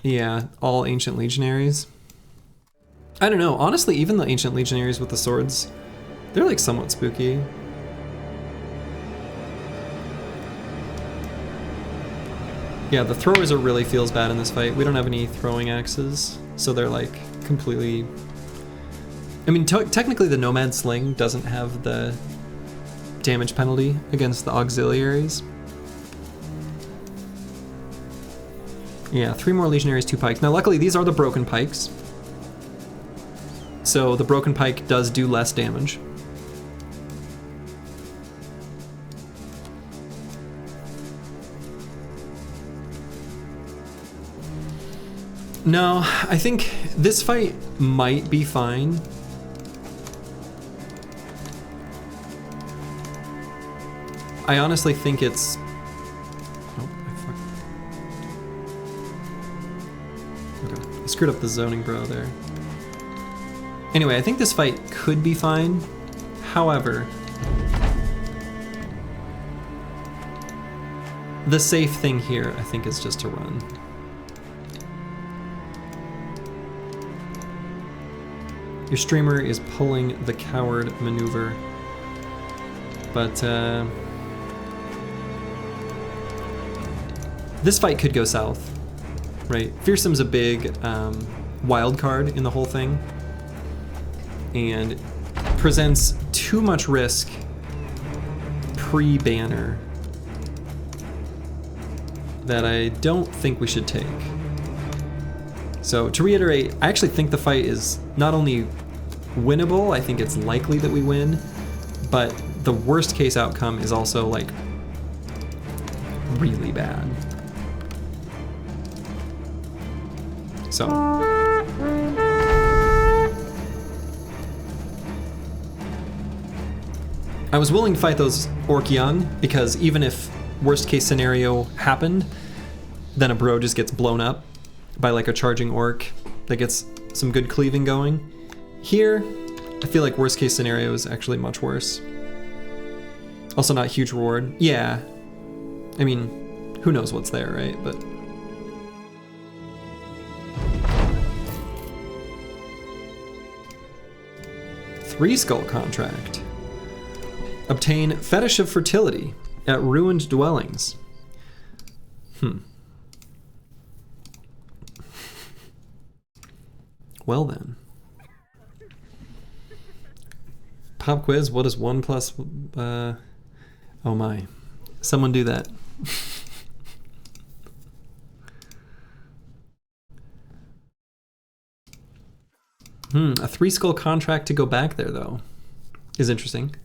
Yeah, all ancient legionaries. I don't know, honestly, even the ancient legionaries with the swords, they're like somewhat spooky. Yeah, the thrower really feels bad in this fight. We don't have any throwing axes, so they're like completely... I mean, technically the Nomad Sling doesn't have the damage penalty against the auxiliaries. Yeah, 3 more legionaries, 2 pikes. Now luckily these are the broken pikes. So the broken pike does do less damage. No, I think this fight might be fine. I honestly think it's... Oh, okay, I screwed up the zoning bro there. Anyway, I think this fight could be fine. However, the safe thing here, I think, is just to run. Your streamer is pulling the coward maneuver, but this fight could go south, right? Fearsome's a big wild card in the whole thing, and presents too much risk pre-banner that I don't think we should take. So to reiterate, I actually think the fight is not only winnable, I think it's likely that we win, but the worst case outcome is also like really bad. So. I was willing to fight those Orc Young because even if worst case scenario happened, then a bro just gets blown up by like a charging Orc that gets some good cleaving going. Here, I feel like worst case scenario is actually much worse. Also not huge reward. Yeah, I mean, who knows what's there, right? But Three Skull contract. Obtain fetish of fertility at ruined dwellings. Well then. Pop quiz, what is 1 plus... oh my. Someone do that. A 3 skull contract to go back there, though, is interesting.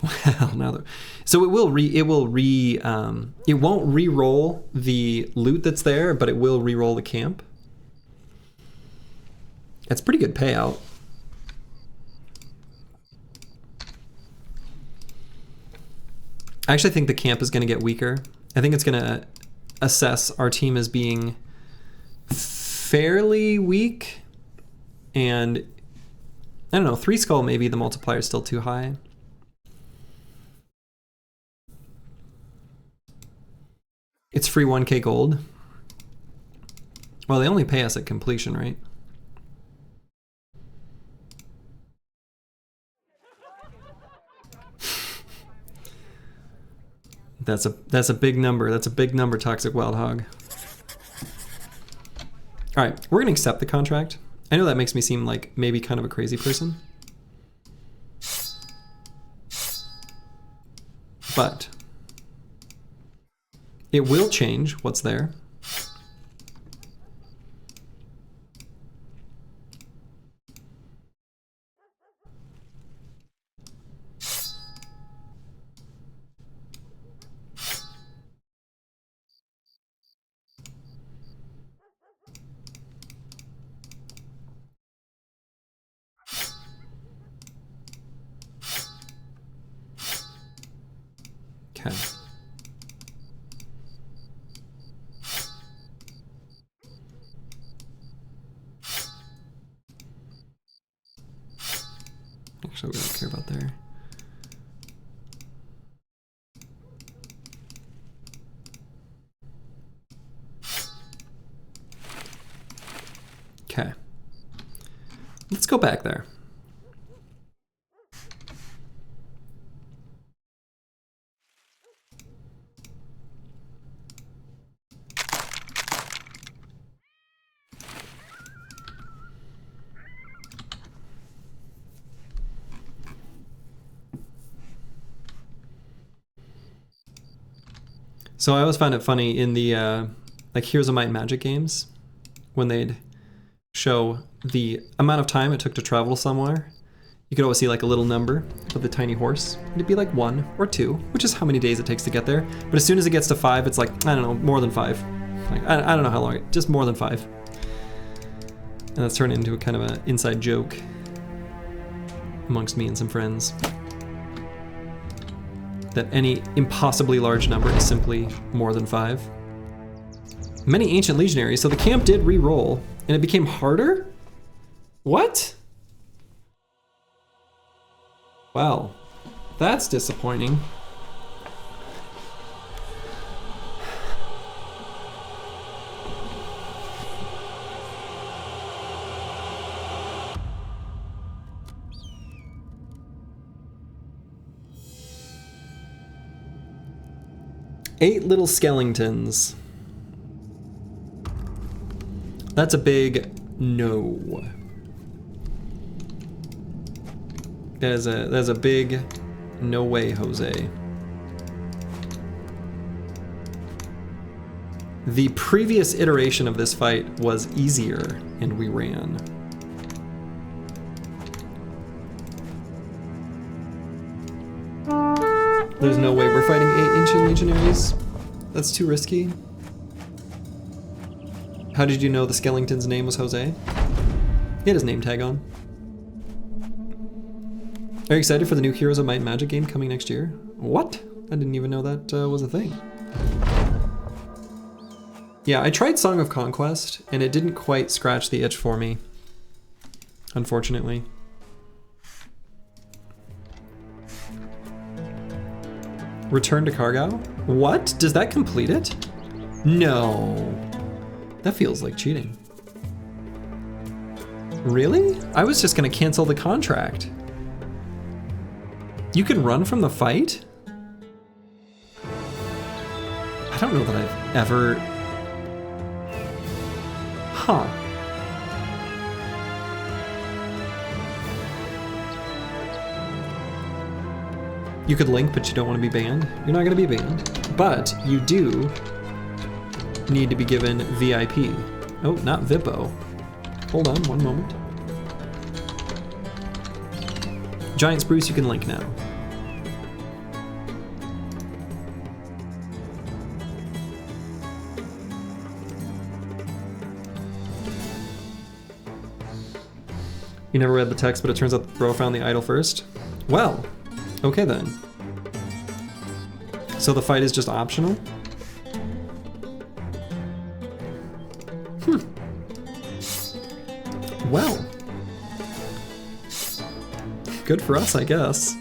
Well, now that, so it won't re-roll the loot that's there, but it will re-roll the camp. That's pretty good payout. I actually think the camp is going to get weaker. I think it's going to assess our team as being fairly weak, and I don't know, 3 skull, maybe the multiplier is still too high. It's free 1k gold. Well, they only pay us at completion, right? That's a big number. That's a big number, Toxic Wild Hog. All right, we're gonna accept the contract. I know that makes me seem like maybe kind of a crazy person, but it will change what's there. Okay. Actually, we don't care about there. Okay. Let's go back there. So I always find it funny in the like Heroes of Might and Magic games, when they'd show the amount of time it took to travel somewhere, you could always see like a little number of the tiny horse. It'd be like 1 or 2, which is how many days it takes to get there. But as soon as it gets to 5, it's like, I don't know, more than 5. Like, I don't know how long, just more than 5. And that's turned into a kind of an inside joke amongst me and some friends, that any impossibly large number is simply more than 5. Many ancient legionaries, so the camp did re-roll, and it became harder? What? Well, that's disappointing. Eight little skeletons. That's a big no. That's a big no way, Jose. The previous iteration of this fight was easier, and we ran. There's no way we're fighting 8 ancient legionaries. That's too risky. How did you know the skeleton's name was Jose? He had his name tag on. Are you excited for the new Heroes of Might and Magic game coming next year? What? I didn't even know that was a thing. Yeah, I tried Song of Conquest, and it didn't quite scratch the itch for me, unfortunately. Return to Cargo? What? Does that complete it? No. That feels like cheating. Really? I was just gonna cancel the contract. You can run from the fight? I don't know that I've ever... Huh. You could link, but you don't want to be banned. You're not going to be banned, but you do need to be given VIP. Oh, not Vippo. Hold on one moment. Giant Spruce, you can link now. You never read the text, but it turns out the bro found the idol first. Well, okay then. So the fight is just optional? Well. Good for us, I guess.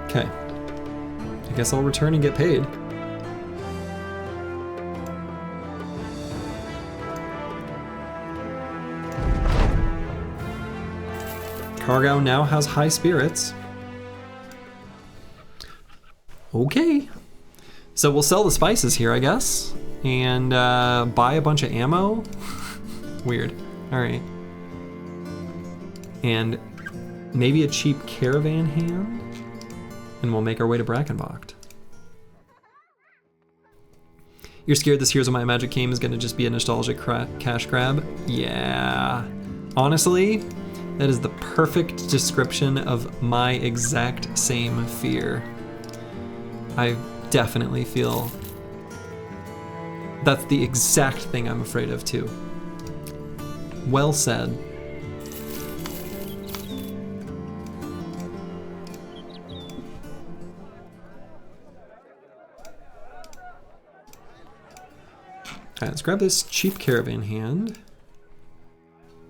Okay. I guess I'll return and get paid. Cargo now has high spirits. Okay. So we'll sell the spices here, I guess, and buy a bunch of ammo. Weird. All right. And maybe a cheap caravan hand, and we'll make our way to Brackenbocht. You're scared this Heroes of Might and Magic game is gonna just be a nostalgic cash grab? Yeah. Honestly, that is the perfect description of my exact same fear. I definitely feel that's the exact thing I'm afraid of too. Well said. Alright, let's grab this cheap caravan hand.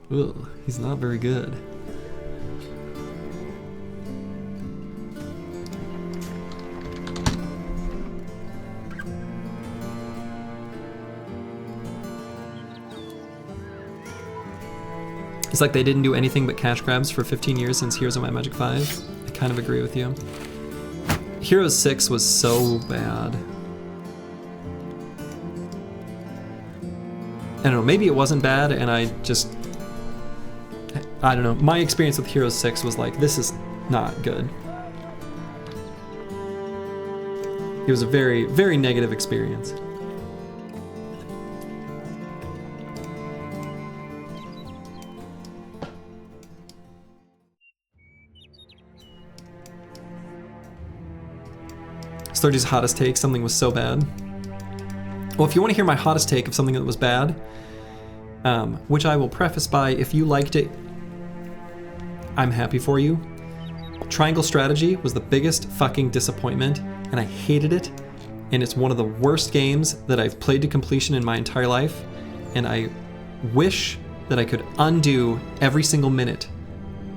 Ugh, he's not very good. It's like they didn't do anything but cash grabs for 15 years since Heroes of Might and Magic 5. I kind of agree with you. Heroes 6 was so bad. I don't know, maybe it wasn't bad and I don't know. My experience with Heroes 6 was like, this is not good. It was a very, very negative experience. Sturgy's hottest take, something was so bad. Well, if you want to hear my hottest take of something that was bad, which I will preface by, if you liked it, I'm happy for you. Triangle Strategy was the biggest fucking disappointment, and I hated it, and it's one of the worst games that I've played to completion in my entire life, and I wish that I could undo every single minute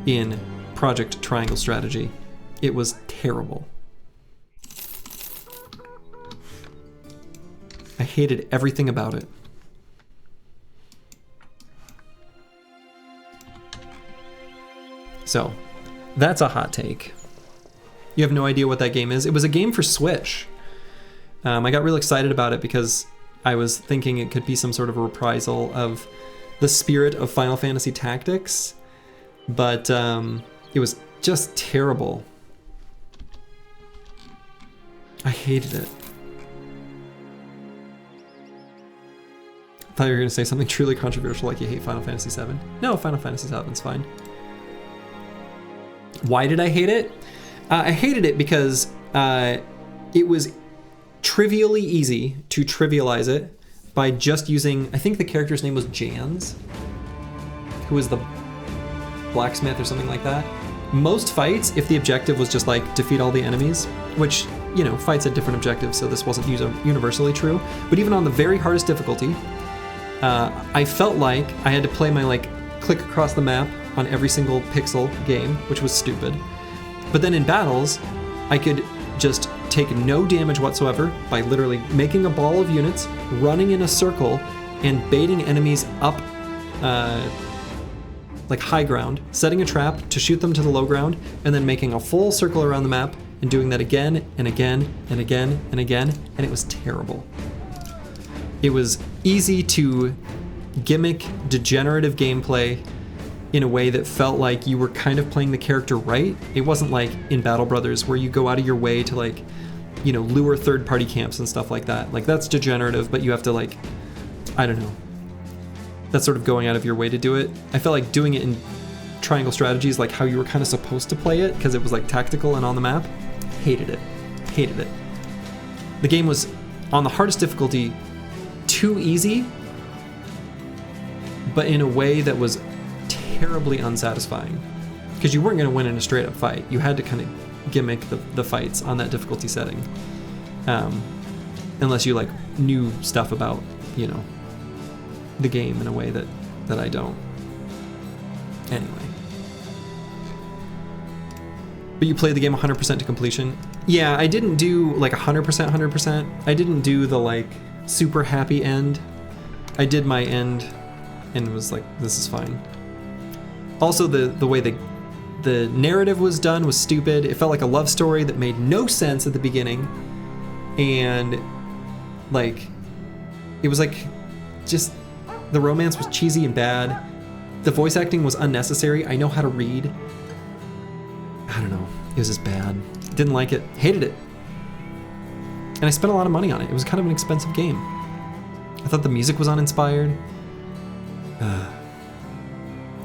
in Project Triangle Strategy. It was terrible. I hated everything about it. So, that's a hot take. You have no idea what that game is. It was a game for Switch. I got real excited about it because I was thinking it could be some sort of a reprisal of the spirit of Final Fantasy Tactics, but it was just terrible. I hated it. I thought you were going to say something truly controversial like you hate Final Fantasy VII. No, Final Fantasy VII's fine. Why did I hate it? I hated it because it was trivially easy to trivialize it by just using, I think the character's name was Jans, who was the blacksmith or something like that. most fights, if the objective was just like defeat all the enemies, which, you know, fights had different objectives, so this wasn't universally true, but even on the very hardest difficulty, I felt like I had to play my like click across the map on every single pixel game, which was stupid. But then in battles, I could just take no damage whatsoever by literally making a ball of units, running in a circle, and baiting enemies up like high ground, setting a trap to shoot them to the low ground, and then making a full circle around the map and doing that again and again and again and again, and it was terrible. It was easy to gimmick degenerative gameplay in a way that felt like you were kind of playing the character right. It wasn't like in Battle Brothers where you go out of your way to like, you know, lure third-party camps and stuff like that. Like that's degenerative, but you have to like, I don't know. That's sort of going out of your way to do it. I felt like doing it in triangle strategies, like how you were kind of supposed to play it, because it was like tactical and on the map. Hated it. Hated it. The game was, on the hardest difficulty, too easy, but in a way that was terribly unsatisfying. Because you weren't going to win in a straight up fight. You had to kind of gimmick the fights on that difficulty setting. Unless you like knew stuff about, you know, the game in a way that I don't. Anyway. But you played the game 100% to completion. Yeah, I didn't do like 100%. I didn't do the like super happy end. I did my end and was like, this is fine. Also, the way the narrative was done was stupid. It felt like a love story that made no sense at the beginning. And like, it was like, just, the romance was cheesy and bad. The voice acting was unnecessary. I know how to read. I don't know. It was just bad. Didn't like it. Hated it. And I spent a lot of money on it. It was kind of an expensive game. I thought the music was uninspired.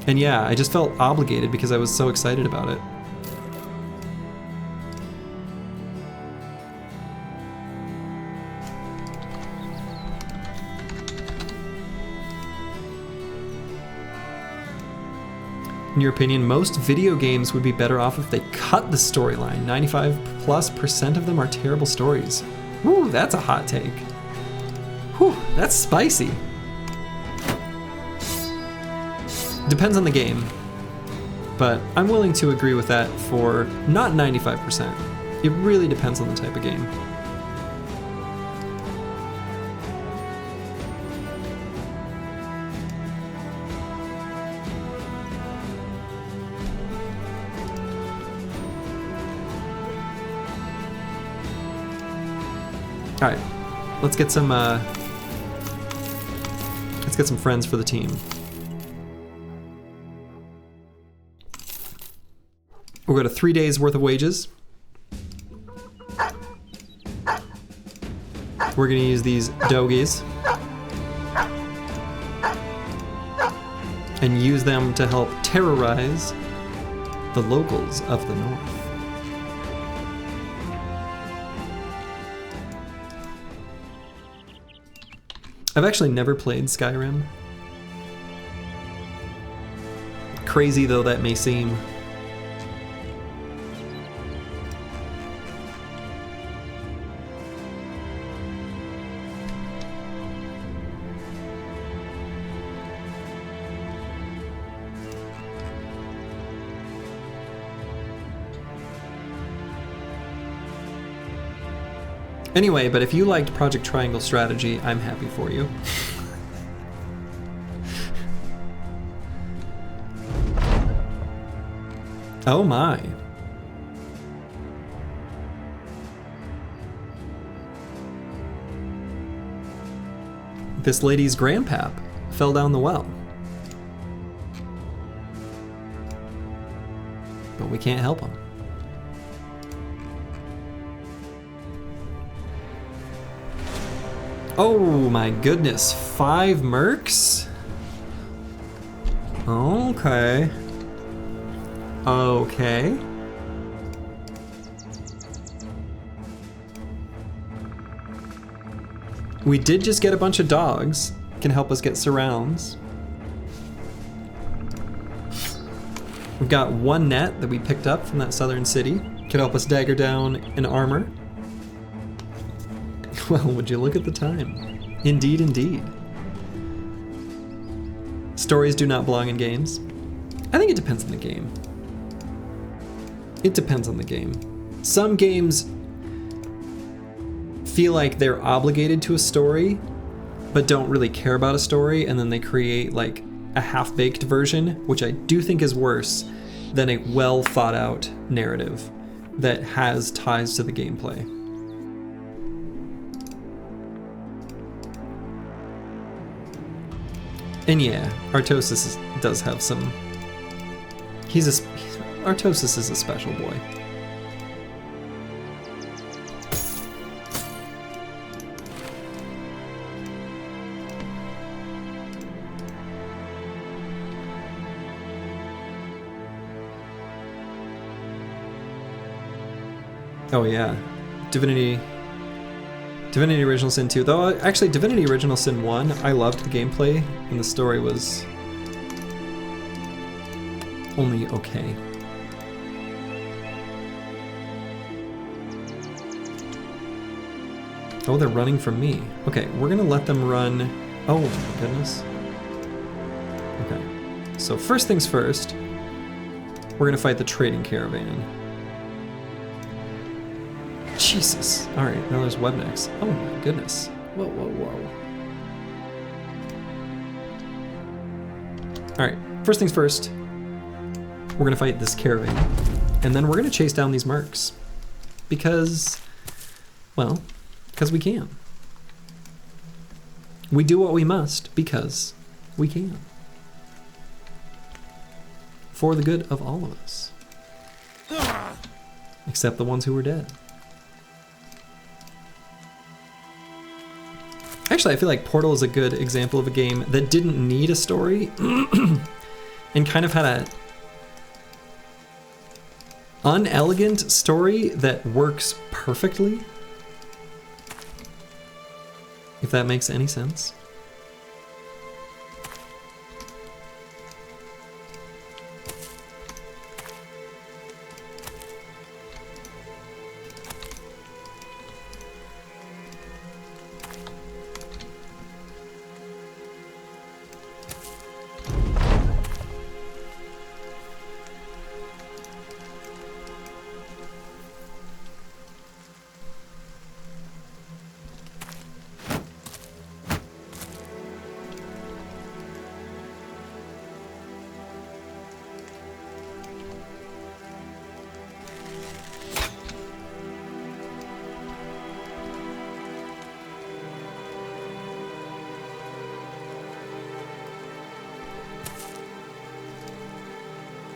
And yeah, I just felt obligated because I was so excited about it. In your opinion, most video games would be better off if they cut the storyline. 95+% of them are terrible stories. Whew, that's a hot take. Whew, that's spicy. Depends on the game, but I'm willing to agree with that for not 95%. It really depends on the type of game. All right, let's get some friends for the team. We'll go to 3 days worth of wages. We're gonna use these dogies and use them to help terrorize the locals of the north. I've actually never played Skyrim. Crazy though that may seem. Anyway, but if you liked Project Triangle Strategy, I'm happy for you. Oh my. This lady's grandpap fell down the well. But we can't help him. Oh my goodness, 5 mercs? Okay. Okay. We did just get a bunch of dogs. Can help us get surrounds. We've got one net that we picked up from that southern city. Could help us dagger down an armor. Well, would you look at the time? Indeed, indeed. Stories do not belong in games. I think it depends on the game. It depends on the game. Some games feel like they're obligated to a story, but don't really care about a story, and then they create like a half-baked version, which I do think is worse than a well thought out narrative that has ties to the gameplay. And yeah, Artosis does have some... Artosis is a special boy. Oh yeah, Divinity Original Sin 2. Though actually Divinity Original Sin 1, I loved the gameplay and the story was only okay. Oh, they're running from me. Okay, we're gonna let them run. Oh my goodness. Okay, so first things first, we're gonna fight the trading caravan. Jesus. All right, now there's webknechts. Oh my goodness. Whoa, whoa, whoa. All right, first things first, we're gonna fight this caravan, and then we're gonna chase down these mercs, because, well, because we can. We do what we must because we can. For the good of all of us. Except the ones who were dead. Actually, I feel like Portal is a good example of a game that didn't need a story and kind of had a unelegant story that works perfectly. If that makes any sense.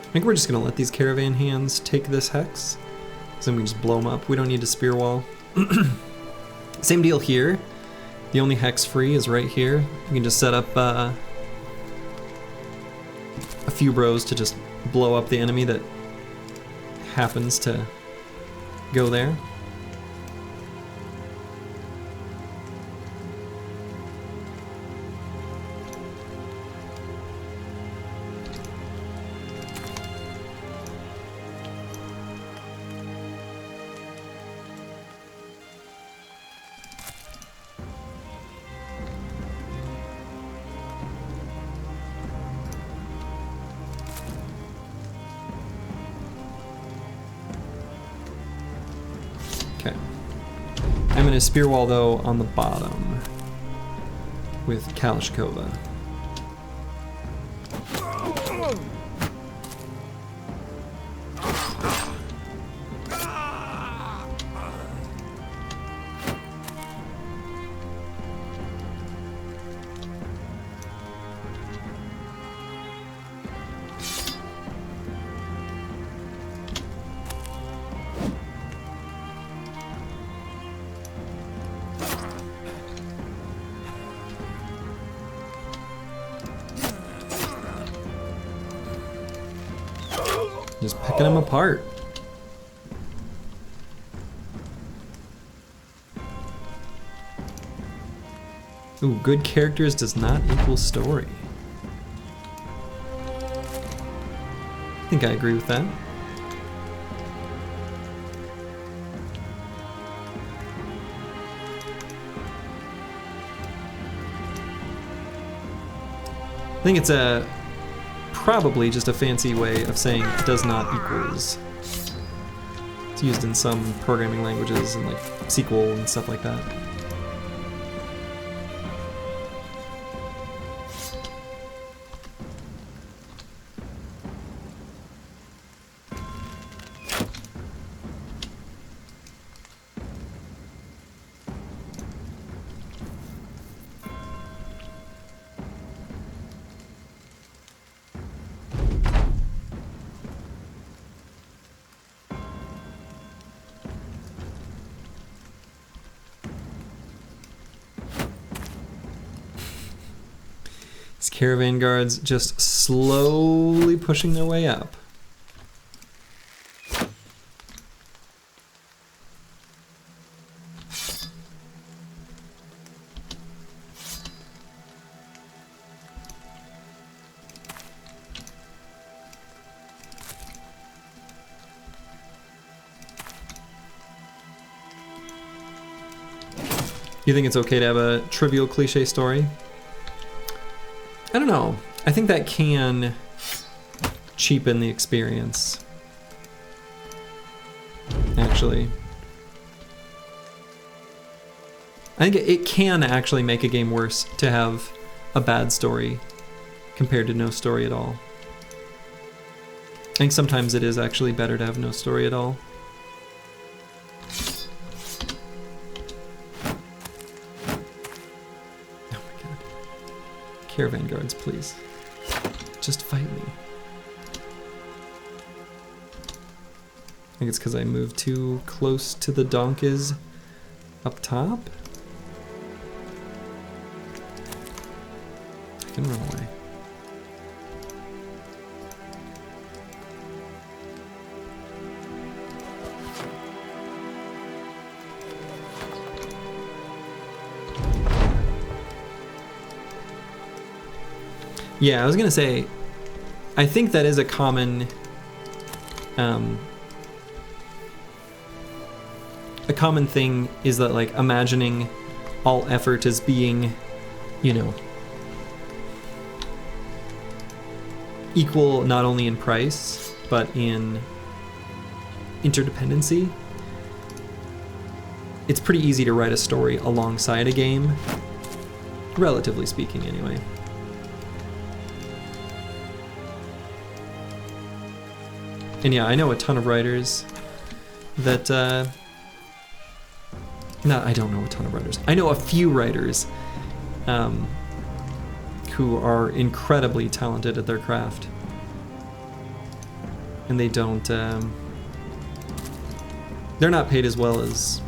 I think we're just gonna let these caravan hands take this hex, because then we just blow them up. We don't need to spear wall. Same deal here. The only hex free is right here. You can just set up a few bros to just blow up the enemy that happens to go there. Okay. I'm gonna spear wall though on the bottom with Kalashkova. Just picking them apart. Ooh, good characters does not equal story. think I agree with that. I think it's probably just a fancy way of saying does not equals. It's used in some programming languages and like SQL and stuff like that. Caravan guards just slowly pushing their way up. You think it's okay to have a trivial cliche story? I don't know. I think that can cheapen the experience, actually. I think it can actually make a game worse to have a bad story compared to no story at all. I think sometimes it is actually better to have no story at all. Caravan guards, please. Just fight me. I think it's because I moved too close to the donkeys up top. I can run away. Yeah, I was gonna say, I think that is a common thing is that like imagining all effort as being, you know, equal not only in price, but in interdependency. It's pretty easy to write a story alongside a game, relatively speaking anyway. And yeah, I know a ton of writers that, I don't know a ton of writers. I know a few writers who are incredibly talented at their craft. And they don't, they're not paid as well as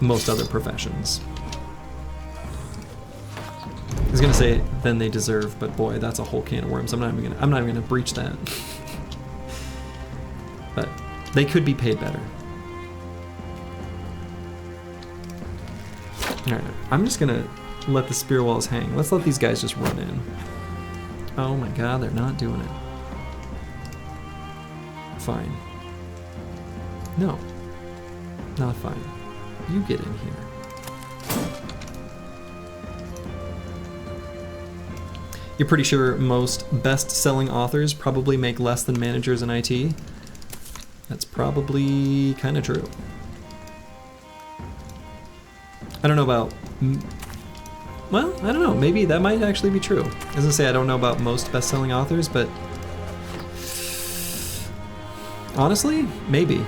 most other professions. I was gonna say than they deserve, but boy, that's a whole can of worms. I'm not even gonna breach that. But they could be paid better. Alright, I'm just gonna let the spear walls hang. Let's let these guys just run in. Oh my god, they're not doing it. Fine. No. Not fine. You get in here. You're pretty sure most best-selling authors probably make less than managers in IT? That's probably kind of true. I don't know about... Well, I don't know. Maybe that might actually be true. I was gonna say I don't know about most best-selling authors, but... honestly, maybe.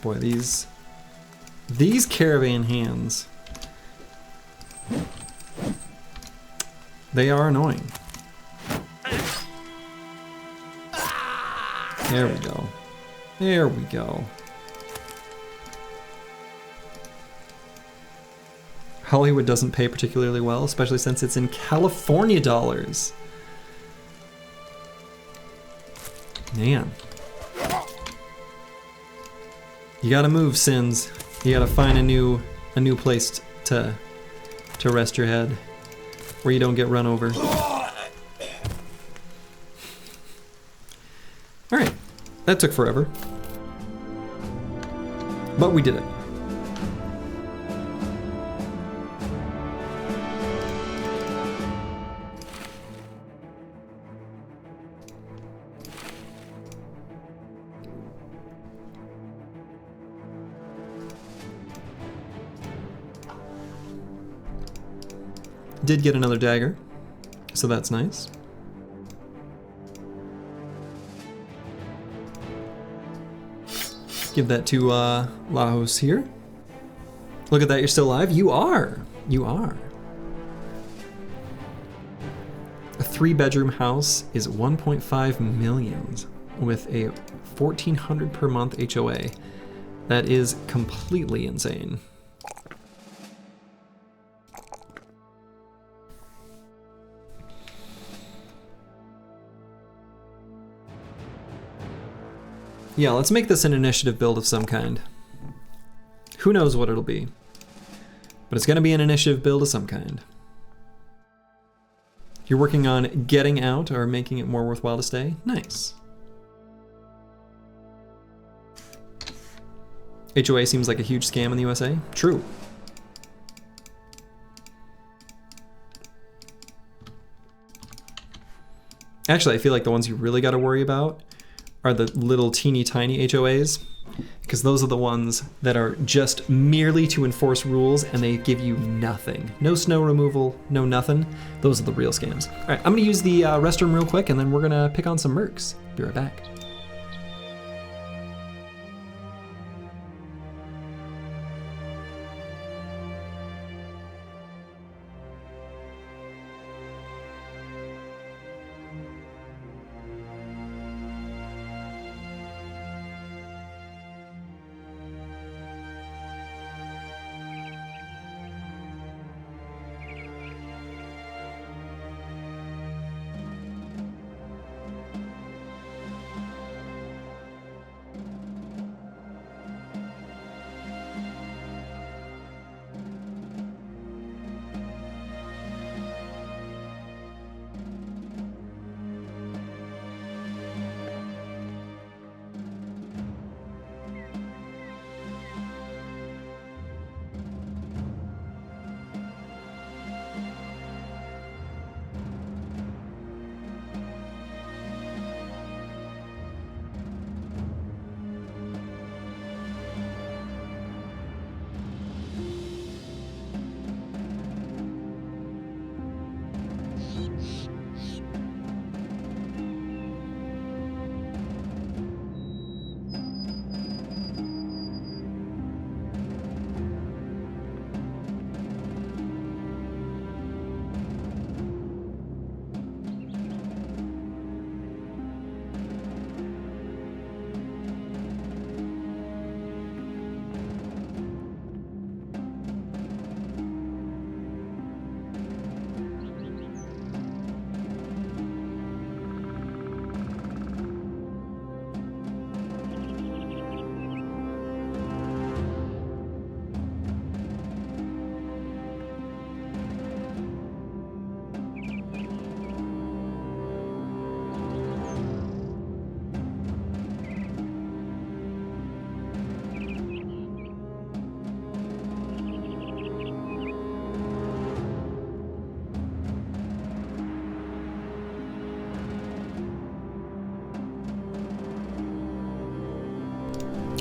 Boy, these caravan hands, they are annoying. There we go. There we go. Hollywood doesn't pay particularly well, especially since it's in California dollars. Man. You gotta move, Sins. You gotta find a new place to rest your head, where you don't get run over. Alright, that took forever. But we did it. Did get another dagger, so that's nice. Give that to Lajos here. Look at that, you're still alive? You are! You are. A 3-bedroom house is 1.5 million with a 1,400 per month HOA. That is completely insane. Yeah, let's make this an initiative build of some kind. Who knows what it'll be, but it's gonna be an initiative build of some kind. You're working on getting out or making it more worthwhile to stay? Nice. HOA seems like a huge scam in the USA? True. Actually, I feel like the ones you really gotta worry about are the little teeny tiny HOAs, because those are the ones that are just merely to enforce rules and they give you nothing. No snow removal, no nothing. Those are the real scams. All right, I'm gonna use the restroom real quick and then we're gonna pick on some mercs. Be right back.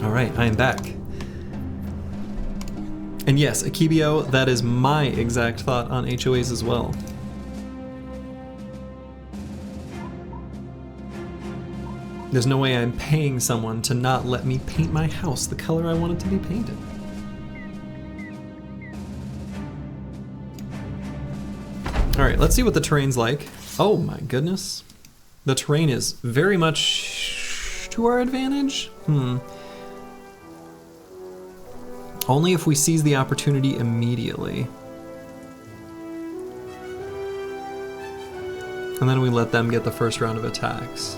All right, I am back. And yes, Akibio, that is my exact thought on HOAs as well. There's no way I'm paying someone to not let me paint my house the color I want it to be painted. Alright, let's see what the terrain's like. Oh my goodness. The terrain is very much to our advantage? Only if we seize the opportunity immediately. And then we let them get the first round of attacks.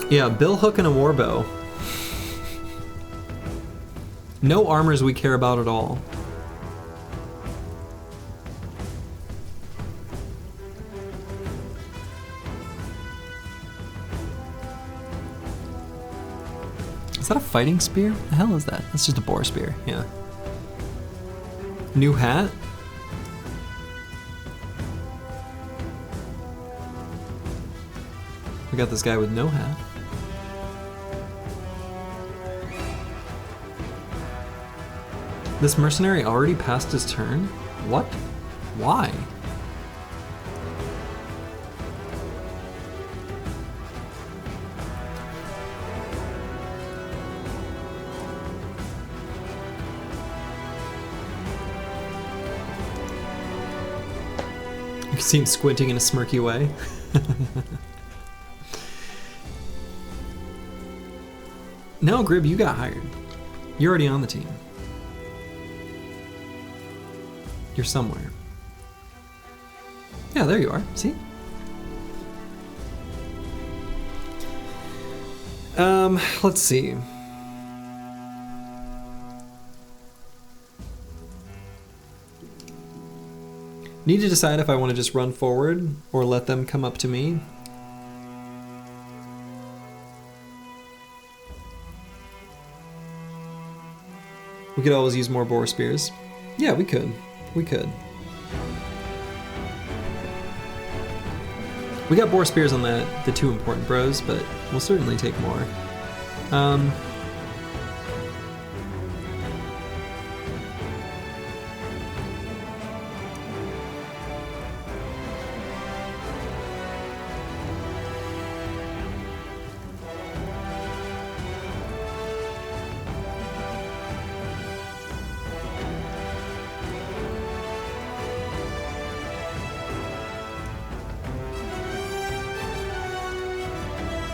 Yeah, bill hook and a warbow. No armors we care about at all. Is that a fighting spear? The hell is that? That's just a boar spear, yeah. New hat? We got this guy with no hat. This mercenary already passed his turn? What? Why? You can see him squinting in a smirky way. No, Grib, you got hired. You're already on the team. You're somewhere. Yeah, there you are. See? Let's see. Need to decide if I want to just run forward or let them come up to me. We could always use more boar spears. Yeah, we could. We could. We got boar spears on the two important bros, but we'll certainly take more.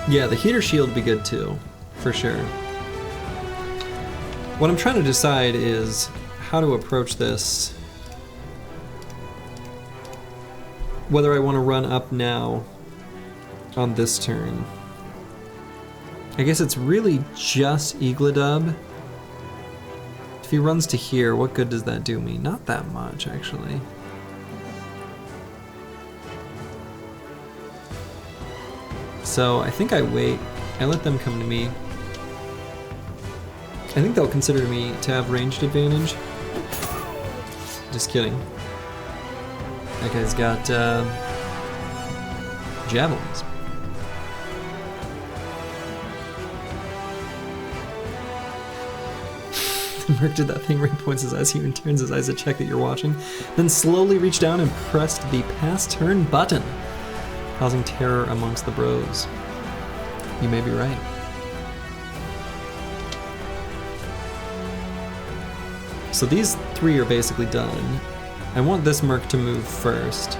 Yeah, the heater shield would be good too, for sure. What I'm trying to decide is how to approach this. Whether I want to run up now on this turn. I guess it's really just Eagledub. If he runs to here, what good does that do me? Not that much, actually. So I think I wait. I let them come to me. I think they'll consider me to have ranged advantage. Just kidding. That guy's got javelins. Merc did that thing where he points his eyes at you and turns his eyes to check that you're watching, then slowly reached down and pressed the pass turn button, causing terror amongst the bros. You may be right. So these three are basically done. I want this merc to move first,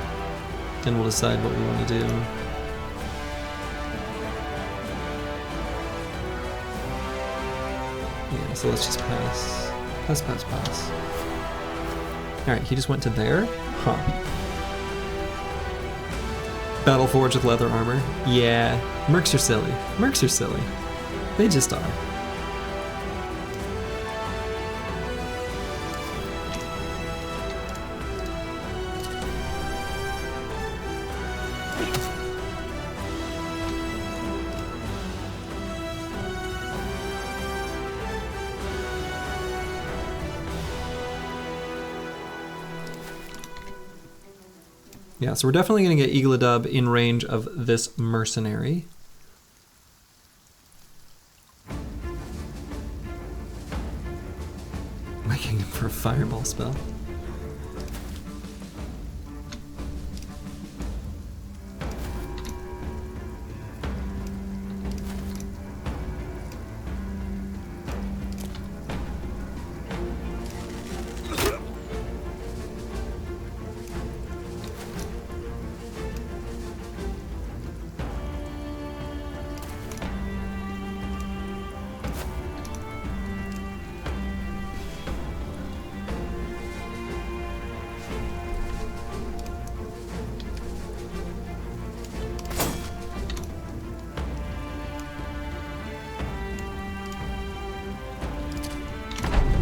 and we'll decide what we want to do. Yeah, so let's just pass. Pass, pass, pass. Alright, he just went to there? Huh. Battle forged with leather armor. Yeah, mercs are silly. Mercs are silly. They just are. Yeah, so we're definitely going to get Eagledub in range of this mercenary. Making him for a fireball spell.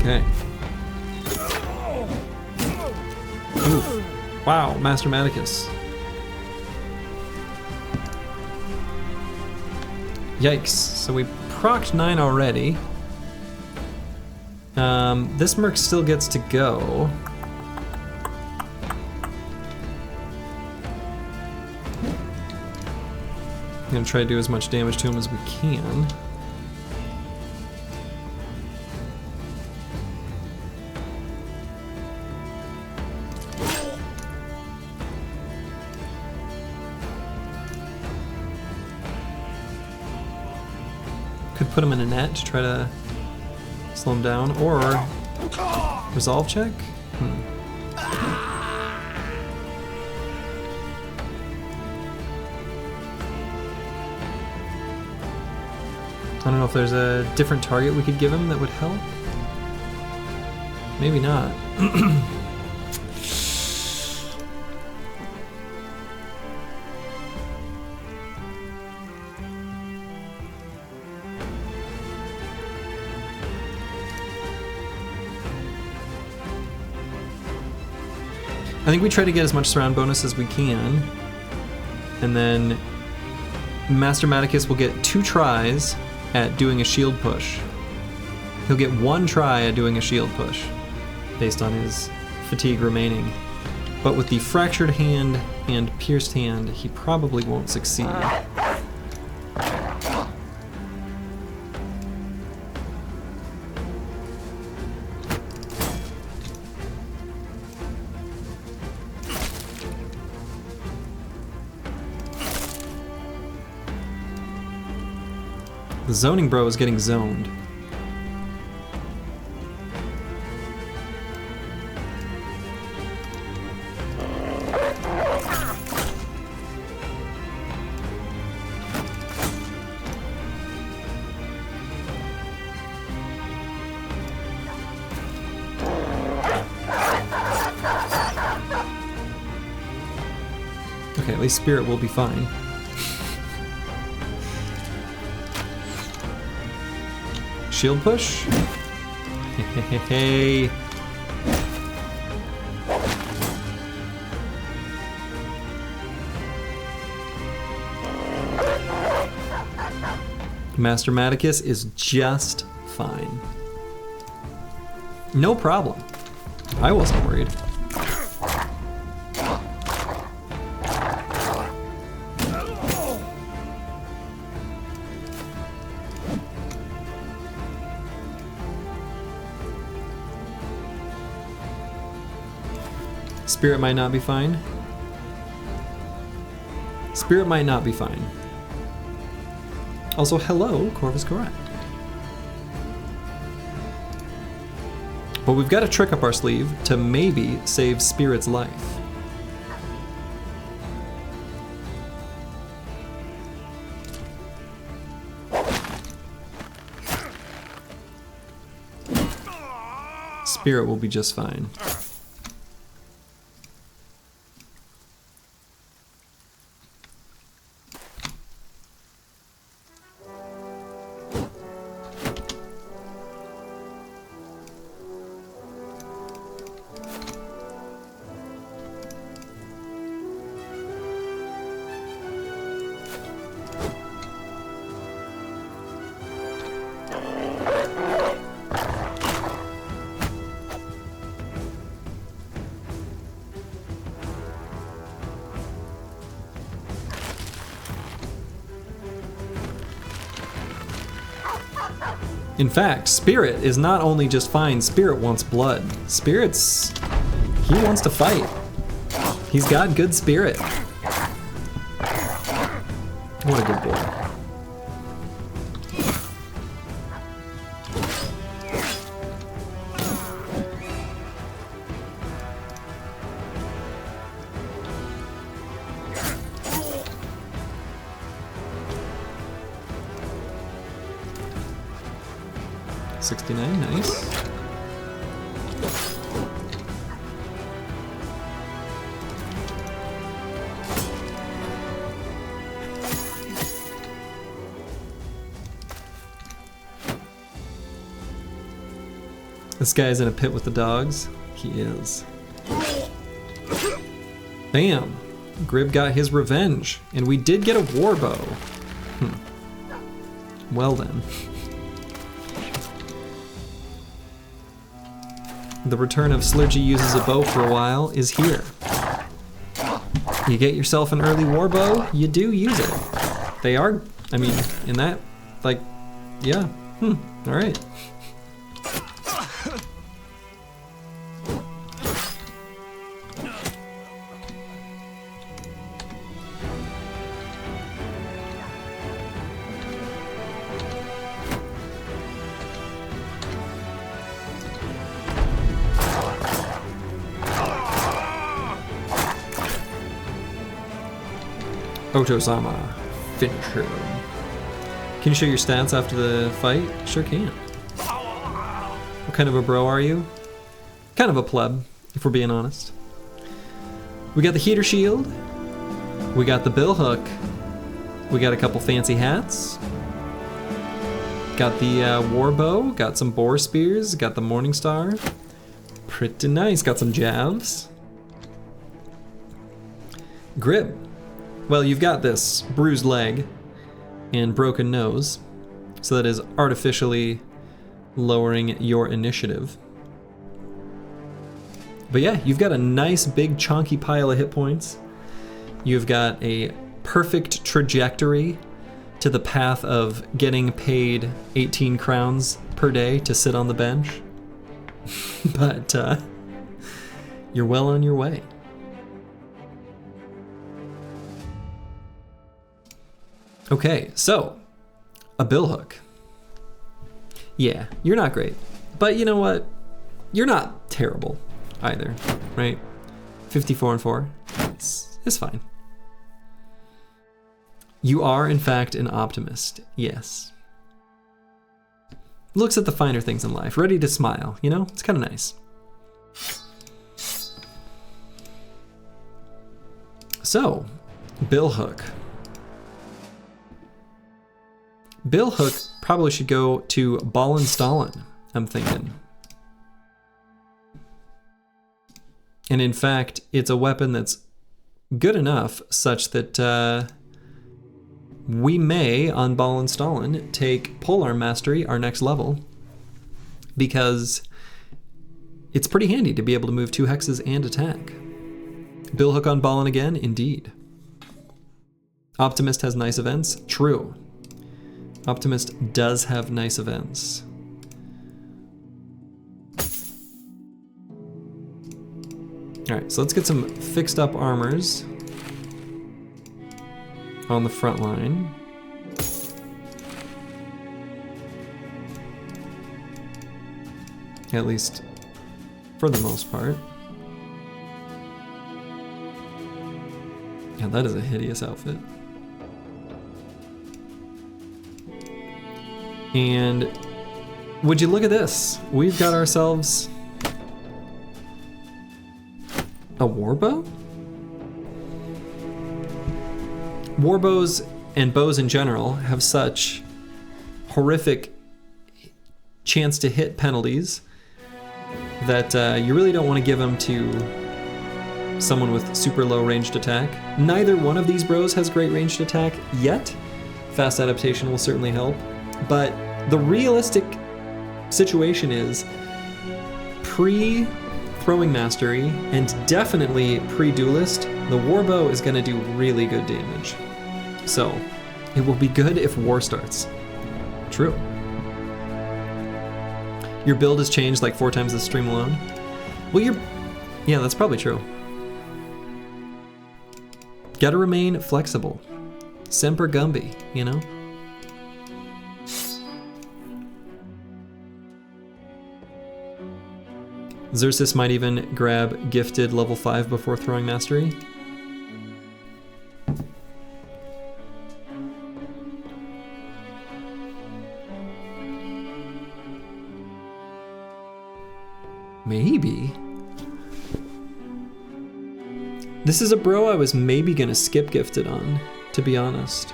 Okay. Oof. Wow, Master Maticus. Yikes. So we procced 9 already. This Merc still gets to go. I'm gonna try to do as much damage to him as we can. Could put him in a net to try to slow him down, or resolve check? I don't know if there's a different target we could give him that would help. Maybe not. I think we try to get as much surround bonus as we can, and then Master Maticus will get 2 tries at doing a shield push. He'll get 1 try at doing a shield push, based on his fatigue remaining. But with the fractured hand and pierced hand, he probably won't succeed. The zoning bro is getting zoned. Okay, at least Spirit will be fine. Shield push? Hey. Master Maticus is just fine. No problem. I wasn't worried. Spirit might not be fine. Spirit might not be fine. Also, hello, Corvus Correct. But we've got a trick up our sleeve to maybe save Spirit's life. Spirit will be just fine. In fact, Spirit is not only just fine, Spirit wants blood. Spirit's... he wants to fight. He's got good spirit. What a good boy. Nice. This guy's in a pit with the dogs. He is. Bam! Grib got his revenge, and we did get a warbow. Well then. The return of Slurgy uses a bow for a while is here. You get yourself an early warbow, you do use it. They are, I mean, in that, like, yeah, alright. Otozama, finish her. Can you show your stats after the fight? Sure can. What kind of a bro are you? Kind of a pleb, if we're being honest. We got the heater shield. We got the bill hook. We got a couple fancy hats. Got the war bow. Got some boar spears. Got the morning star. Pretty nice. Got some jabs. Grib. Well, you've got this bruised leg and broken nose, so that is artificially lowering your initiative. But yeah, you've got a nice big chunky pile of hit points. You've got a perfect trajectory to the path of getting paid 18 crowns per day to sit on the bench. But you're well on your way. Okay, so, a bill hook. Yeah, you're not great. But you know what? You're not terrible either, right? 54 and 4. It's fine. You are, in fact, an optimist. Yes. Looks at the finer things in life, ready to smile, you know? It's kind of nice. So, bill hook. Bill hook probably should go to Ballin Stalin, I'm thinking. And in fact, it's a weapon that's good enough such that we may, on Ballin Stalin, take Polearm Mastery, our next level, because it's pretty handy to be able to move 2 hexes and attack. Bill hook on Ballin again? Indeed. Optimist has nice events? True. Optimist does have nice events. Alright, so let's get some fixed up armors on the front line. At least for the most part. Yeah, that is a hideous outfit. And would you look at this? We've got ourselves a warbow? Warbows and bows in general have such horrific chance to hit penalties that you really don't want to give them to someone with super low ranged attack. Neither one of these bros has great ranged attack yet. Fast adaptation will certainly help. But the realistic situation is pre-throwing mastery and definitely pre-duelist, the warbow is going to do really good damage. So it will be good if war starts. True. Your build has changed like 4 times this stream alone. Well, yeah, that's probably true. Gotta remain flexible. Semper Gumby, you know? Xerxes might even grab gifted level 5 before throwing mastery. Maybe. This is a bro I was maybe gonna skip gifted on, to be honest.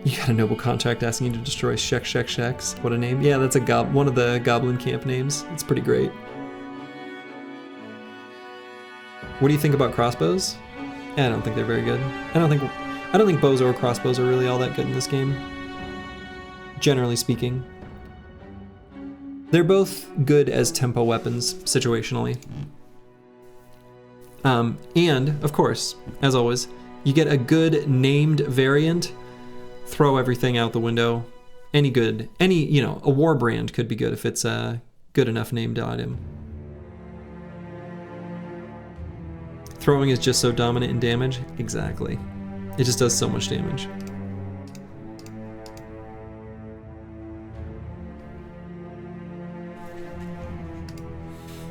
You got a noble contract asking you to destroy Sheks. What a name. Yeah, that's a one of the goblin camp names. It's pretty great. What do you think about crossbows? I don't think they're very good. I don't think bows or crossbows are really all that good in this game. Generally speaking. They're both good as tempo weapons, situationally. And, of course, as always, you get a good named variant, throw everything out the window. Any, you know, a war brand could be good if it's a good enough named item. Throwing is just so dominant in damage. Exactly. It just does so much damage.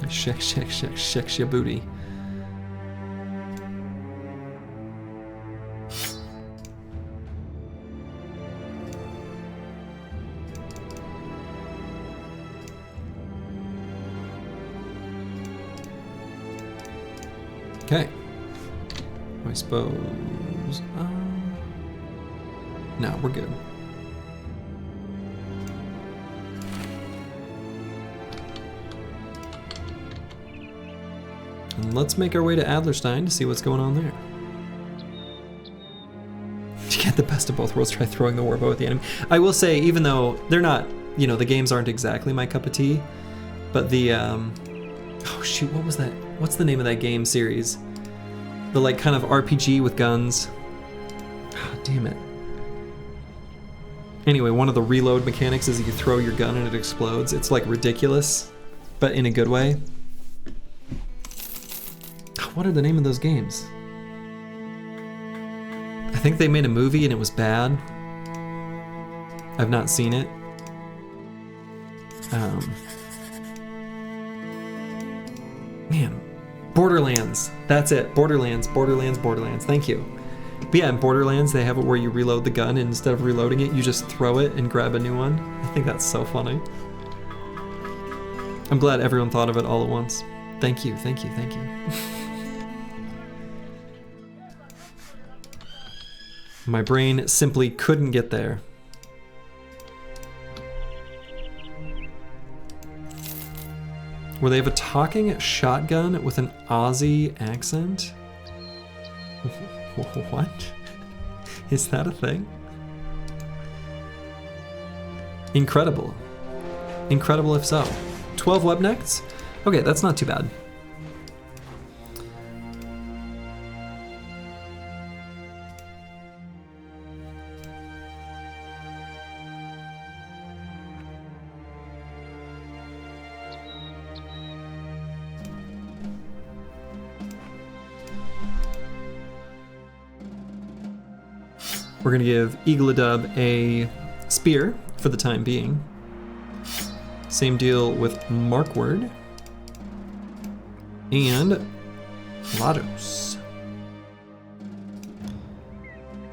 Shek your booty. Okay. I suppose. No, we're good. And let's make our way to Adlerstein to see what's going on there. To get the best of both worlds, try throwing the warbow at the enemy. I will say, even though they're not, you know, the games aren't exactly my cup of tea, but the, oh shoot, what was that? What's the name of that game series? The like kind of RPG with guns. Oh, damn it. Anyway, one of the reload mechanics is you throw your gun and it explodes. It's like ridiculous, but in a good way. What are the name of those games? I think they made a movie and it was bad. I've not seen it. Man, Borderlands. That's it. Borderlands. Thank you. But yeah, in Borderlands, they have it where you reload the gun, and instead of reloading it, you just throw it and grab a new one. I think that's so funny. I'm glad everyone thought of it all at once. Thank you. My brain simply couldn't get there. Where they have a talking shotgun with an Aussie accent? What? Is that a thing? Incredible. Incredible if so. 12 webknechts? Okay, that's not too bad. We're going to give Eagledub a spear for the time being. Same deal with Markward. And Lados.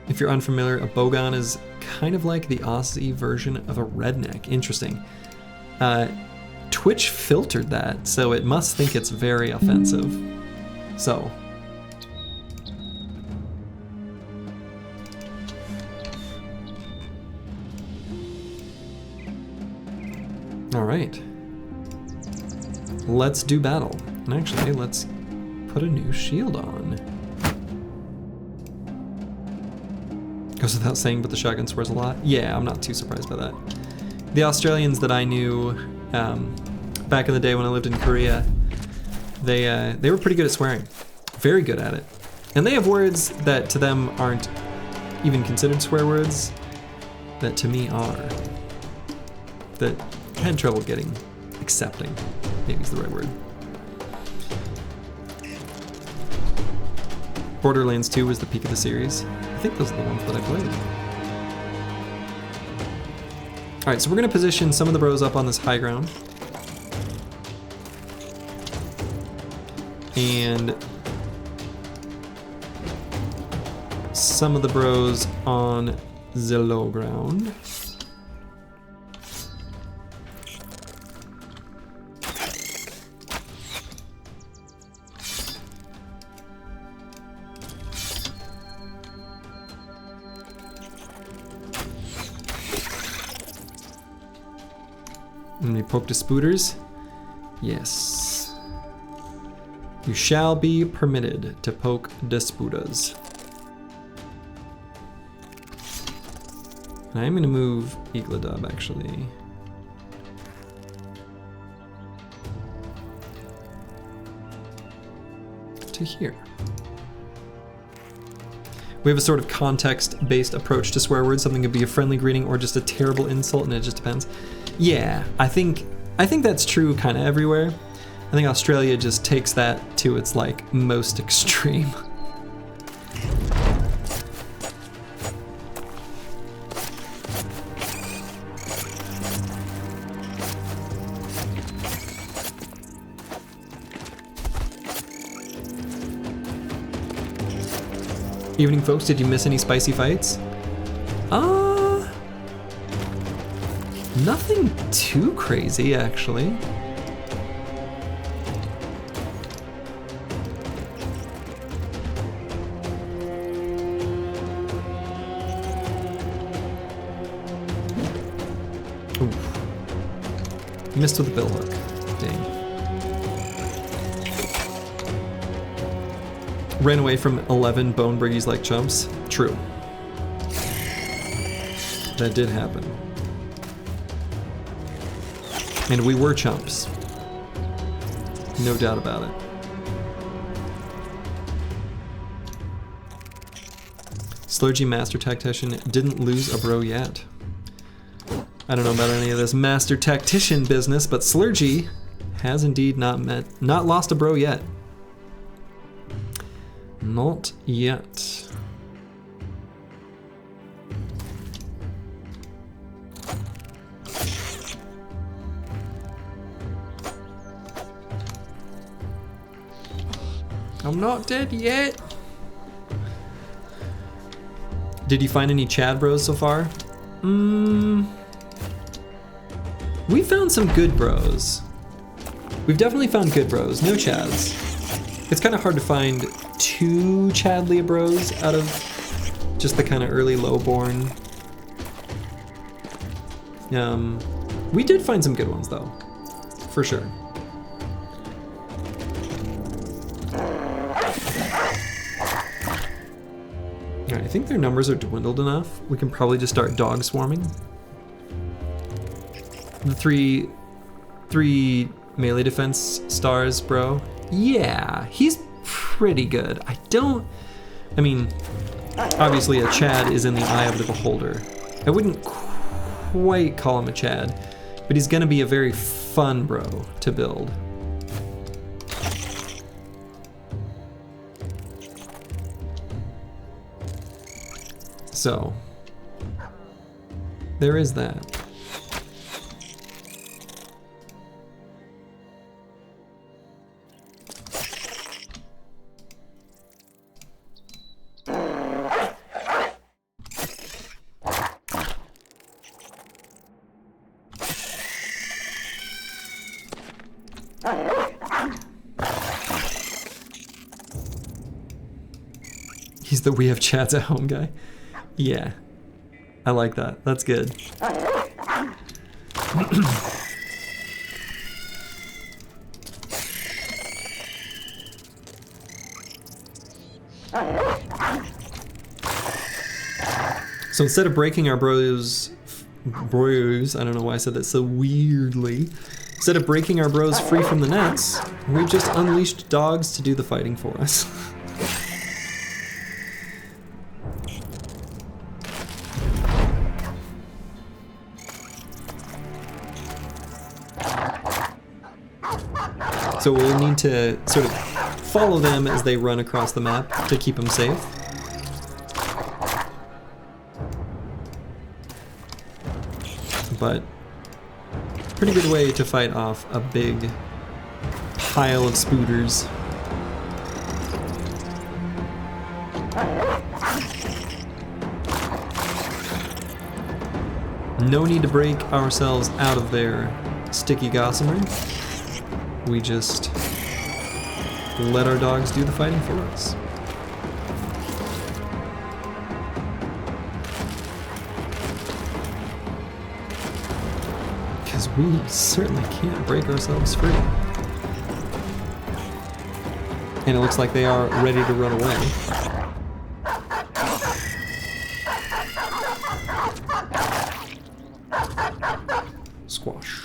If you're unfamiliar, a bowgun is kind of like the Aussie version of a redneck. Interesting. Twitch filtered that, so it must think it's very offensive. So. All right. Let's do battle. And actually, let's put a new shield on. Goes without saying, but the shotgun swears a lot. Yeah, I'm not too surprised by that. The Australians that I knew back in the day when I lived in Korea, they were pretty good at swearing. Very good at it. And they have words that to them aren't even considered swear words, that to me are. That I had trouble accepting, maybe is the right word. Borderlands 2 was the peak of the series. I think those are the ones that I played. All right, so we're gonna position some of the bros up on this high ground. And some of the bros on the low ground. And we poke to spooters. Yes. You shall be permitted to poke the spooters. And I'm gonna move Igladub actually. To here. We have a sort of context-based approach to swear words. Something could be a friendly greeting or just a terrible insult, and it just depends. Yeah, I think that's true kind of everywhere. I think Australia just takes that to its like most extreme. Evening, folks. Did you miss any spicy fights? Nothing too crazy, actually. Oof. Missed with the billhook. Dang. Ran away from 11 bone briggies like chumps. True. That did happen. And we were chumps. No doubt about it. Slurgy Master Tactician didn't lose a bro yet. I don't know about any of this Master Tactician business, but Slurgy has indeed not lost a bro yet. Not yet. I'm not dead yet. Did you find any Chad bros so far? We found some good bros. We've definitely found good bros, no Chads. It's kind of hard to find two Chadlia bros out of just the kind of early lowborn. We did find some good ones though, for sure. Alright, I think their numbers are dwindled enough. We can probably just start dog swarming. The three melee defense stars, bro. Yeah, he's pretty good. I mean, obviously a Chad is in the eye of the beholder. I wouldn't quite call him a Chad, but he's gonna be a very fun bro to build. So, there is that. He's the we have chats at home guy. Yeah, I like that. That's good. So instead of breaking our bros, I don't know why I said that so weirdly. Instead of breaking our bros free from the nets, we've just unleashed dogs to do the fighting for us. So we'll need to sort of follow them as they run across the map to keep them safe. But pretty good way to fight off a big pile of spooters. No need to break ourselves out of their sticky gossamer. We just let our dogs do the fighting for us. Because because we certainly can't break ourselves free. And it looks like they are ready to run away. Squash.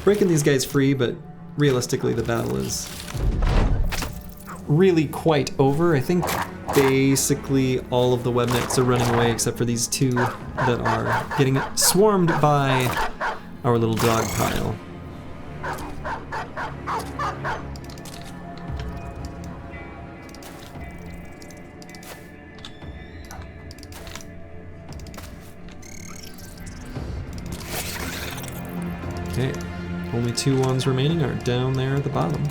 Breaking these guys free, but realistically the battle is really quite over. I think basically all of the webknechts are running away except for these two that are getting swarmed by our little dog pile. Okay. Only 2 ones remaining are down there at the bottom.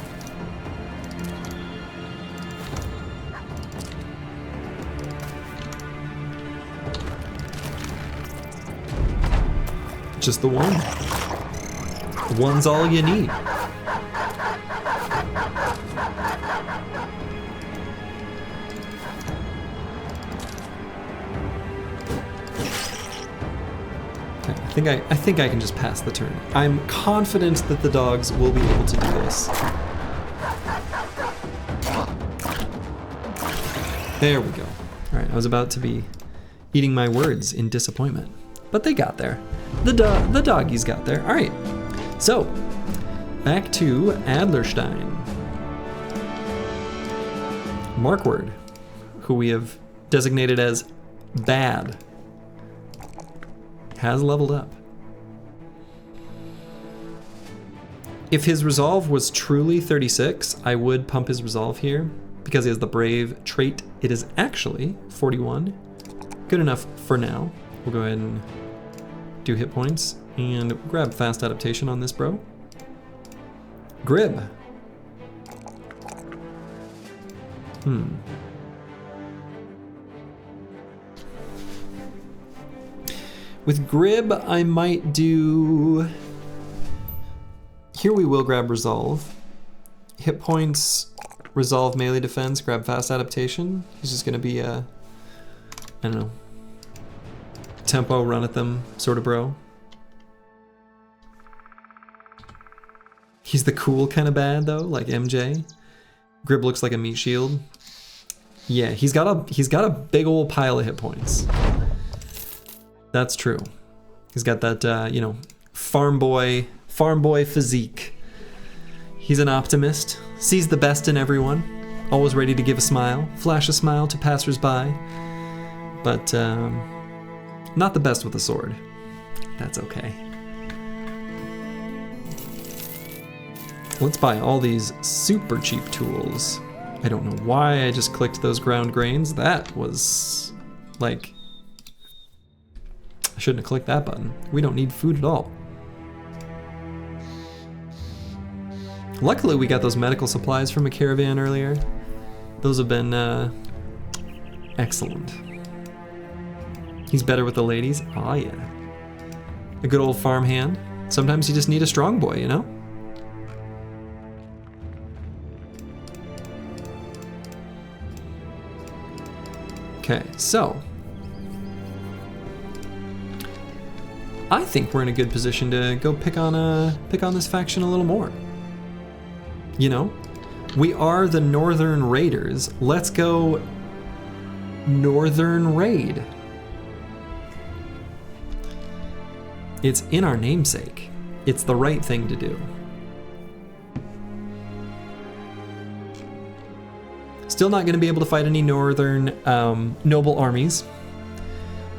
Just the one. One's all you need. I think I can just pass the turn. I'm confident that the dogs will be able to do this. There we go. All right, I was about to be eating my words in disappointment, but they got there. The doggies got there. All right, so back to Adlerstein. Markward, who we have designated as bad, has leveled up. If his resolve was truly 36, I would pump his resolve here. Because he has the brave trait, it is actually 41. Good enough for now. We'll go ahead and do hit points and grab fast adaptation on this bro. Grib. With Grib, I might do... Here we will grab Resolve. Hit points, Resolve melee defense, grab fast adaptation. He's just gonna be a, I don't know, tempo run at them sort of bro. He's the cool kind of bad though, like MJ. Grib looks like a meat shield. Yeah, he's got a big old pile of hit points. That's true. He's got that, you know, farm boy physique. He's an optimist, sees the best in everyone, always ready to give a smile, flash a smile to passersby, but not the best with a sword. That's okay. Let's buy all these super cheap tools. I don't know why I just clicked those ground grains. That was like... I shouldn't have clicked that button. We don't need food at all. Luckily we got those medical supplies from a caravan earlier. Those have been excellent. He's better with the ladies. Oh yeah. A good old farm hand. Sometimes you just need a strong boy, you know? Okay, so I think we're in a good position to go pick on this faction a little more. You know, we are the Northern Raiders. Let's go Northern Raid. It's in our namesake. It's the right thing to do. Still not going to be able to fight any Northern noble armies.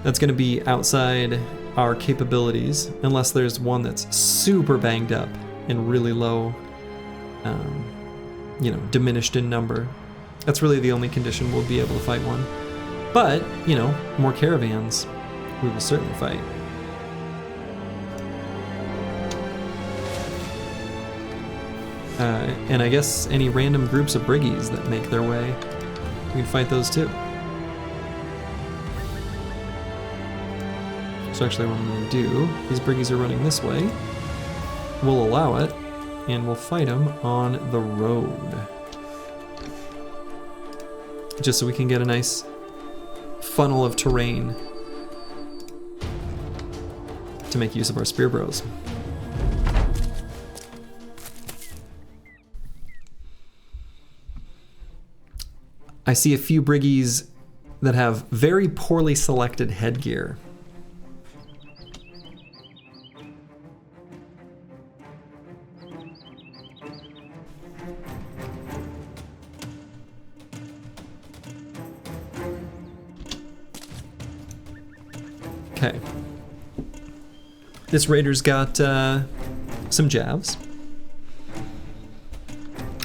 That's going to be outside our capabilities, unless there's one that's super banged up and really low, you know, diminished in number. That's really the only condition we'll be able to fight one. But, you know, more caravans, we will certainly fight. And I guess any random groups of briggies that make their way, we can fight those too. So actually what I'm going to do, these briggies are running this way. We'll allow it, and we'll fight them on the road. Just so we can get a nice funnel of terrain to make use of our spear bros. I see a few briggies that have very poorly selected headgear. Okay. This raider's got some javs.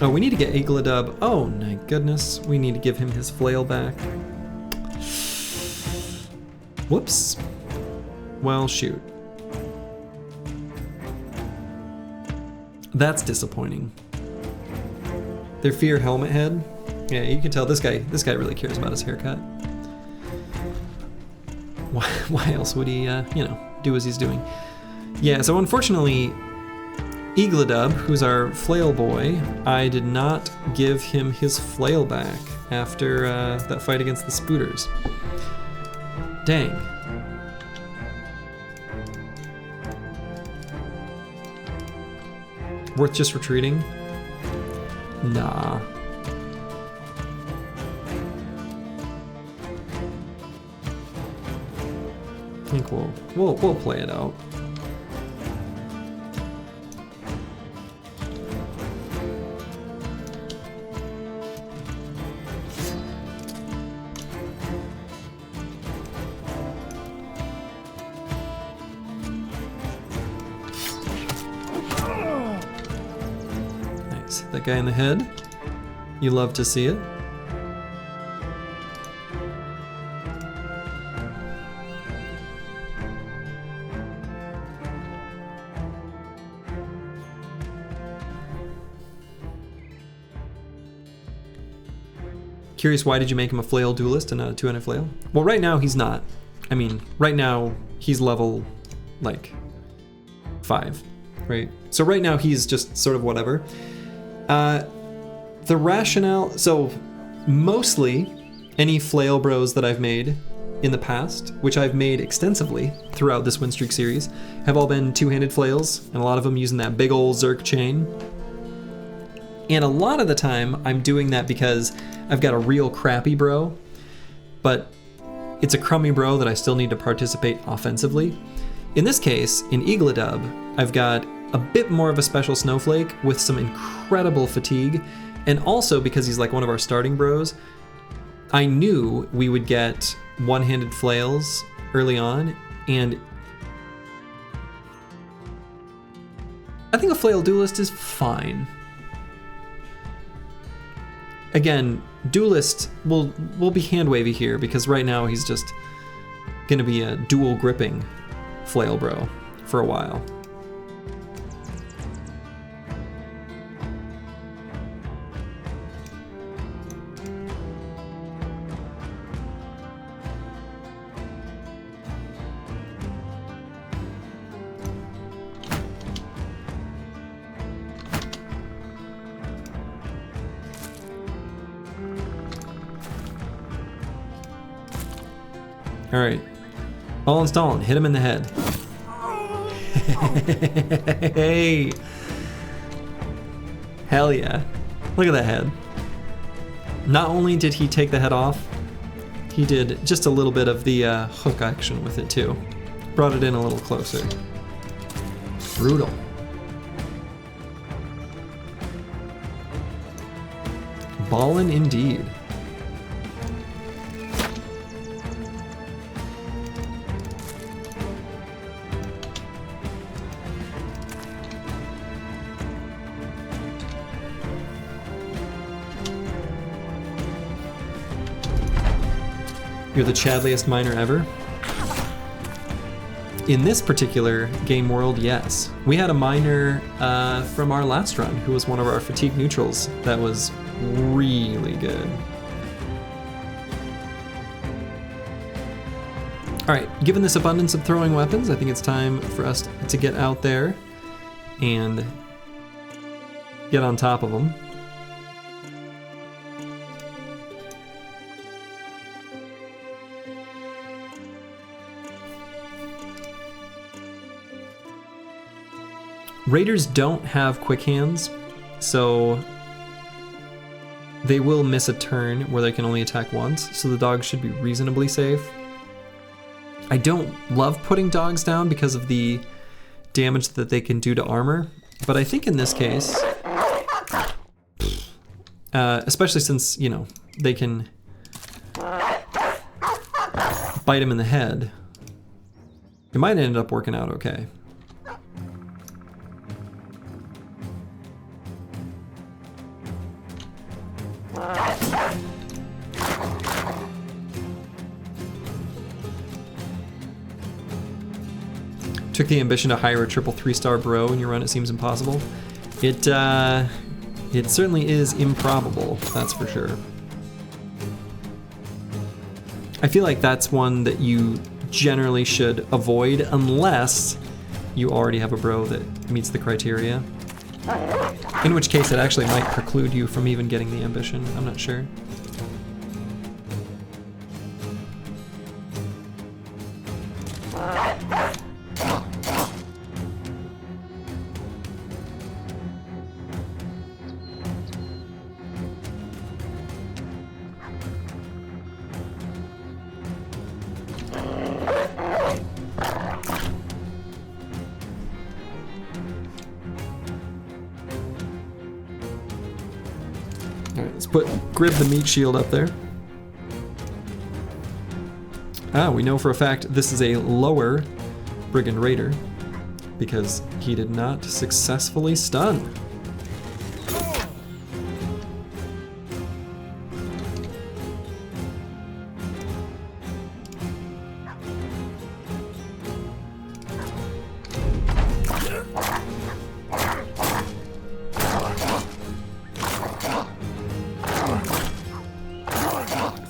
Oh, we need to get Igladub. Oh my goodness, we need to give him his flail back. Whoops. Well, shoot. That's disappointing. Their fear helmet head. Yeah, you can tell this guy really cares about his haircut. Why else would he, you know, do as he's doing? Yeah, so unfortunately, Igladub, who's our flail boy, I did not give him his flail back after that fight against the Spooters. Dang. Worth just retreating? Nah. I think we'll play it out. Nice. That guy in the head. You love to see it. Curious, why did you make him a flail duelist and not a two-handed flail? Well, right now he's not. I mean, right now he's level, like, 5, right? So right now he's just sort of whatever. The rationale, so mostly any flail bros that I've made in the past, which I've made extensively throughout this Winstreak series, have all been two-handed flails, and a lot of them using that big old Zerk chain. And a lot of the time, I'm doing that because I've got a real crappy bro, but it's a crummy bro that I still need to participate offensively. In this case, in Igladub, I've got a bit more of a special snowflake with some incredible fatigue, and also because he's like one of our starting bros, I knew we would get one-handed flails early on, and I think a flail duelist is fine. Again, duelist will be hand wavy here because right now he's just gonna be a dual gripping flail bro for a while. All right, all installing, hit him in the head. Hey, hell yeah, look at that head. Not only did he take the head off, he did just a little bit of the hook action with it too. Brought it in a little closer. Brutal. Ballin' indeed. You're the chadliest miner ever? In this particular game world, yes. We had a miner from our last run who was one of our fatigue neutrals that was really good. Alright, given this abundance of throwing weapons, I think it's time for us to get out there and get on top of them. Raiders don't have quick hands, so they will miss a turn where they can only attack once, so the dogs should be reasonably safe. I don't love putting dogs down because of the damage that they can do to armor, but I think in this case, especially since, you know, they can bite him in the head, it might end up working out okay. Took the ambition to hire a triple 3-star bro in your run. It seems impossible. It certainly is improbable, that's for sure. I feel like that's one that you generally should avoid unless you already have a bro that meets the criteria. In which case it actually might preclude you from even getting the ambition. I'm not sure. Grib the meat shield up there. Ah, we know for a fact this is a lower Brigand Raider because he did not successfully stun.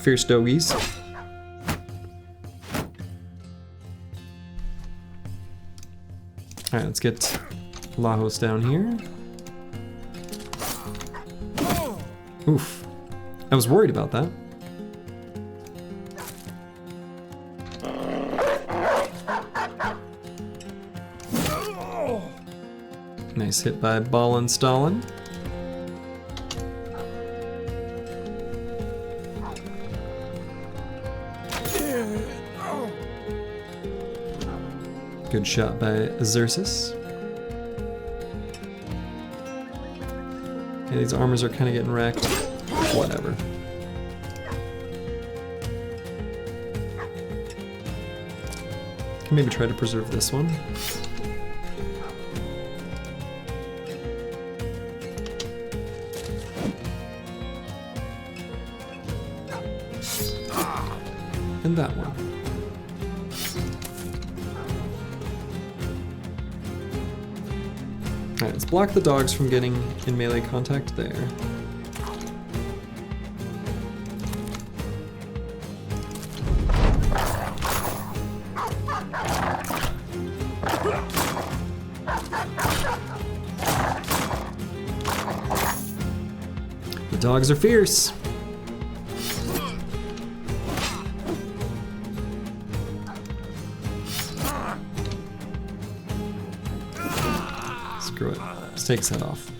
Fierce doggies. Alright, let's get Lajos down here. Oof. I was worried about that. Nice hit by Ballin Stalin. Good shot by Xerxes. Yeah, these armors are kind of getting wrecked. Whatever. Can maybe try to preserve this one. And that one. Alright, let's block the dogs from getting in melee contact there. The dogs are fierce. Screw it. Let's take his head off.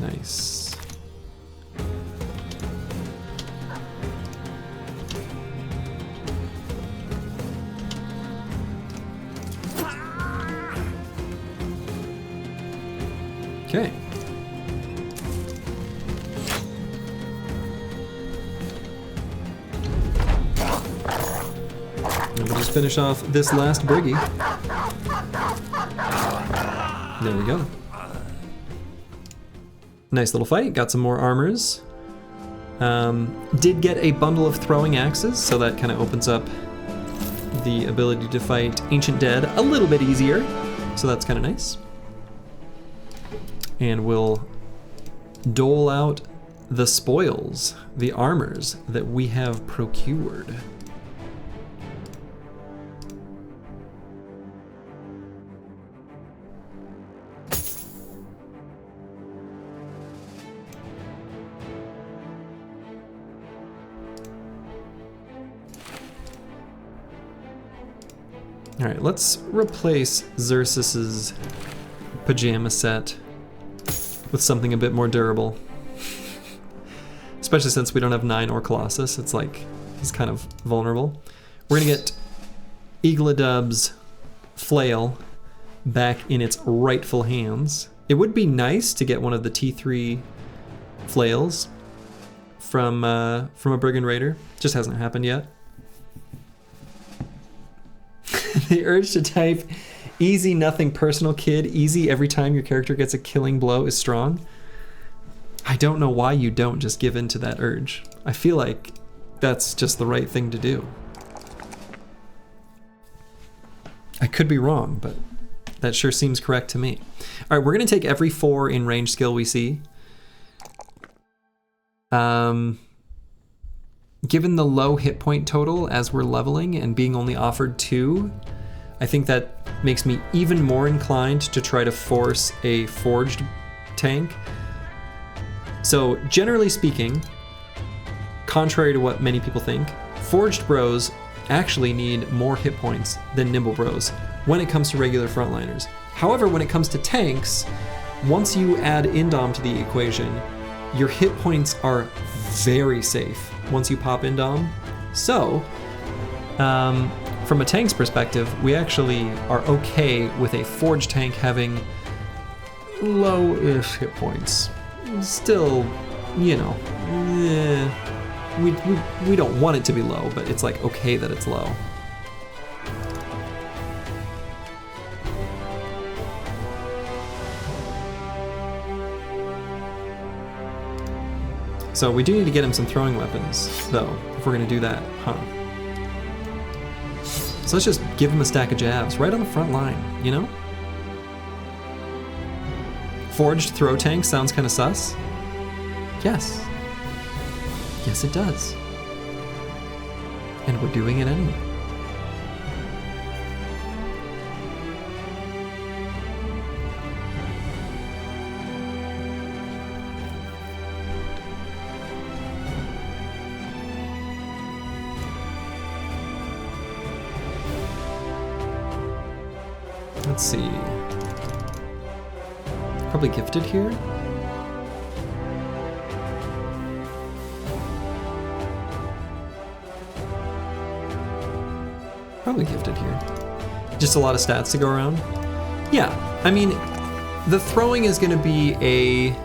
Nice. Okay. And we'll just finish off this last briggy. There we go. Nice little fight, got some more armors. Did get a bundle of throwing axes, so that kind of opens up the ability to fight Ancient Dead a little bit easier. So that's kind of nice. And we'll dole out the spoils, the armors that we have procured. All right, let's replace Xerxes's pajama set with something a bit more durable. Especially since we don't have 9 or Colossus, it's like he's kind of vulnerable. We're gonna get Eagledub's flail back in its rightful hands. It would be nice to get one of the T3 flails from a Brigand Raider. Just hasn't happened yet. The urge to type easy, nothing personal, kid. Easy every time your character gets a killing blow is strong. I don't know why you don't just give in to that urge. I feel like that's just the right thing to do. I could be wrong, but that sure seems correct to me. All right, we're going to take every 4 in range skill we see. Given the low hit point total as we're leveling and being only offered 2, I think that makes me even more inclined to try to force a forged tank. So generally speaking, contrary to what many people think, forged bros actually need more hit points than nimble bros when it comes to regular frontliners. However, when it comes to tanks, once you add Indom to the equation, your hit points are very safe once you pop Indom. So, from a tank's perspective, we actually are okay with a forged tank having low-ish hit points. Still, you know, we don't want it to be low, but it's like okay that it's low. So we do need to get him some throwing weapons, though, if we're gonna do that, huh? So let's just give him a stack of jabs right on the front line, you know? Forged throw tank sounds kind of sus. Yes. Yes, it does. And we're doing it anyway. Let's see. Probably gifted here. Probably gifted here. Just a lot of stats to go around. Yeah, I mean, the throwing is going to be a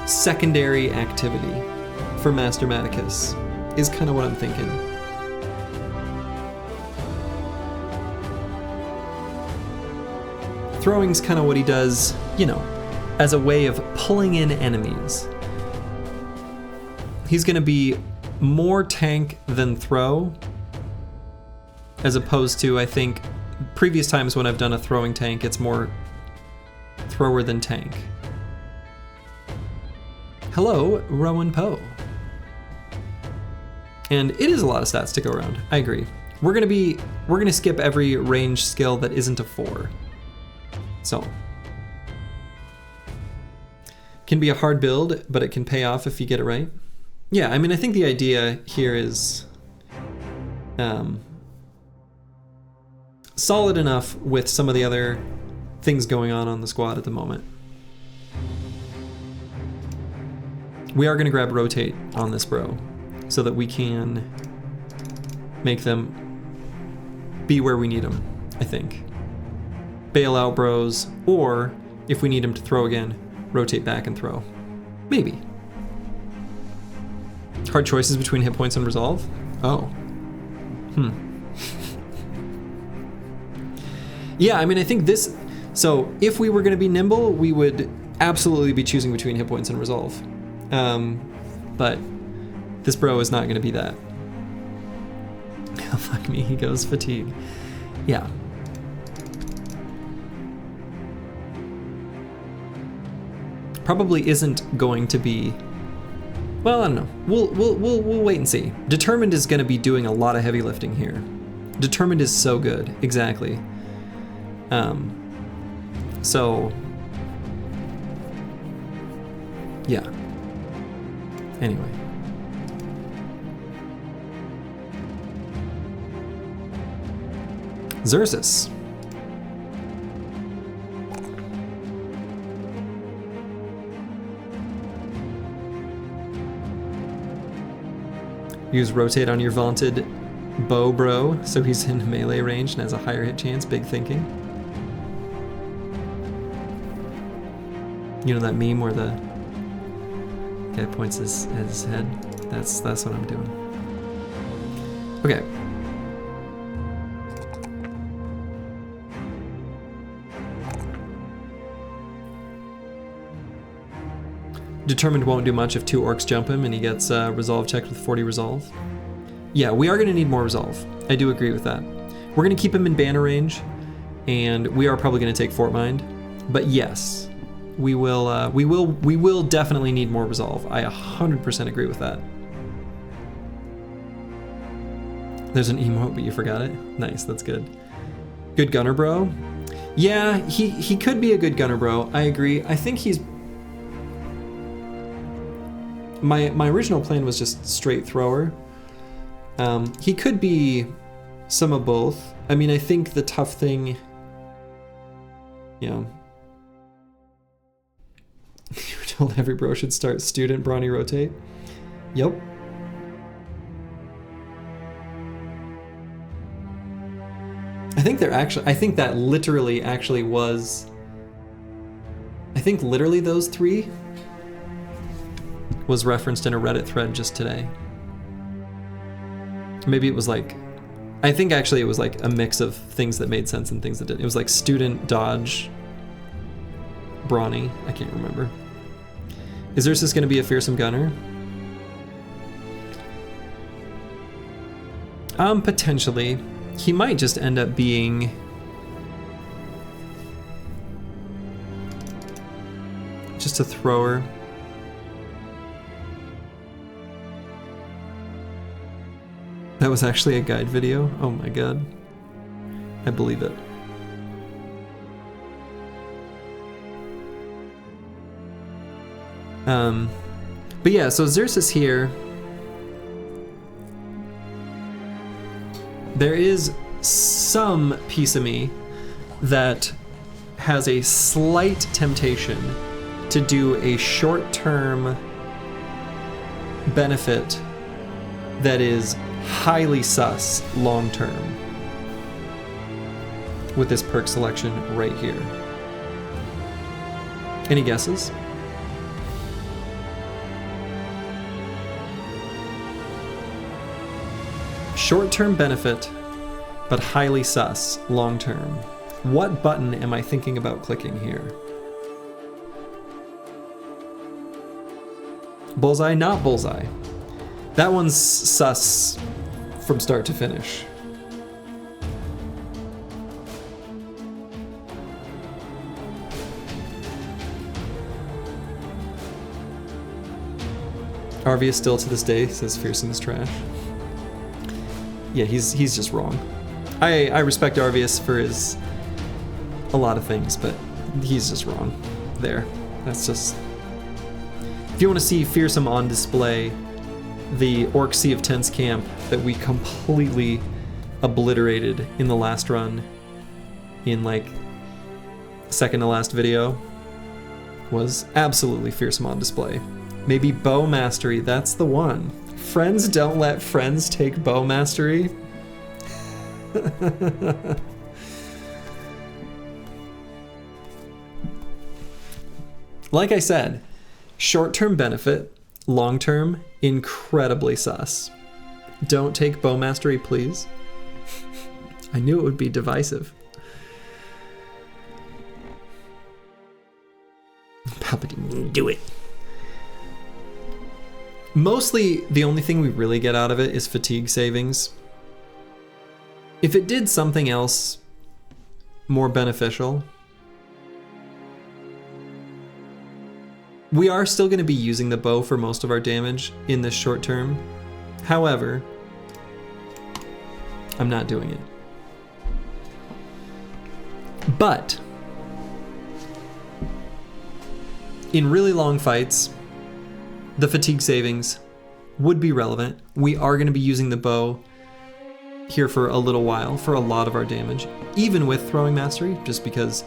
secondary activity for Master Maticus, is kind of what I'm thinking. Throwing's kind of what he does, you know, as a way of pulling in enemies. He's going to be more tank than throw, as opposed to, I think, previous times when I've done a throwing tank, it's more thrower than tank. Hello, Rowan Poe. And it is a lot of stats to go around, I agree. We're gonna skip every range skill that isn't a 4. So, can be a hard build, but it can pay off if you get it right. Yeah, I mean, I think the idea here is solid enough with some of the other things going on the squad at the moment. We are going to grab rotate on this bro so that we can make them be where we need them, I think. Bail out bros, or if we need him to throw again, rotate back and throw. Maybe. Hard choices between hit points and resolve? Oh. Yeah, I mean, I think this... So, if we were going to be nimble, we would absolutely be choosing between hit points and resolve. But this bro is not going to be that. Fuck me, he goes fatigue. Yeah. Probably isn't going to be Well, I don't know. We'll wait and see. Determined is going to be doing a lot of heavy lifting here. Determined is so good. Exactly. So yeah. Anyway. Xerxes. Use rotate on your vaunted bow bro, so he's in melee range and has a higher hit chance. Big thinking. You know that meme where the guy points his head? That's what I'm doing. Okay. Determined won't do much if 2 orcs jump him and he gets resolve checked with 40 resolve. Yeah, we are going to need more resolve. I do agree with that. We're going to keep him in banner range, and we are probably going to take Fort Mind. But yes, we will definitely need more resolve. I 100% agree with that. There's an emote, but you forgot it. Nice, that's good. Good gunner bro. Yeah, he could be a good gunner bro. I agree. I think he's. My original plan was just straight thrower. He could be some of both. I mean, I think the tough thing, you know, you were told every bro should start student brawny rotate. Yep. I think that literally actually was, I think literally those 3 was referenced in a Reddit thread just today. Maybe it was like, I think actually it was like a mix of things that made sense and things that didn't. It was like student, dodge, brawny. I can't remember. Is Xerxes going to be a fearsome gunner? Potentially. He might just end up being just a thrower. That was actually a guide video? Oh my god. I believe it. But yeah, so Xerxes here. There is some piece of me that has a slight temptation to do a short-term benefit that is highly sus long-term with this perk selection right here. Any guesses? Short-term benefit, but highly sus long-term. What button am I thinking about clicking here? Bullseye, not bullseye. That one's sus from start to finish. Arvius still to this day says fearsome is trash. Yeah, he's just wrong. I respect Arvius for his a lot of things, but he's just wrong there. That's just, if you want to see fearsome on display, the Orc Sea of Tents camp that we completely obliterated in the last run in like second to last video was absolutely fearsome on display. Maybe bow mastery, that's the one. Friends don't let friends take bow mastery. Like I said, short-term benefit, long-term, incredibly sus. Don't take bow mastery, please. I knew it would be divisive. Palpatine, do it. Mostly, the only thing we really get out of it is fatigue savings. If it did something else more beneficial, We are still going to be using the bow for most of our damage in this short term. However, I'm not doing it. But in really long fights, the fatigue savings would be relevant. We are going to be using the bow here for a little while for a lot of our damage, even with throwing mastery, just because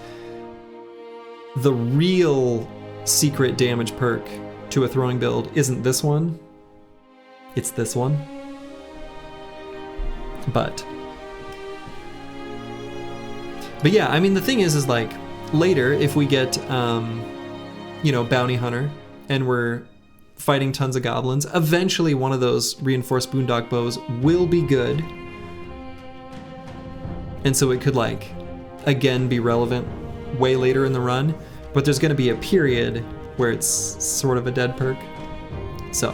the real secret damage perk to a throwing build isn't this one, it's this one. But yeah, I mean, the thing is like later if we get you know, bounty hunter and we're fighting tons of goblins, eventually one of those reinforced boondock bows will be good, and so it could like again be relevant way later in the run, but there's going to be a period where it's sort of a dead perk. So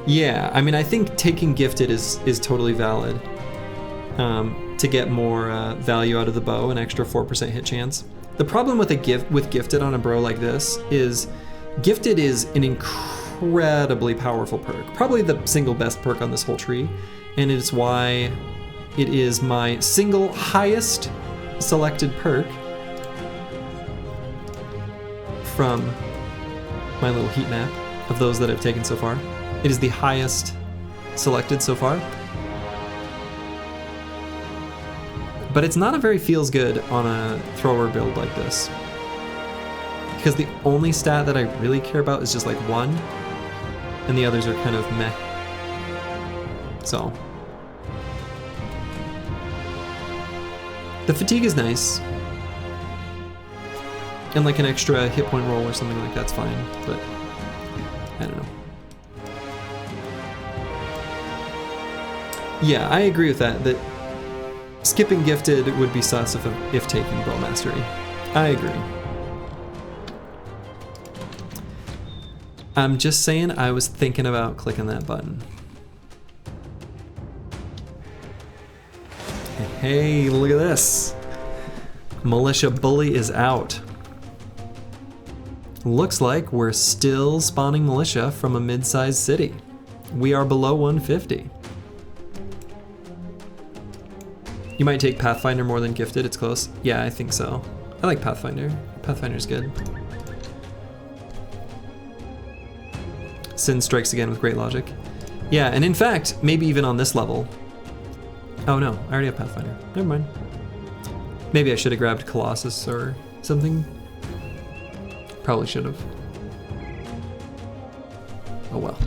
yeah, I mean, I think taking gifted is totally valid to get more value out of the bow, an extra 4% hit chance. The problem with gifted on a bro like this is gifted is an incredibly powerful perk, probably the single best perk on this whole tree, and it's why it is my single highest selected perk from my little heat map of those that I've taken so far. It is the highest selected so far. But it's not a very feels good on a thrower build like this, because the only stat that I really care about is just like 1, and the others are kind of meh. So the fatigue is nice, and like an extra hit point roll or something like that's fine, but I don't know. Yeah, I agree with that skipping gifted would be sus if taking bow mastery. I agree. I'm just saying I was thinking about clicking that button. Hey, look at this. Militia Bully is out. Looks like we're still spawning militia from a mid-sized city. We are below 150. You might take Pathfinder more than Gifted, it's close. Yeah, I think so. I like Pathfinder. Pathfinder's good. Sin strikes again with great logic. Yeah, and in fact, maybe even on this level. Oh no, I already have Pathfinder. Never mind. Maybe I should have grabbed Colossus or something. Probably should have. Oh well.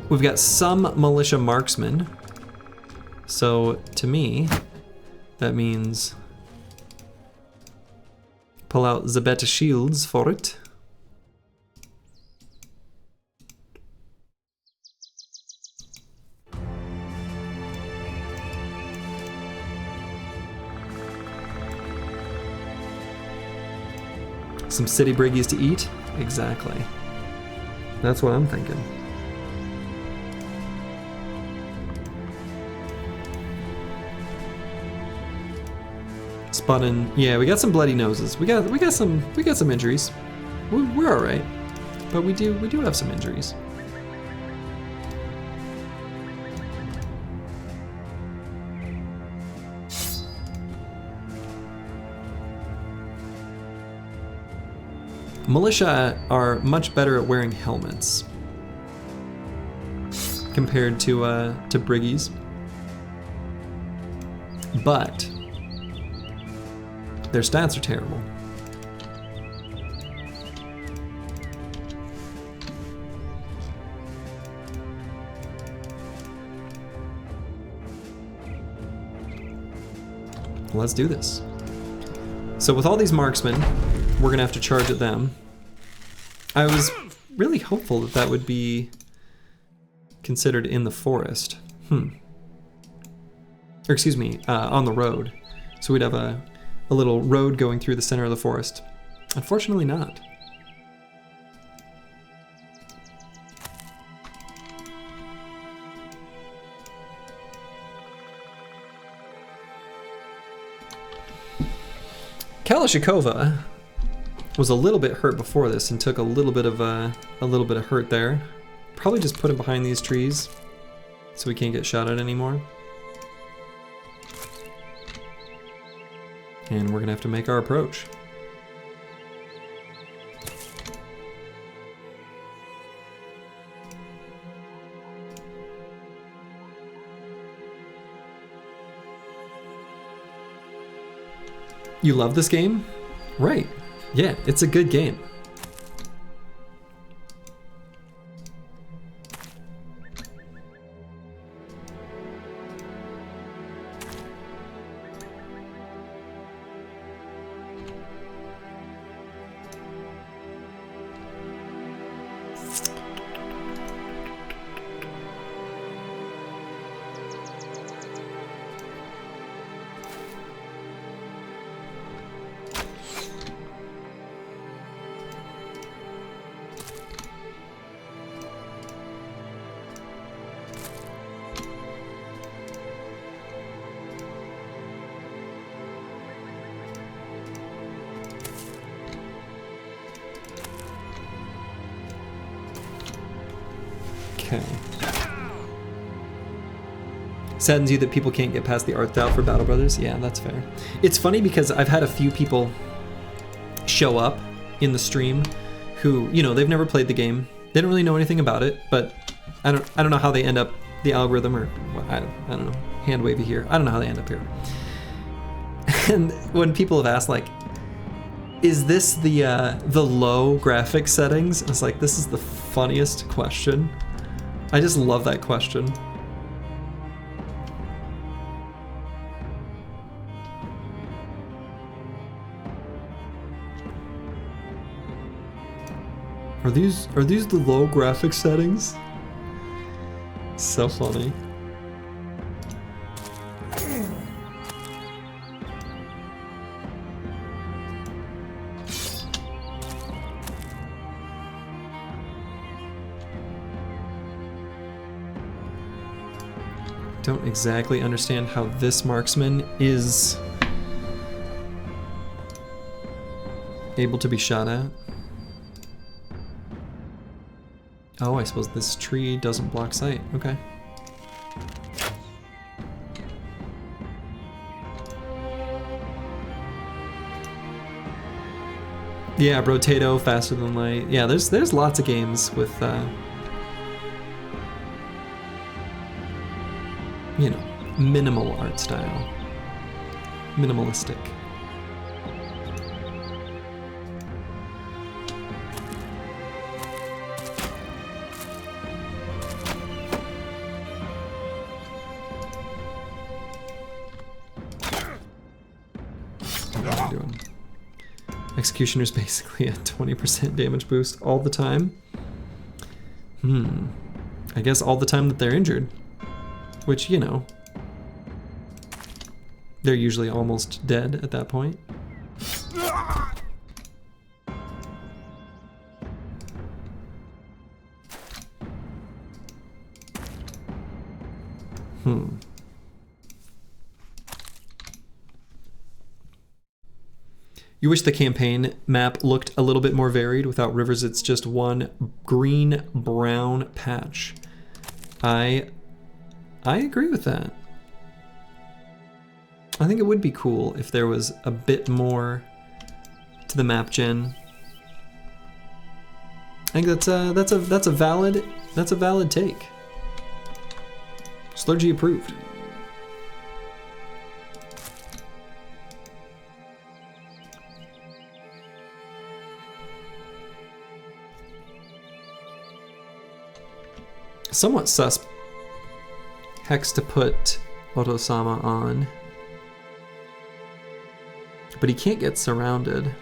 We've got some militia marksmen. So to me, that means pull out the better shields for it. Some city briggies to eat? Exactly. That's what I'm thinking. Spotting, yeah, we got some bloody noses. We got some injuries. We're all right, but we do have some injuries. Militia are much better at wearing helmets compared to briggies, but their stats are terrible. Let's do this. So with all these marksmen, we're gonna have to charge at them. I was really hopeful that would be considered in the forest. Or excuse me, on the road. So we'd have a little road going through the center of the forest. Unfortunately not. Kalashnikova was a little bit hurt before this and took a little bit of hurt there. Probably just put him behind these trees so we can't get shot at anymore. And we're gonna have to make our approach. You love this game? Right. Yeah, it's a good game. Okay. Saddens you that people can't get past the art style for Battle Brothers? Yeah, that's fair. It's funny because I've had a few people show up in the stream who, you know, they've never played the game. They don't really know anything about it, but I don't know how they end up the algorithm or I don't know. Hand wavy here. I don't know how they end up here. And when people have asked like, is this the low graphic settings? It's like, this is the funniest question. I just love that question. Are these the low graphic settings? So funny. Don't exactly understand how this marksman is able to be shot at. Oh, I suppose this tree doesn't block sight. Okay. Yeah, Rotato, Faster Than Light. Yeah, there's lots of games with you know, minimal art style. Minimalistic. What am I doing? Executioner's basically a 20% damage boost all the time. I guess all the time that they're injured. Which, you know, they're usually almost dead at that point. You wish the campaign map looked a little bit more varied. Without rivers, it's just one green-brown patch. I agree with that. I think it would be cool if there was a bit more to the map gen. I think that's a valid take. Slurgy approved. Somewhat sus Hex to put Otosama on, but he can't get surrounded.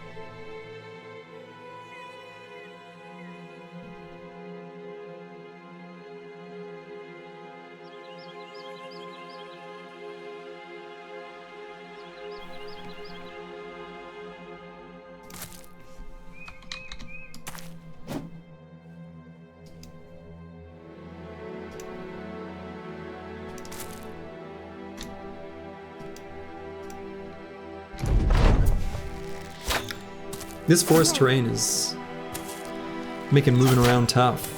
This forest terrain is making moving around tough.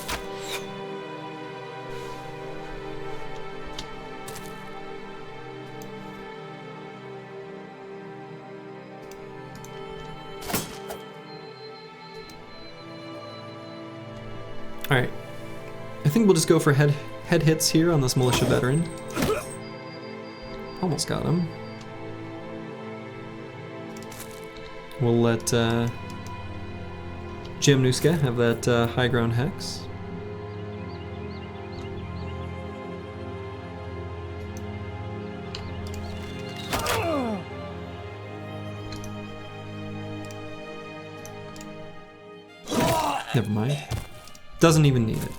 Alright, I think we'll just go for head hits here on this Militia veteran. Almost got him. We'll let Jamnuska have that high ground hex. Never mind. Doesn't even need it.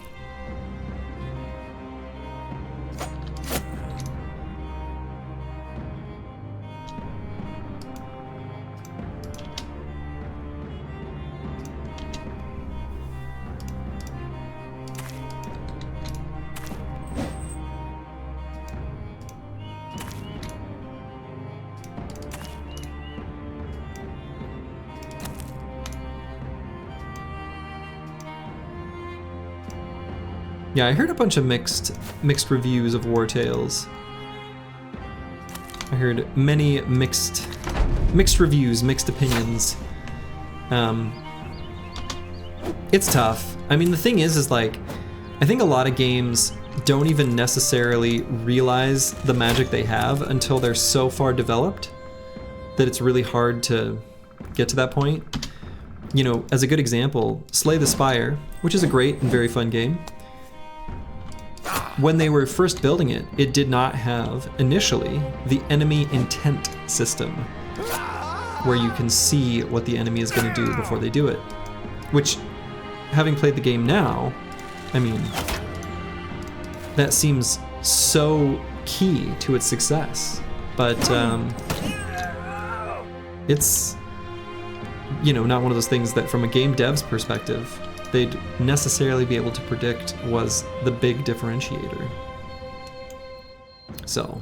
Yeah, I heard a bunch of mixed reviews of War Tales. I heard many mixed reviews, mixed opinions. It's tough. I mean, the thing is like, I think a lot of games don't even necessarily realize the magic they have until they're so far developed that it's really hard to get to that point. You know, as a good example, Slay the Spire, which is a great and very fun game. When they were first building it, it did not have, initially, the enemy intent system, where you can see what the enemy is going to do before they do it. Which, having played the game now, I mean, that seems so key to its success. But, it's, you know, not one of those things that from a game dev's perspective, they'd necessarily be able to predict was the big differentiator. So.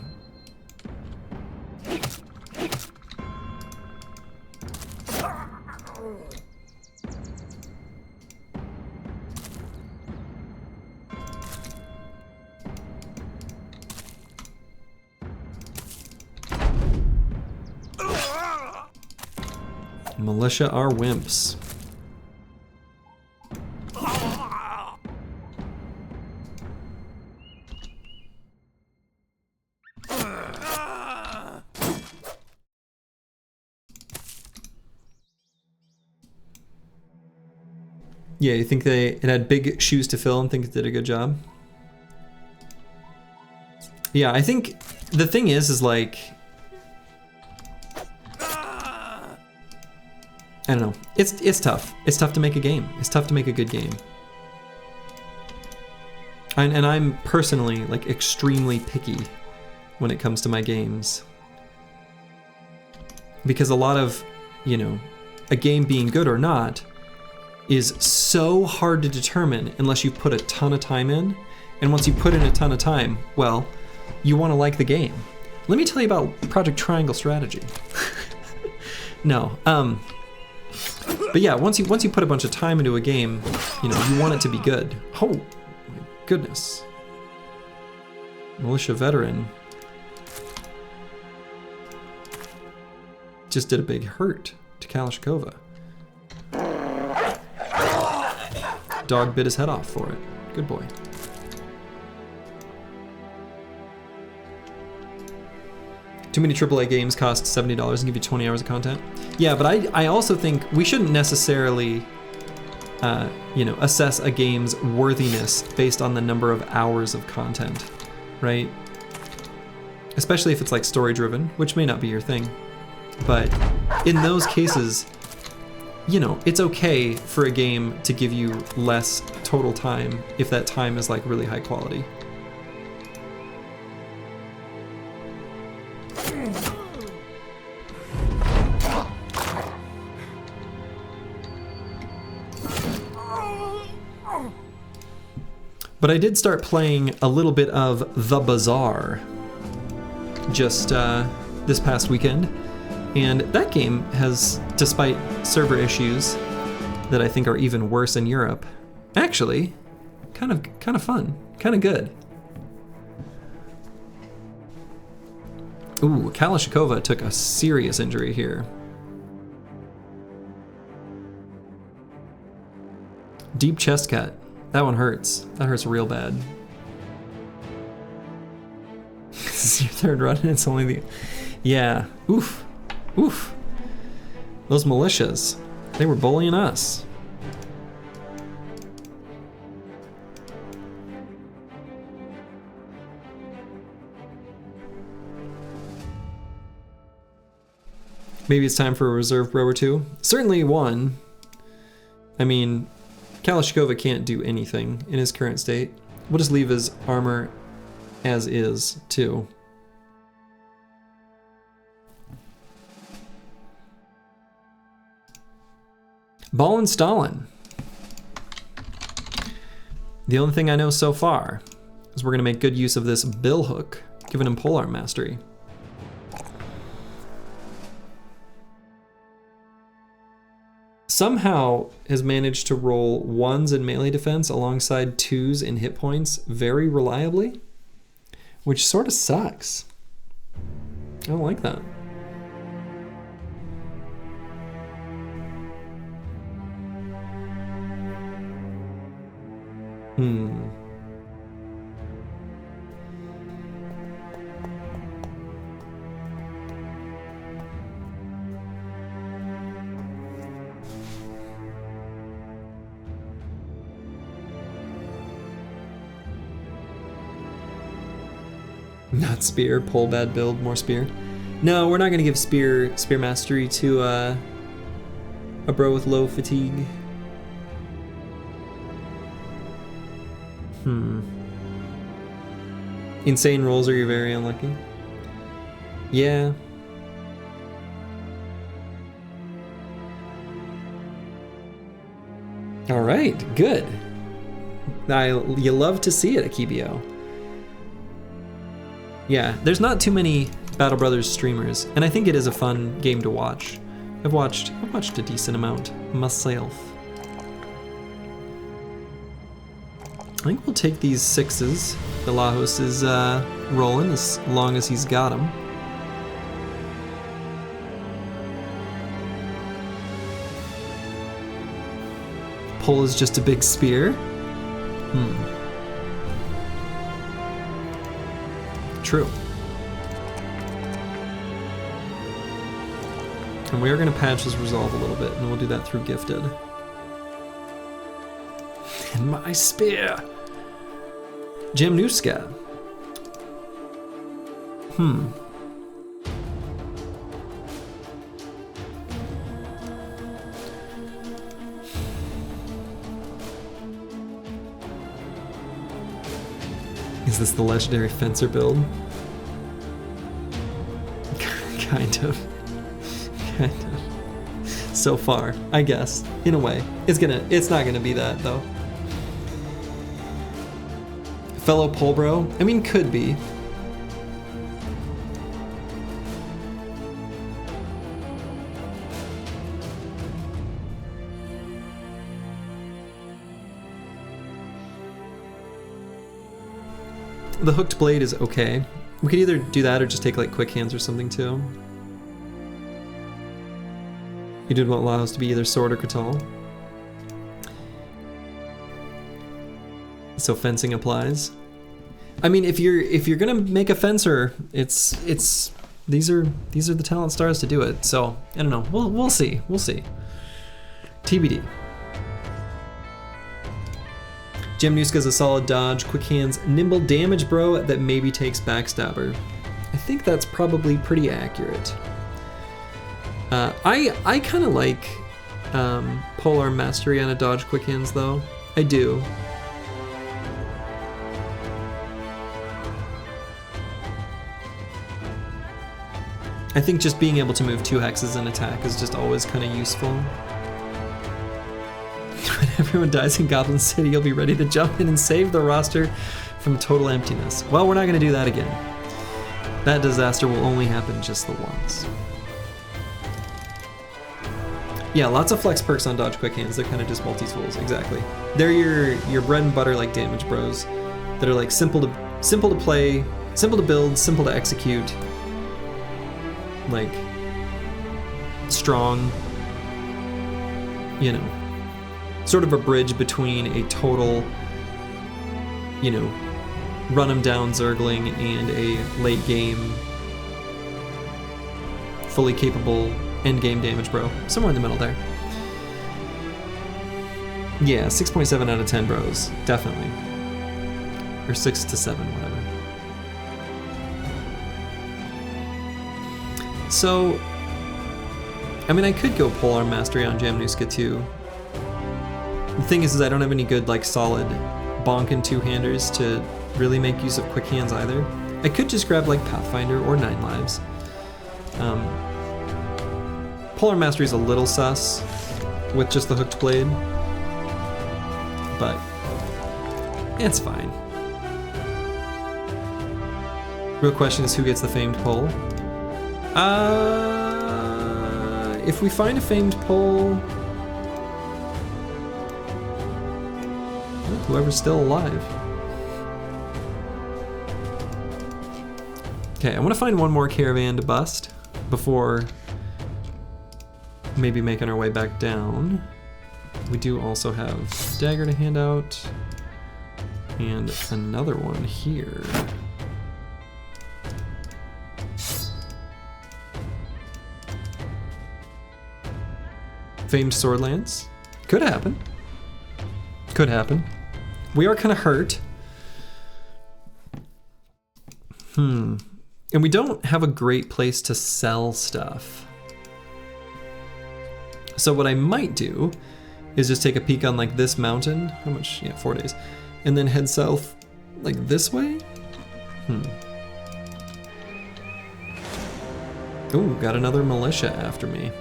Militia are wimps. Yeah, you think it had big shoes to fill and think it did a good job? Yeah, I think the thing is like, I don't know. It's tough. It's tough to make a game. It's tough to make a good game. And I'm personally like extremely picky when it comes to my games. Because a lot of, you know, a game being good or not is so hard to determine unless you put a ton of time in. And once you put in a ton of time, well, you want to like the game. Let me tell you about Project Triangle Strategy. No, but yeah, once you put a bunch of time into a game, you know, you want it to be good. Oh my goodness. Militia veteran just did a big hurt to Kalashnikova. Dog bit his head off for it. Good boy. Too many AAA games cost $70 and give you 20 hours of content. Yeah, but I also think we shouldn't necessarily, you know, assess a game's worthiness based on the number of hours of content, right? Especially if it's like story-driven, which may not be your thing. But in those cases, you know, it's okay for a game to give you less total time if that time is like really high quality. But I did start playing a little bit of The Bazaar just this past weekend, And that game has, despite server issues that I think are even worse in Europe, actually kind of fun, kind of good. Ooh, Kalashnikova took a serious injury here. Deep chest cut. That one hurts. That hurts real bad. This is your third run and it's only the... Yeah. Oof. Oof. Those militias. They were bullying us. Maybe it's time for a reserve bro or two. Certainly one. I mean, Kalashnikova can't do anything in his current state. We'll just leave his armor as is, too. Ball and Stalin. The only thing I know so far is we're going to make good use of this bill hook, giving him polearm mastery. Somehow has managed to roll 1s in melee defense alongside 2s in hit points very reliably, which sort of sucks. I don't like that. Not spear, pole bad build, more spear. No, we're not gonna give spear mastery to a bro with low fatigue. Insane rolls are you very unlucky? Yeah. All right, good. You love to see it, Akibio. Yeah, there's not too many Battle Brothers streamers, and I think it is a fun game to watch. I've watched a decent amount myself. I think we'll take these 6s. The Lajos is rolling as long as he's got them. Pole is just a big spear. True. And we are going to patch his resolve a little bit, and we'll do that through gifted. And my spear! Jamnuska. Is this the legendary fencer build? Kind of. So far, I guess. In a way. It's not gonna be that though. Fellow pole bro? I mean, could be. The hooked blade is okay. We could either do that or just take like quick hands or something too. You did want Laos to be either sword or Kratal. So fencing applies. I mean, if you're gonna make a fencer, it's these are the talent stars to do it. So I don't know. We'll see. We'll see. TBD. Jamnuska's a solid dodge, quick hands, nimble damage bro that maybe takes backstabber. I think that's probably pretty accurate. I kind of like polearm mastery on a dodge quick hands though. I do. I think just being able to move 2 hexes in attack is just always kind of useful. When everyone dies in Goblin City, you'll be ready to jump in and save the roster from total emptiness. Well, we're not going to do that again. That disaster will only happen just the once. Yeah, lots of flex perks on dodge quick hands. They're kind of just multi-tools, exactly. They're your bread and butter like damage bros that are like simple to play, simple to build, simple to execute, like strong, you know, sort of a bridge between a total, you know, run 'em down Zergling and a late game, fully capable end game damage bro. Somewhere in the middle there. Yeah, 6.7 out of 10 bros, definitely. Or 6 to 7, whatever. So, I mean, I could go Polearm Mastery on Jamnuska too. The thing is I don't have any good, like, solid bonk and two-handers to really make use of quick hands either. I could just grab, like, Pathfinder or 9 Lives. Polearm Mastery is a little sus with just the hooked blade, but it's fine. Real question is who gets the famed pole? If we find a famed pole, well, whoever's still alive. Okay, I want to find one more caravan to bust before maybe making our way back down. We do also have dagger to hand out and another one here. Famed sword lance. Could happen. Could happen. We are kind of hurt. And we don't have a great place to sell stuff. So what I might do is just take a peek on like this mountain. How much? Yeah, 4 days. And then head south like this way? Ooh, got another militia after me.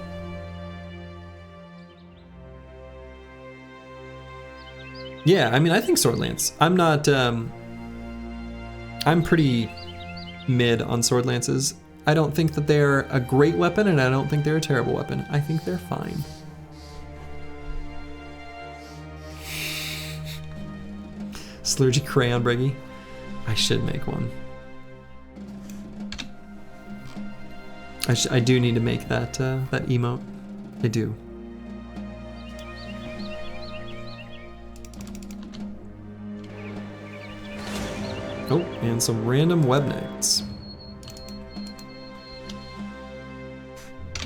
Yeah, I mean, I think sword lance. I'm not, I'm pretty mid on sword lances. I don't think that they're a great weapon, and I don't think they're a terrible weapon. I think they're fine. Slurgy crayon breggy. I should make one. I do need to make that that emote. I do. Oh, and some random webknechts.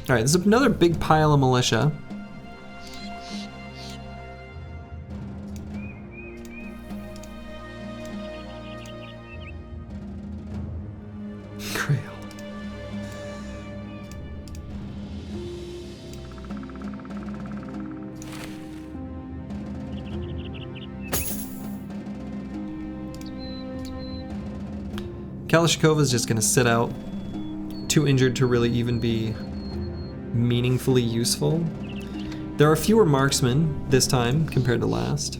All right, this is another big pile of militia. Grail. Kalashnikova is just gonna sit out, too injured to really even be meaningfully useful. There are fewer marksmen this time compared to last.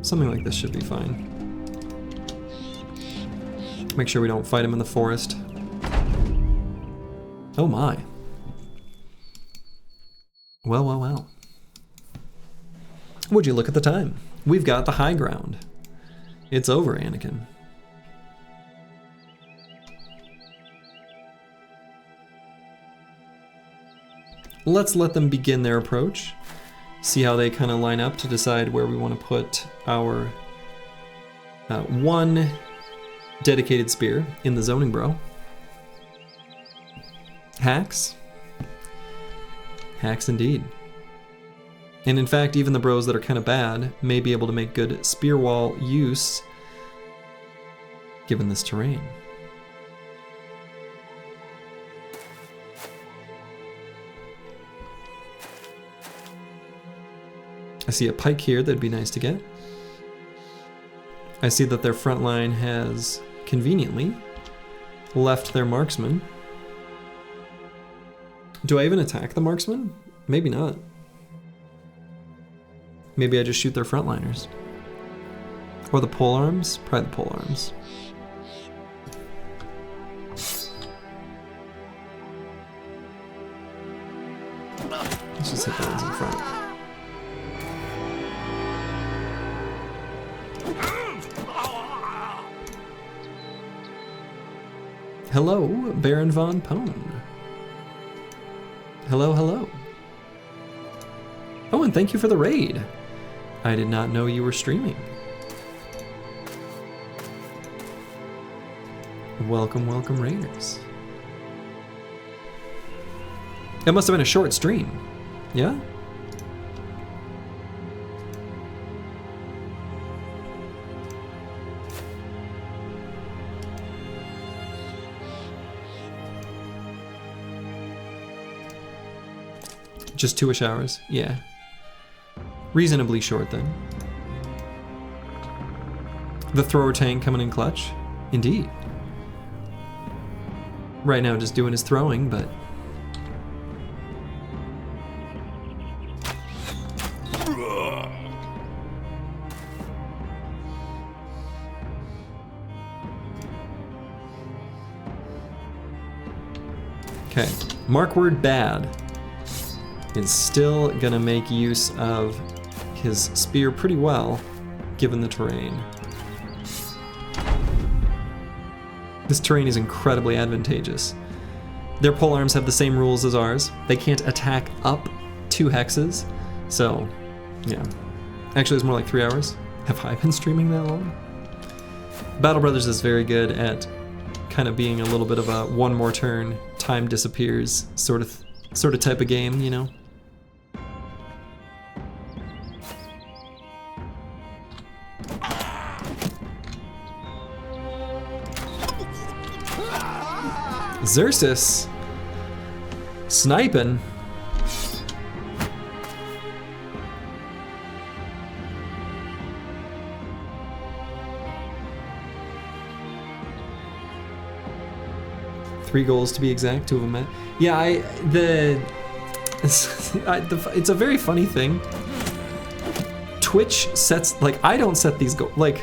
Something like this should be fine. Make sure we don't fight him in the forest. Oh my. Well, well, well. Would you look at the time? We've got the high ground. It's over, Anakin. Let's let them begin their approach. See how they kind of line up to decide where we want to put our one dedicated spear in the zoning bro. Hacks. Hacks indeed. And in fact, even the bros that are kind of bad may be able to make good spear wall use given this terrain. I see a pike here that'd be nice to get. I see that their front line has conveniently left their marksman. Do I even attack the marksman? Maybe not. Maybe I just shoot their frontliners. Or the polearms? Probably the polearms. Let's just hit the ones in front. Hello, Baron von Pone. Hello, hello. Oh, and thank you for the raid. I did not know you were streaming. Welcome, welcome, raiders. It must have been a short stream. Yeah? Just 2-ish hours? Yeah. Reasonably short then. The thrower tank coming in clutch? Indeed. Right now just doing his throwing, but... Okay, Markward Bad is still gonna make use of his spear pretty well, given the terrain. This terrain is incredibly advantageous. Their polearms have the same rules as ours. They can't attack up 2 hexes, so yeah. Actually, it's more like 3 hours. Have I been streaming that long? Battle Brothers is very good at kind of being a little bit of a one more turn, time disappears sort of type of game, you know? Xerxes sniping. Three goals to be exact, 2 of them met. Yeah, it's a very funny thing. Twitch sets, like, I don't set these goals. Like,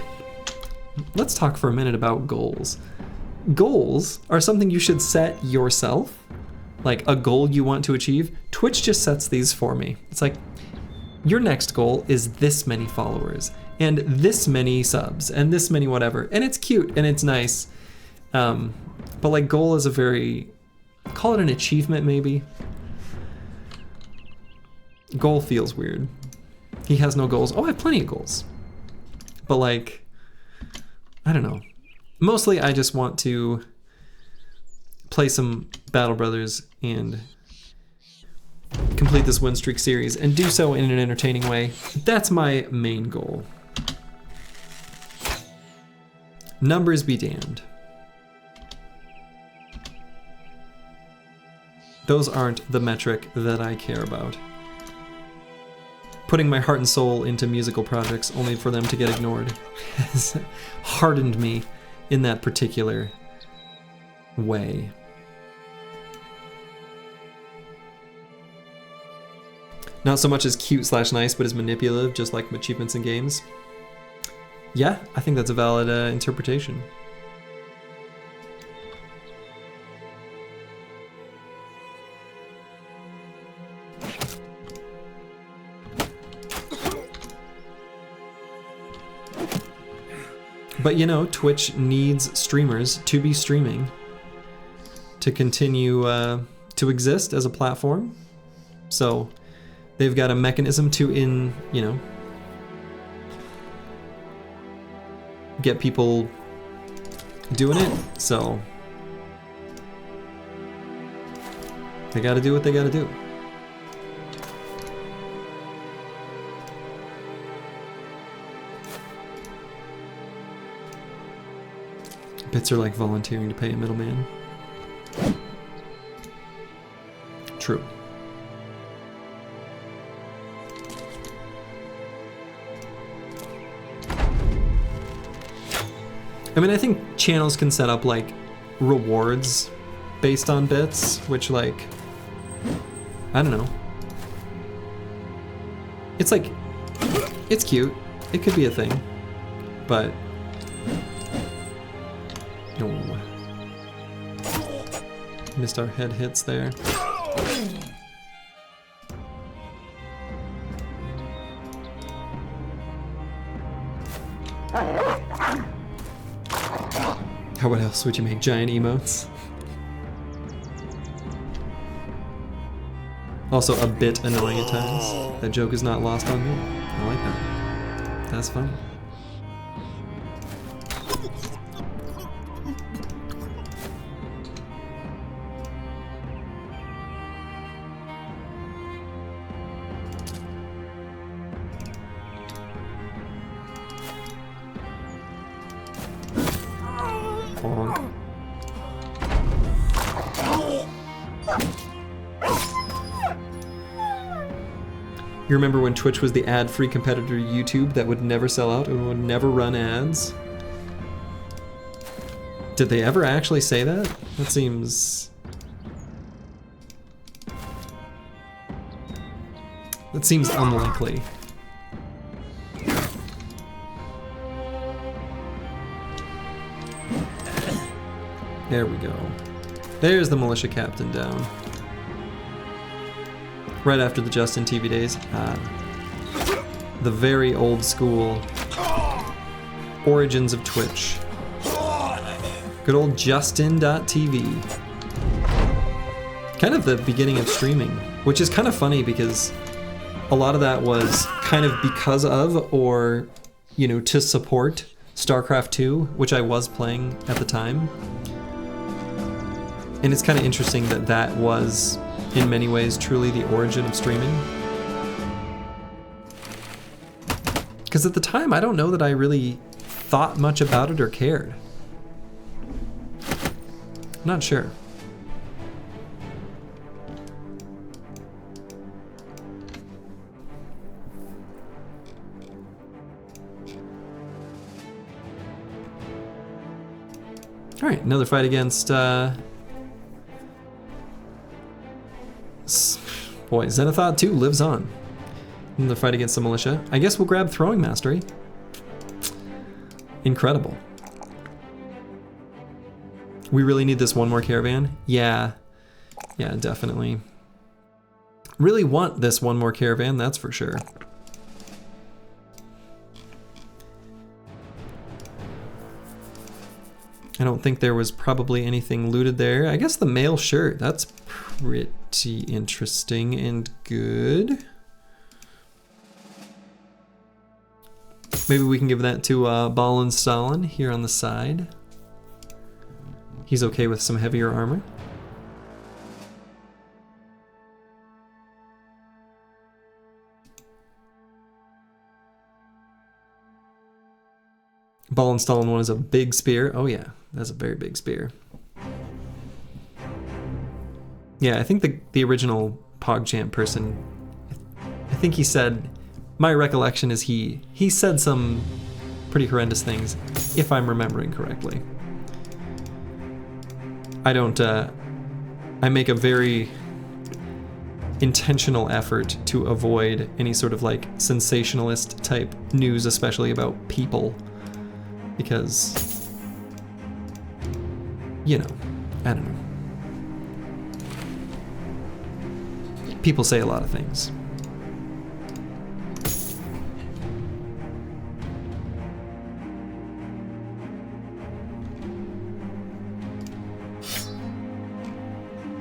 let's talk for a minute about goals. Goals are something you should set yourself, like a goal you want to achieve. Twitch just sets these for me. It's like, your next goal is this many followers, and this many subs, and this many whatever. And it's cute, and it's nice. But like, goal is a very, call it an achievement maybe. Goal feels weird. He has no goals. Oh, I have plenty of goals. But like, I don't know. Mostly I just want to play some Battle Brothers and complete this win streak series and do so in an entertaining way. That's my main goal. Numbers be damned. Those aren't the metric that I care about. Putting my heart and soul into musical projects only for them to get ignored has hardened me in that particular way. Not so much as cute/nice, but as manipulative, just like achievements in games. Yeah, I think that's a valid interpretation. But you know, Twitch needs streamers to be streaming to continue to exist as a platform. So they've got a mechanism to get people doing it. So they gotta do what they gotta do. Bits are like volunteering to pay a middleman. True. I mean, I think channels can set up like rewards based on bits, which like, I don't know. It's like, it's cute. It could be a thing, but no. Missed our head hits there. How what else would you make? Giant emotes? Also a bit annoying at times. That joke is not lost on me. I like that. That's funny. Bonk. You remember when Twitch was the ad-free competitor to YouTube that would never sell out and would never run ads? Did they ever actually say that? That seems... that seems unlikely. There we go. There's the militia captain down. Right after the Justin TV days. The very old school origins of Twitch. Good old Justin.tv. Kind of the beginning of streaming, which is kind of funny because a lot of that was kind of because of, or, you know, to support StarCraft 2, which I was playing at the time. And it's kind of interesting that that was, in many ways, truly the origin of streaming. Because at the time, I don't know that I really thought much about it or cared. I'm not sure. All right, another fight against, boy, Zenithot 2 lives on. In the fight against the militia. I guess we'll grab throwing mastery. Incredible. We really need this one more caravan? Yeah. Yeah, definitely. Really want this one more caravan, that's for sure. I don't think there was probably anything looted there. I guess the mail shirt, that's pretty interesting and good. Maybe we can give that to Ballin Stalin here on the side. He's okay with some heavier armor. Ballin Stalin 1 is a big spear. Oh yeah, that's a very big spear. Yeah, I think the original PogChamp person, I think he said, my recollection is he said some pretty horrendous things, if I'm remembering correctly. I don't, I make a very intentional effort to avoid any sort of like sensationalist type news, especially about people, because, you know, I don't know. People say a lot of things.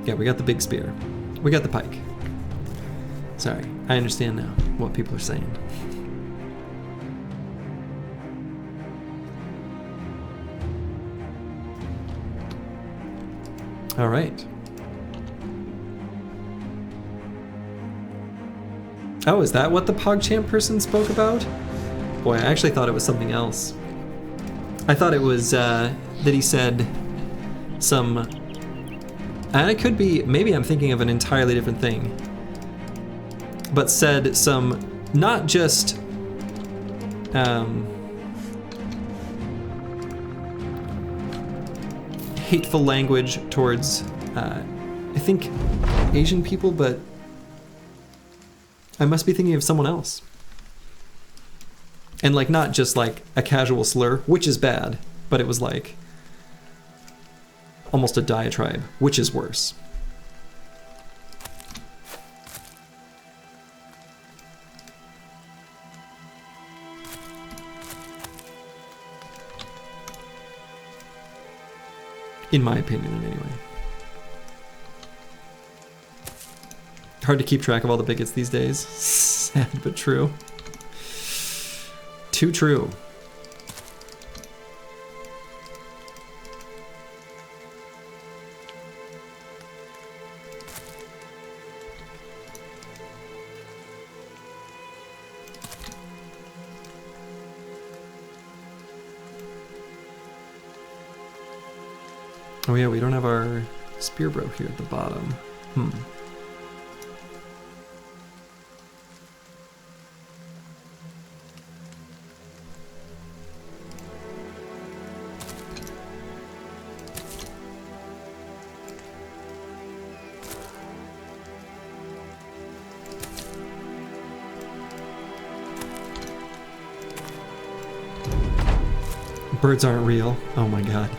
Yeah, we got the big spear. We got the pike. Sorry, I understand now what people are saying. All right. Oh, is that what the PogChamp person spoke about? Boy, I actually thought it was something else. I thought it was that he said some... And it could be, maybe I'm thinking of an entirely different thing, but said some, not just, hateful language towards, I think, Asian people, but I must be thinking of someone else. And like not just like a casual slur, which is bad, but it was like almost a diatribe, which is worse. In my opinion, anyway. Hard to keep track of all the bigots these days. Sad but true. Too true. Oh yeah, we don't have our spear bro here at the bottom. Birds aren't real. Oh my god.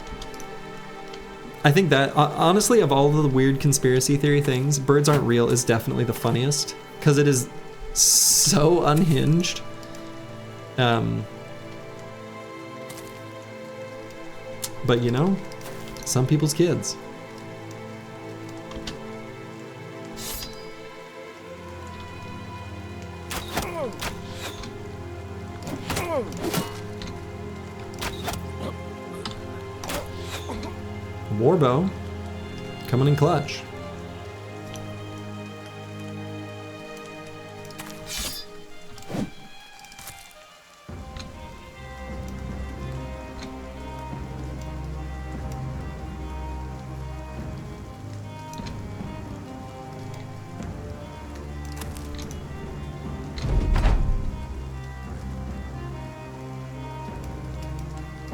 I think that, honestly, of all the weird conspiracy theory things, birds aren't real is definitely the funniest, because it is so unhinged. But you know, some people's kids. Warbow coming in clutch.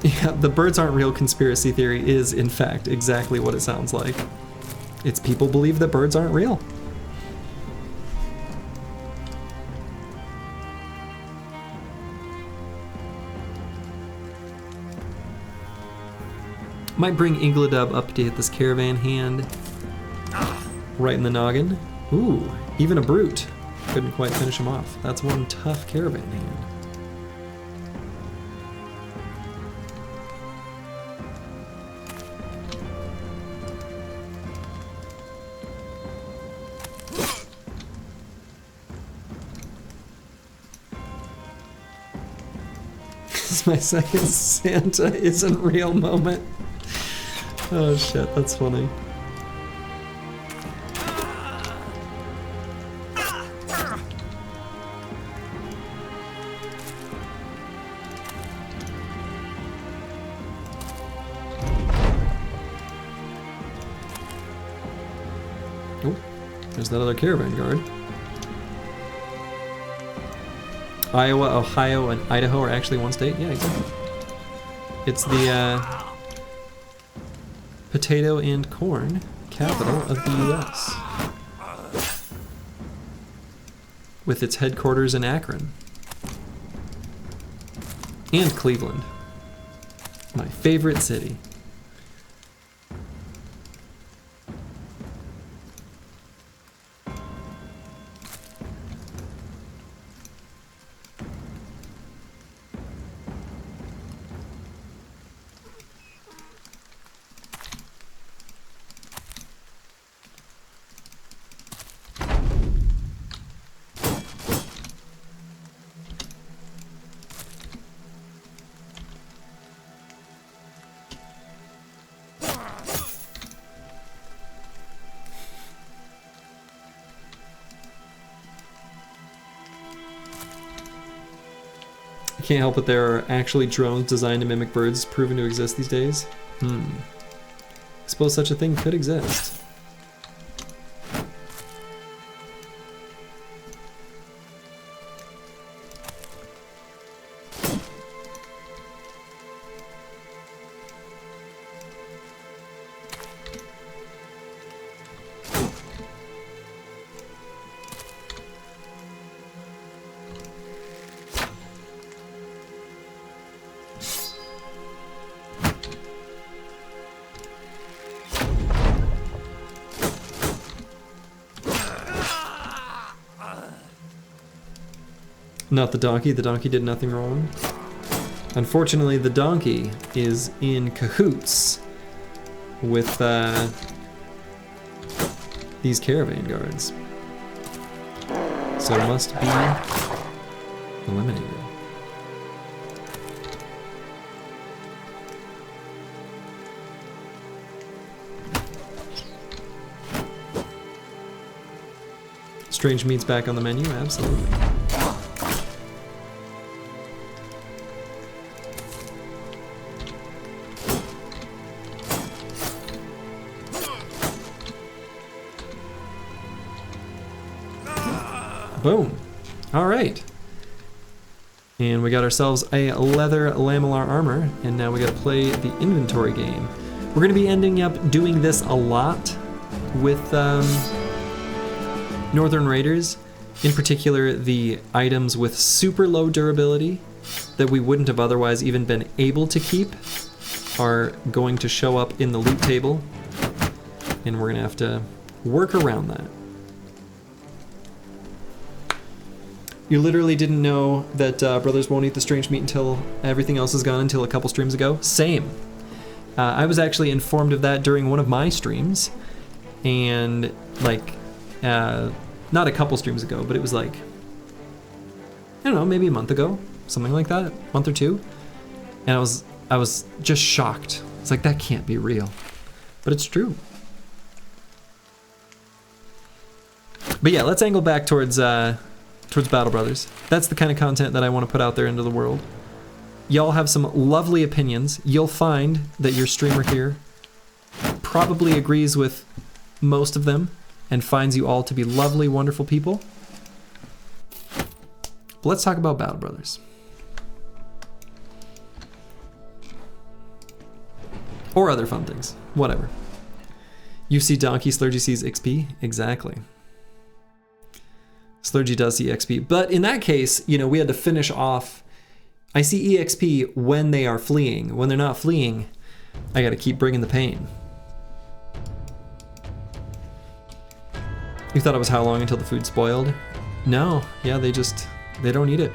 Yeah, the birds aren't real conspiracy theory is, in fact, exactly what it sounds like. It's people believe that birds aren't real. Might bring Ingladub up to hit this caravan hand right in the noggin. Ooh, even a brute. Couldn't quite finish him off. That's one tough caravan hand. My second Santa isn't real moment. Oh shit, that's funny. Oh, there's that other caravan guard. Iowa, Ohio, and Idaho are actually one state? Yeah, exactly. It's the potato and corn capital of the US. With its headquarters in Akron. And Cleveland. My favorite city. Can't help it, there are actually drones designed to mimic birds proven to exist these days. I suppose such a thing could exist. Not the donkey. The donkey did nothing wrong. Unfortunately, the donkey is in cahoots with these caravan guards. So it must be eliminated. Strange meat's back on the menu, absolutely. Boom. All right. And we got ourselves a leather lamellar armor, and now we got to play the inventory game. We're going to be ending up doing this a lot with Northern Raiders, in particular the items with super low durability that we wouldn't have otherwise even been able to keep are going to show up in the loot table, and we're going to have to work around that. You literally didn't know that Brothers won't eat the strange meat until everything else is gone until a couple streams ago? Same. I was actually informed of that during one of my streams, and like, not a couple streams ago, but it was like, I don't know, maybe a month ago, something like that, month or two, and I was just shocked. It's like, that can't be real, but it's true. But yeah, let's angle back towards Battle Brothers. That's the kind of content that I want to put out there into the world. Y'all have some lovely opinions. You'll find that your streamer here probably agrees with most of them and finds you all to be lovely, wonderful people. But let's talk about Battle Brothers. Or other fun things. Whatever. You see Donkey, Slurgy sees XP? Exactly. Slurgy does see XP. But in that case, you know, we had to finish off. I see EXP when they are fleeing. When they're not fleeing, I gotta keep bringing the pain. You thought it was how long until the food spoiled? No, yeah, they don't eat it.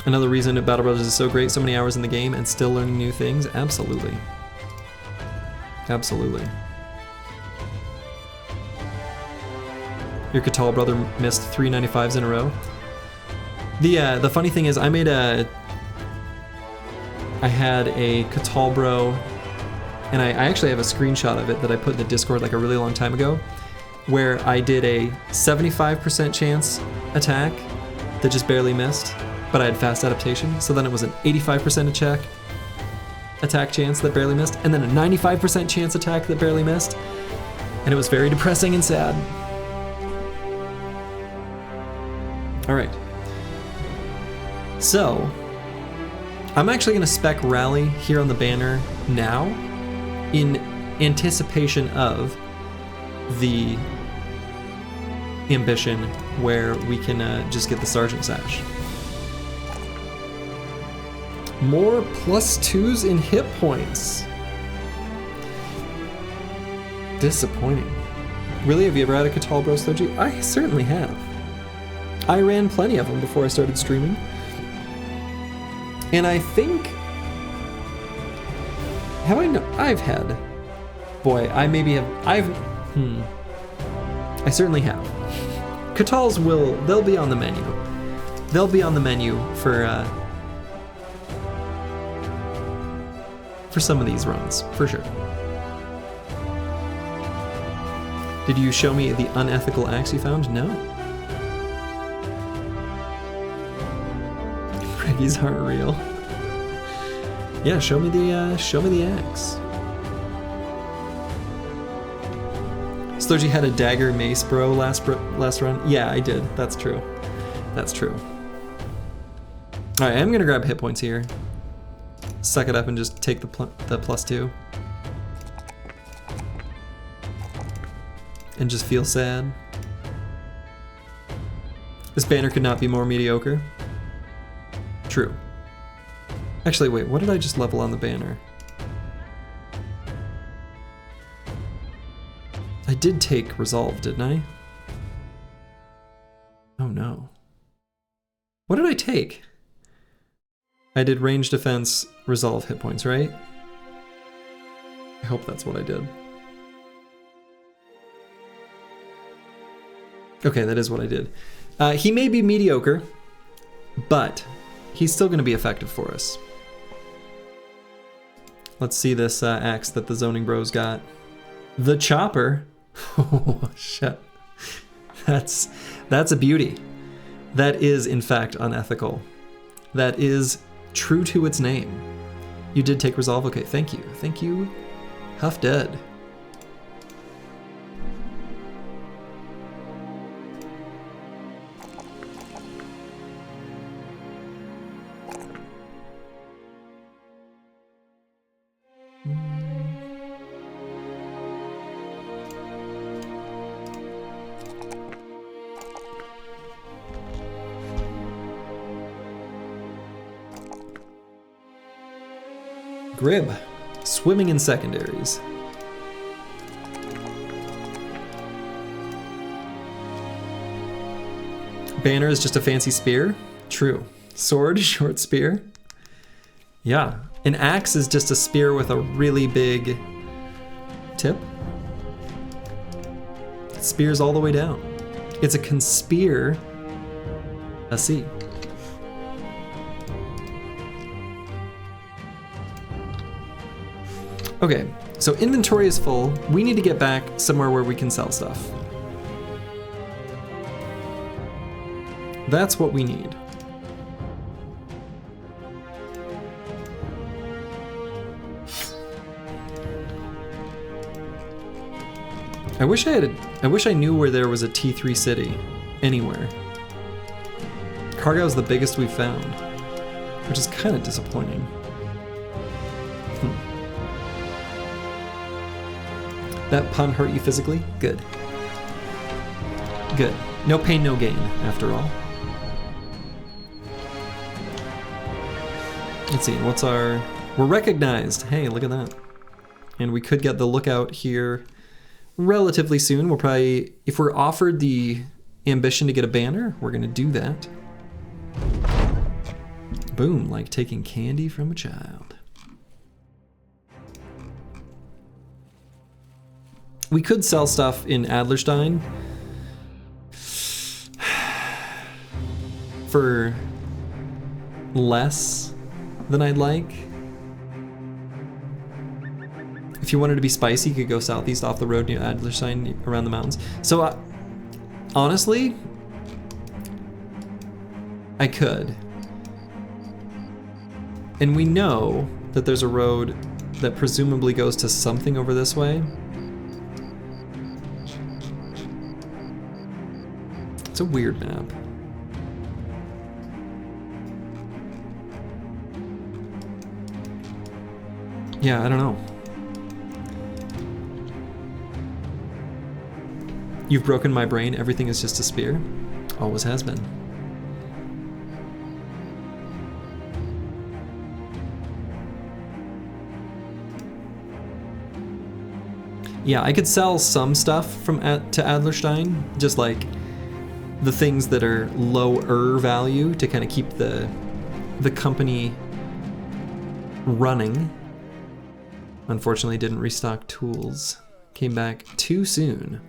Another reason that Battle Brothers is so great, so many hours in the game and still learning new things? Absolutely. Absolutely. Your Catal brother missed 395s in a row. The funny thing is, I had a Catal bro, and I actually have a screenshot of it that I put in the Discord like a really long time ago, where I did a 75% chance attack that just barely missed, but I had fast adaptation, so then it was an 85% attack chance that barely missed, and then a 95% chance attack that barely missed, and it was very depressing and sad. All right. So, I'm actually going to spec Rally here on the banner now in anticipation of the ambition where we can just get the Sergeant Sash. More +2s in hit points. Disappointing. Really? Have you ever had a Catal Bro Slurgy? I certainly have. I ran plenty of them before I started streaming. And I think... Have I... I've had... Boy, I maybe have... I certainly have. Catals will... They'll be on the menu. They'll be on the menu for some of these runs, for sure. Did you show me the unethical axe you found? No. These aren't real. Yeah, show me the axe. Slurgy had a dagger mace bro last run. Yeah, I did. That's true. That's true. All right, I'm gonna grab hit points here. Suck it up and just take the +2. And just feel sad. This banner could not be more mediocre. True. Actually, wait, what did I just level on the banner? I did take Resolve, didn't I? no. What did I take? I did range defense, resolve hit points, right? I hope that's what I did. Okay, that is what I did. He may be mediocre, but he's still going to be effective for us. Let's see this axe that the zoning bros got. The chopper. Oh, shit. That's a beauty. That is, in fact, unethical. That is true to its name. You did take resolve. Okay, thank you. Thank you, Huff Dead. Grib, swimming in secondaries. Banner is just a fancy spear. True. Sword, short spear. Yeah. An axe is just a spear with a really big tip. It spears all the way down. It's a conspire a C. Okay, so inventory is full. We need to get back somewhere where we can sell stuff. That's what we need. I wish I knew where there was a T3 city anywhere. Cargill's the biggest we've found, which is kind of disappointing. That pun hurt you physically? Good. Good. No pain, no gain, after all. Let's see, what's our... We're recognized. Hey, look at that. And we could get the lookout here relatively soon. We'll probably... If we're offered the ambition to get a banner, we're going to do that. Boom, like taking candy from a child. We could sell stuff in Adlerstein for less than I'd like. If you wanted to be spicy, you could go southeast off the road near Adlerstein around the mountains. So honestly, I could. And we know that there's a road that presumably goes to something over this way. It's a weird map. Yeah, I don't know. You've broken my brain. Everything is just a spear. Always has been. Yeah, I could sell some stuff from to Adlerstein, just like the things that are lower value to kind of keep the company running. Unfortunately, didn't restock tools. Came back too soon.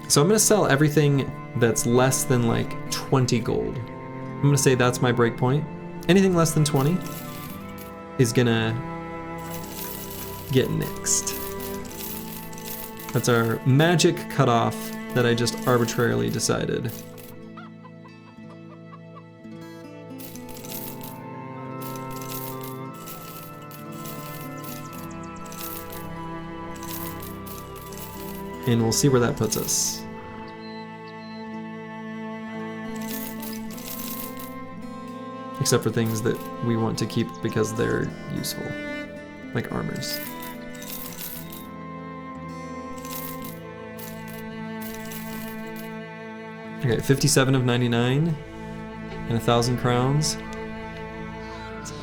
So I'm gonna sell everything that's less than like 20 gold. I'm gonna say that's my break point. Anything less than 20 is gonna get nixed. That's our magic cutoff that I just arbitrarily decided. And we'll see where that puts us. Except for things that we want to keep because they're useful, like armors. Okay, 57 of 99. And 1,000 crowns.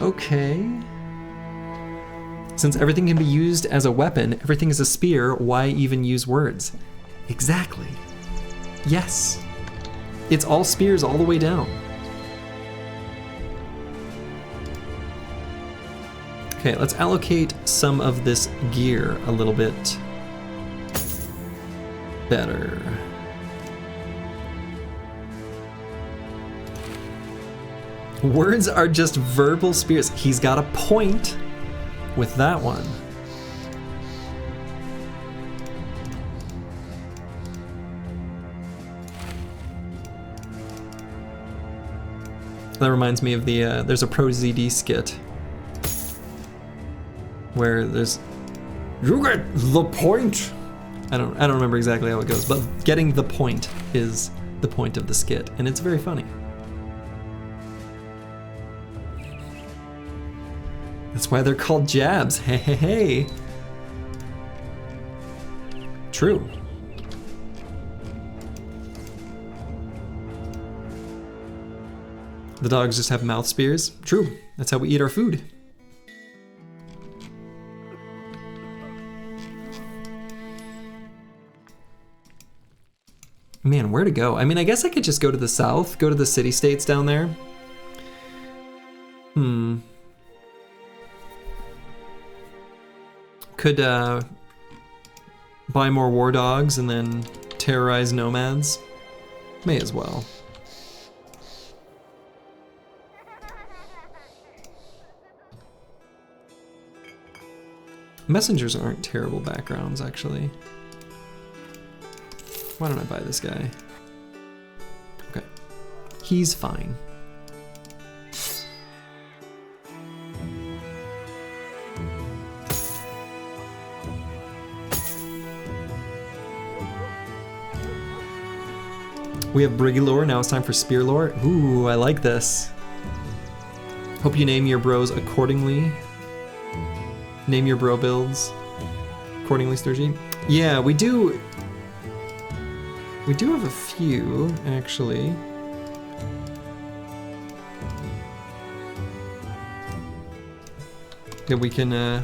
Okay. Since everything can be used as a weapon, everything is a spear, why even use words? Exactly. Yes. It's all spears all the way down. Okay, let's allocate some of this gear a little bit better. Words are just verbal spears. He's got a point with that one. That reminds me of the, there's a Pro ZD skit where there's, you get the point. I don't remember exactly how it goes, but getting the point is the point of the skit, and it's very funny. That's why they're called jabs. Hey, hey, hey. True. The dogs just have mouth spears. True. That's how we eat our food. Man, where to go? I mean, I guess I could just go to the south, go to the city-states down there. Could buy more war dogs and then terrorize nomads. May as well. Messengers aren't terrible backgrounds, actually. Why don't I buy this guy? Okay. He's fine. We have Briggy lore, now it's time for Spear lore. Ooh, I like this. Hope you name your bros accordingly. Name your bro builds accordingly, Sturgy. Yeah, we do have a few, actually. That we can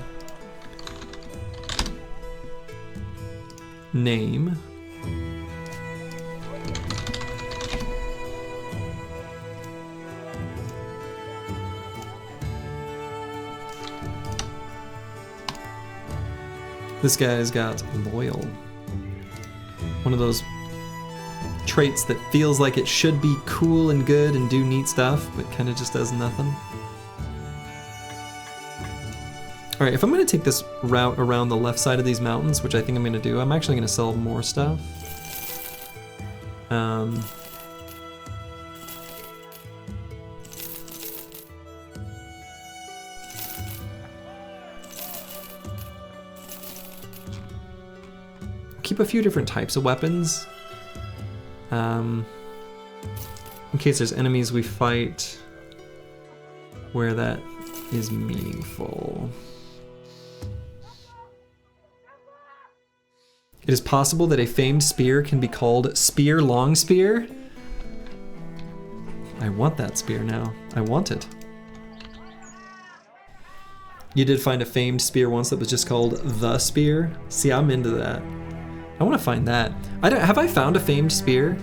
name. This guy's got loyal. One of those traits that feels like it should be cool and good and do neat stuff, but kind of just does nothing. All right, if I'm gonna take this route around the left side of these mountains, which I think I'm gonna do, I'm actually gonna sell more stuff. Keep a few different types of weapons. In case there's enemies we fight where that is meaningful. It is possible that a famed spear can be called Spear Long Spear. I want that spear now. I want it. You did find a famed spear once that was just called The Spear? See, I'm into that. I want to find that. Have I found a famed spear?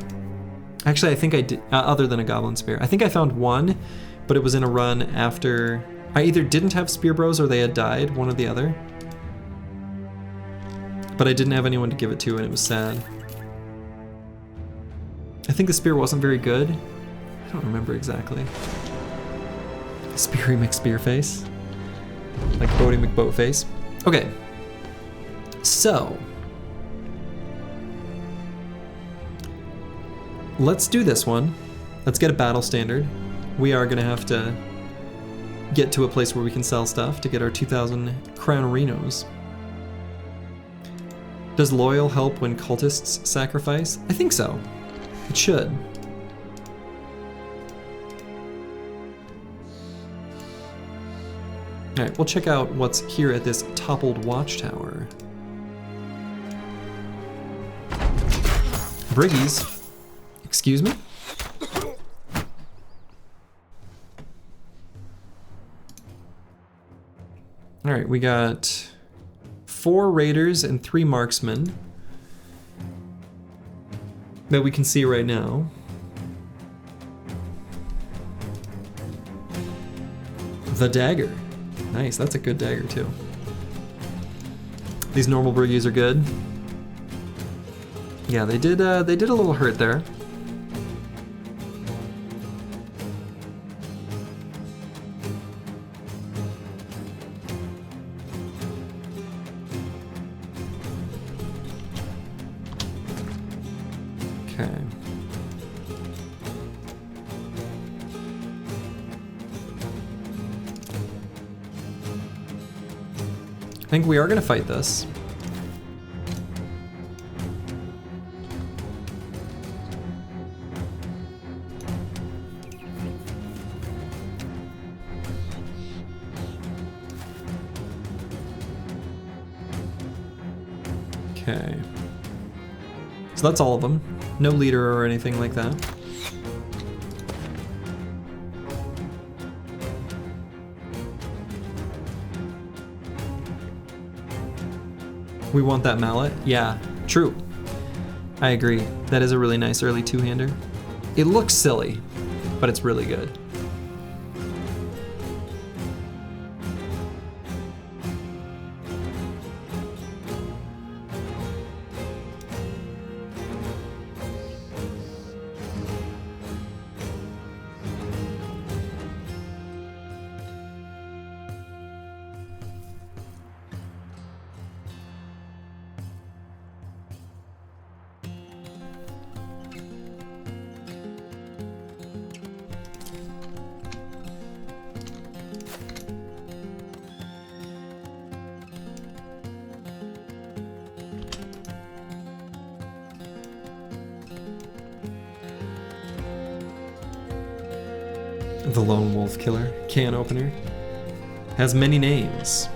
Actually, I think I did, other than a goblin spear. I think I found one, but it was in a run after I either didn't have spear bros or they had died, one or the other. But I didn't have anyone to give it to and it was sad. I think the spear wasn't very good. I don't remember exactly. Speary McSpearface. Like Bodie McBoatface. Okay. So. Let's do this one. Let's get a battle standard. We are gonna have to get to a place where we can sell stuff to get our 2,000 crown renos. Does loyal help when cultists sacrifice? I think so. It should. Alright, we'll check out what's here at this toppled watchtower. Briggies. Excuse me? All right, we got 4 raiders and 3 marksmen that we can see right now. The dagger. Nice, that's a good dagger too. These normal briggies are good. Yeah, they did a little hurt there. Okay. I think we are gonna fight this. Okay. So that's all of them. No leader or anything like that. We want that mallet? Yeah, true. I agree. That is a really nice early two-hander. It looks silly, but it's really good. The Lone Wolf Killer can opener has many names.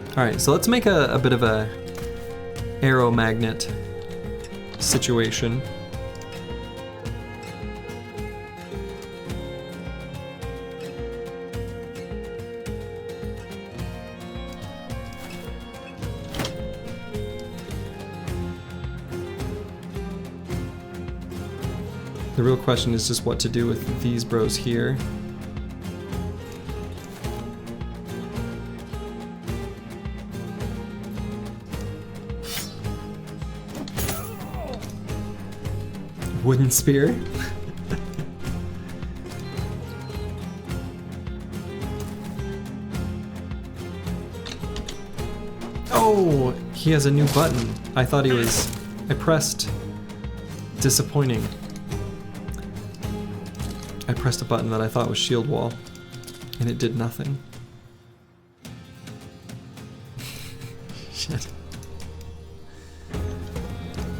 All right, so let's make a bit of a arrow magnet situation. The real question is just what to do with these bros here. Wooden spear. Oh, he has a new button. I thought he was... I pressed... Disappointing. I pressed a button that I thought was shield wall, and it did nothing. Shit.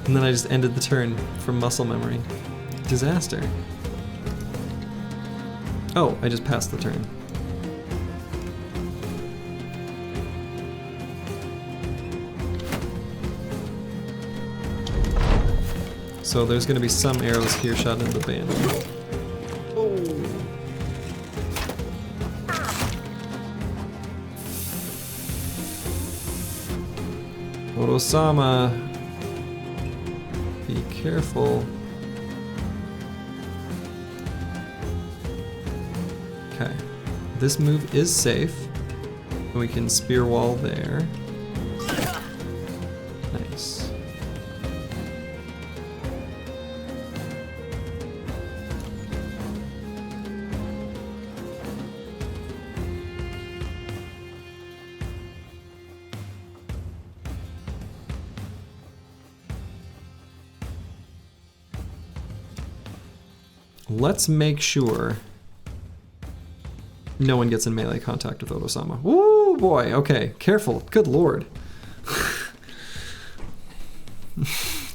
And then I just ended the turn from muscle memory. Disaster. Oh, I just passed the turn. So there's gonna be some arrows here shot into the band. Osama, be careful. Okay, this move is safe. We can spear wall there. Nice. Let's make sure no one gets in melee contact with Osama. Ooh, boy, okay, careful, good lord.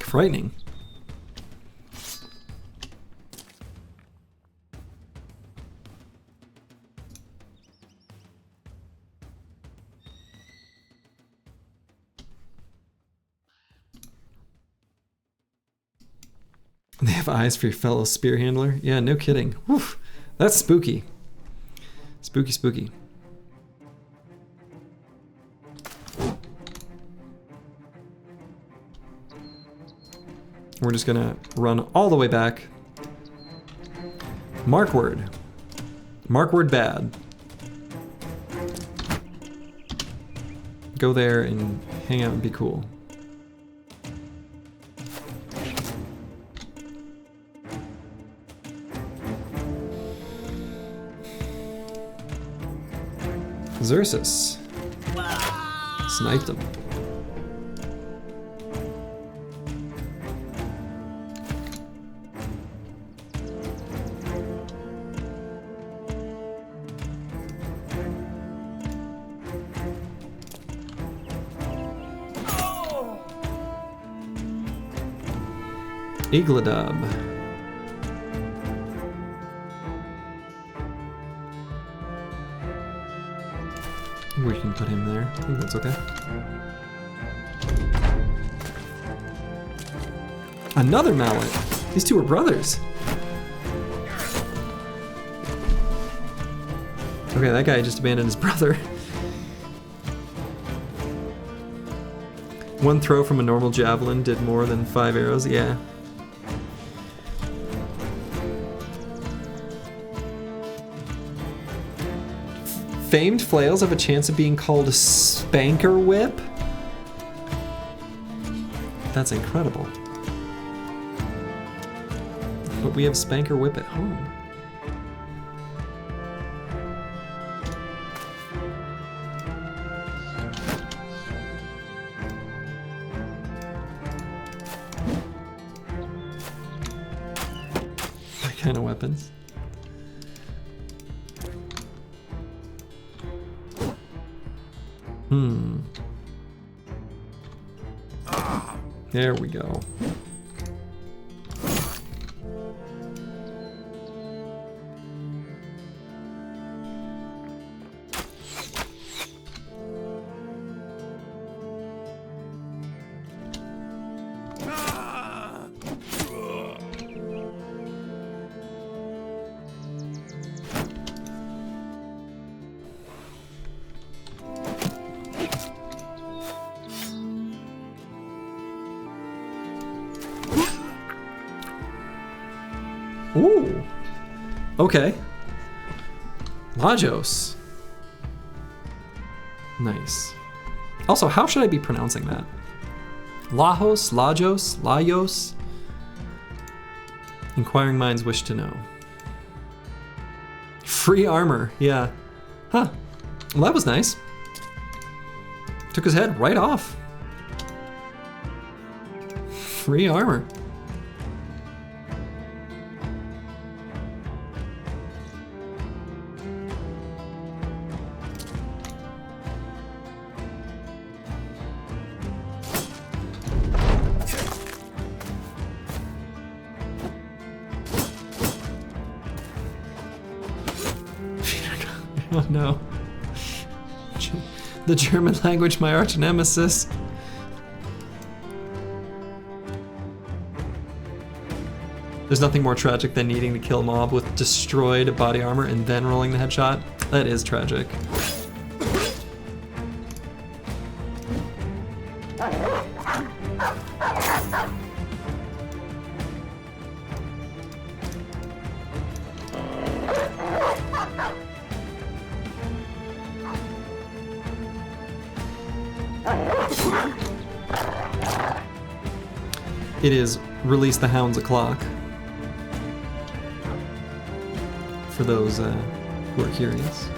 Frightening. They have eyes for your fellow spear handler. Yeah, no kidding. Woof. That's spooky. Spooky, spooky. We're just gonna run all the way back. Markward. Markward bad. Go there and hang out and be cool. Xerxes. Sniped him. Igladub. We can put him there. I think that's okay. Another mallet. These two are brothers. Okay, that guy just abandoned his brother. One throw from a normal javelin did more than 5 arrows. Yeah. Famed flails have a chance of being called a spanker whip? That's incredible. But we have spanker whip at home. What kind of weapons? There we go. Ooh. Okay. Lajos. Nice. Also, how should I be pronouncing that? Lajos, Lajos, Lajos? Inquiring minds wish to know. Free armor, yeah. Huh. Well, that was nice. Took his head right off. Free armor. Oh no. The German language, my arch nemesis. There's nothing more tragic than needing to kill a mob with destroyed body armor and then rolling the headshot. That is tragic. It is Release the Hounds o'clock. For those who are curious.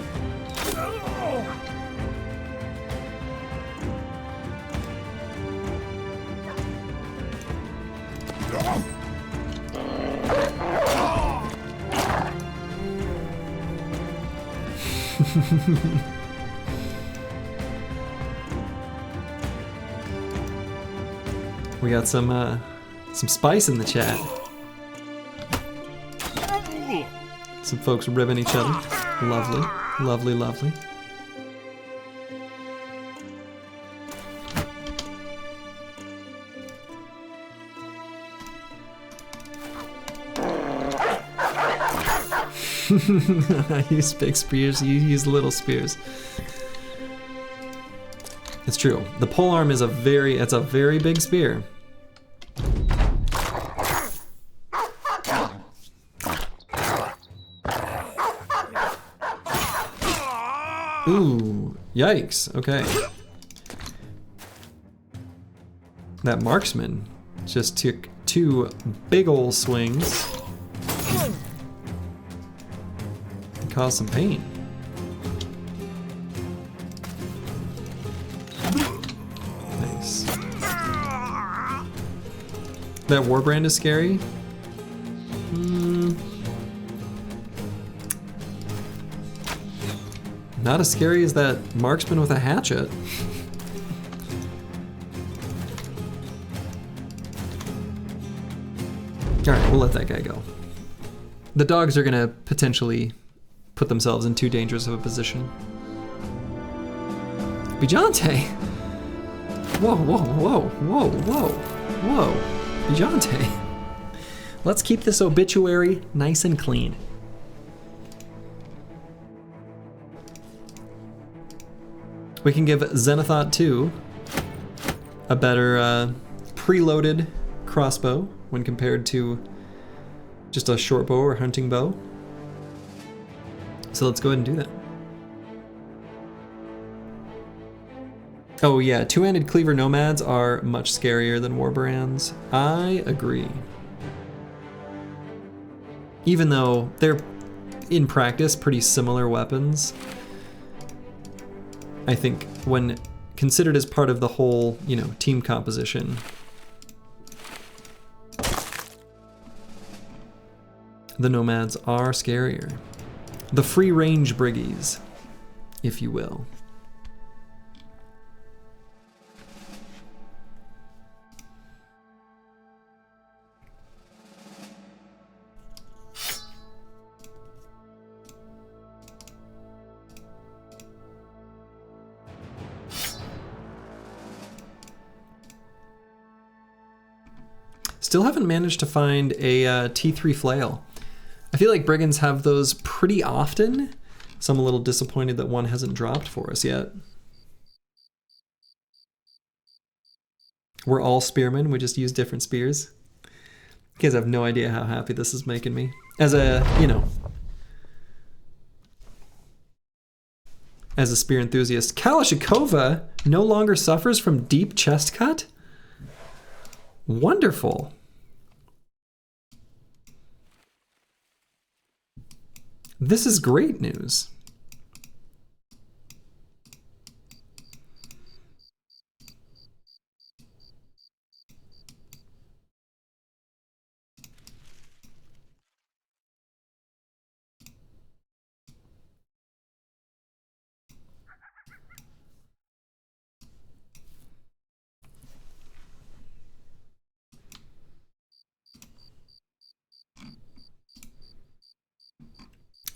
We got some spice in the chat. Some folks ribbing each other. Lovely, lovely, lovely. I use big spears, you use little spears. It's true. The polearm is a very big spear. Ooh, yikes, okay. That marksman just took 2 big ol' swings. Caused some pain. Nice. That warbrand is scary. Not as scary as that marksman with a hatchet. Alright, we'll let that guy go. The dogs are gonna potentially put themselves in too dangerous of a position. Bijante! Whoa, whoa, whoa, whoa, whoa, whoa. Bijante. Let's keep this obituary nice and clean. We can give Zenithot 2 a better preloaded crossbow when compared to just a short bow or hunting bow. So let's go ahead and do that. Oh yeah, two-handed cleaver nomads are much scarier than warbrands. I agree. Even though they're, in practice, pretty similar weapons, I think when considered as part of the whole, you know, team composition, the nomads are scarier. The free-range briggies, if you will. Still haven't managed to find a T3 flail. I feel like brigands have those pretty often, so I'm a little disappointed that one hasn't dropped for us yet. We're all spearmen, we just use different spears. You guys have no idea how happy this is making me. As a, you know, as a spear enthusiast. Kalashnikova no longer suffers from deep chest cut? Wonderful. This is great news.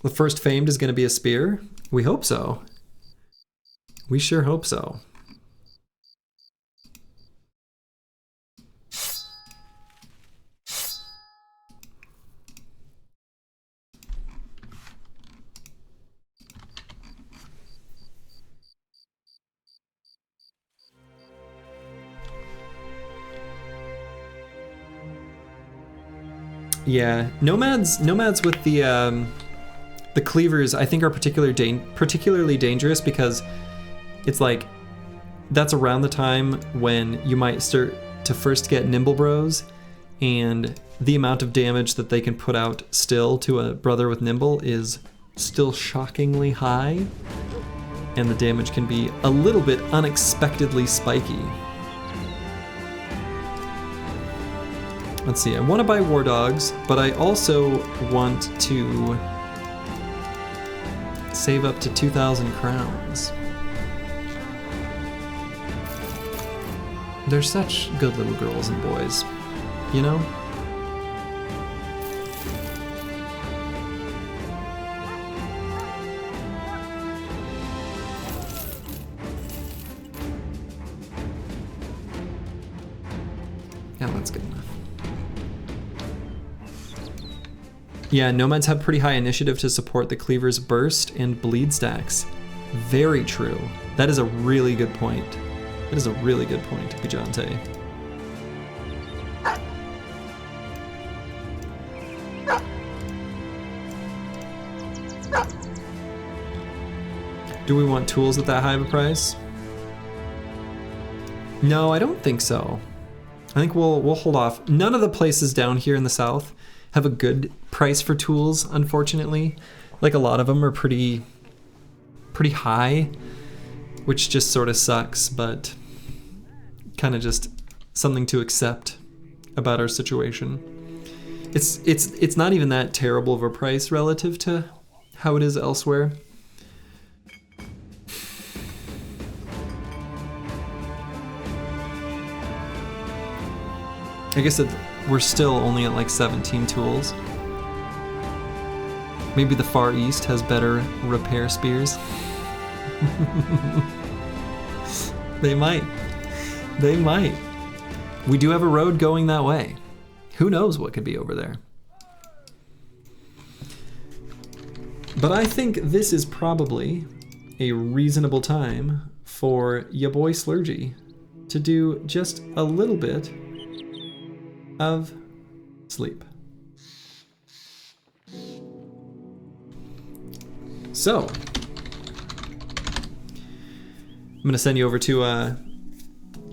The first famed is going to be a spear? We hope so. We sure hope so. Yeah, nomads with the cleavers, I think, are particularly dangerous because it's like that's around the time when you might start to first get nimble bros, and the amount of damage that they can put out still to a brother with nimble is still shockingly high, and the damage can be a little bit unexpectedly spiky. Let's see, I want to buy war dogs, but I also want to save up to 2,000 crowns. They're such good little girls and boys, you know? Yeah, that's good enough. Yeah, nomads have pretty high initiative to support the cleaver's burst and bleed stacks. Very true. That is a really good point. That is a really good point, Gajante. Do we want tools at that high of a price? No, I don't think so. I think we'll hold off. None of the places down here in the south have a good price for tools, unfortunately. Like a lot of them are pretty high, which just sort of sucks, but kind of just something to accept about our situation. It's not even that terrible of a price relative to how it is elsewhere. I guess we're still only at like 17 tools. Maybe the Far East has better repair spears. They might. They might. We do have a road going that way. Who knows what could be over there? But I think this is probably a reasonable time for ya boy Slurgy to do just a little bit of sleep. So, I'm gonna send you over to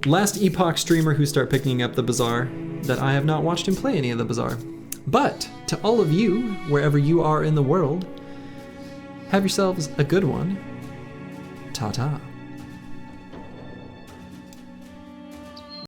last Epoch streamer who started picking up the Bazaar that I have not watched him play any of the Bazaar. But to all of you, wherever you are in the world, have yourselves a good one. Ta-ta.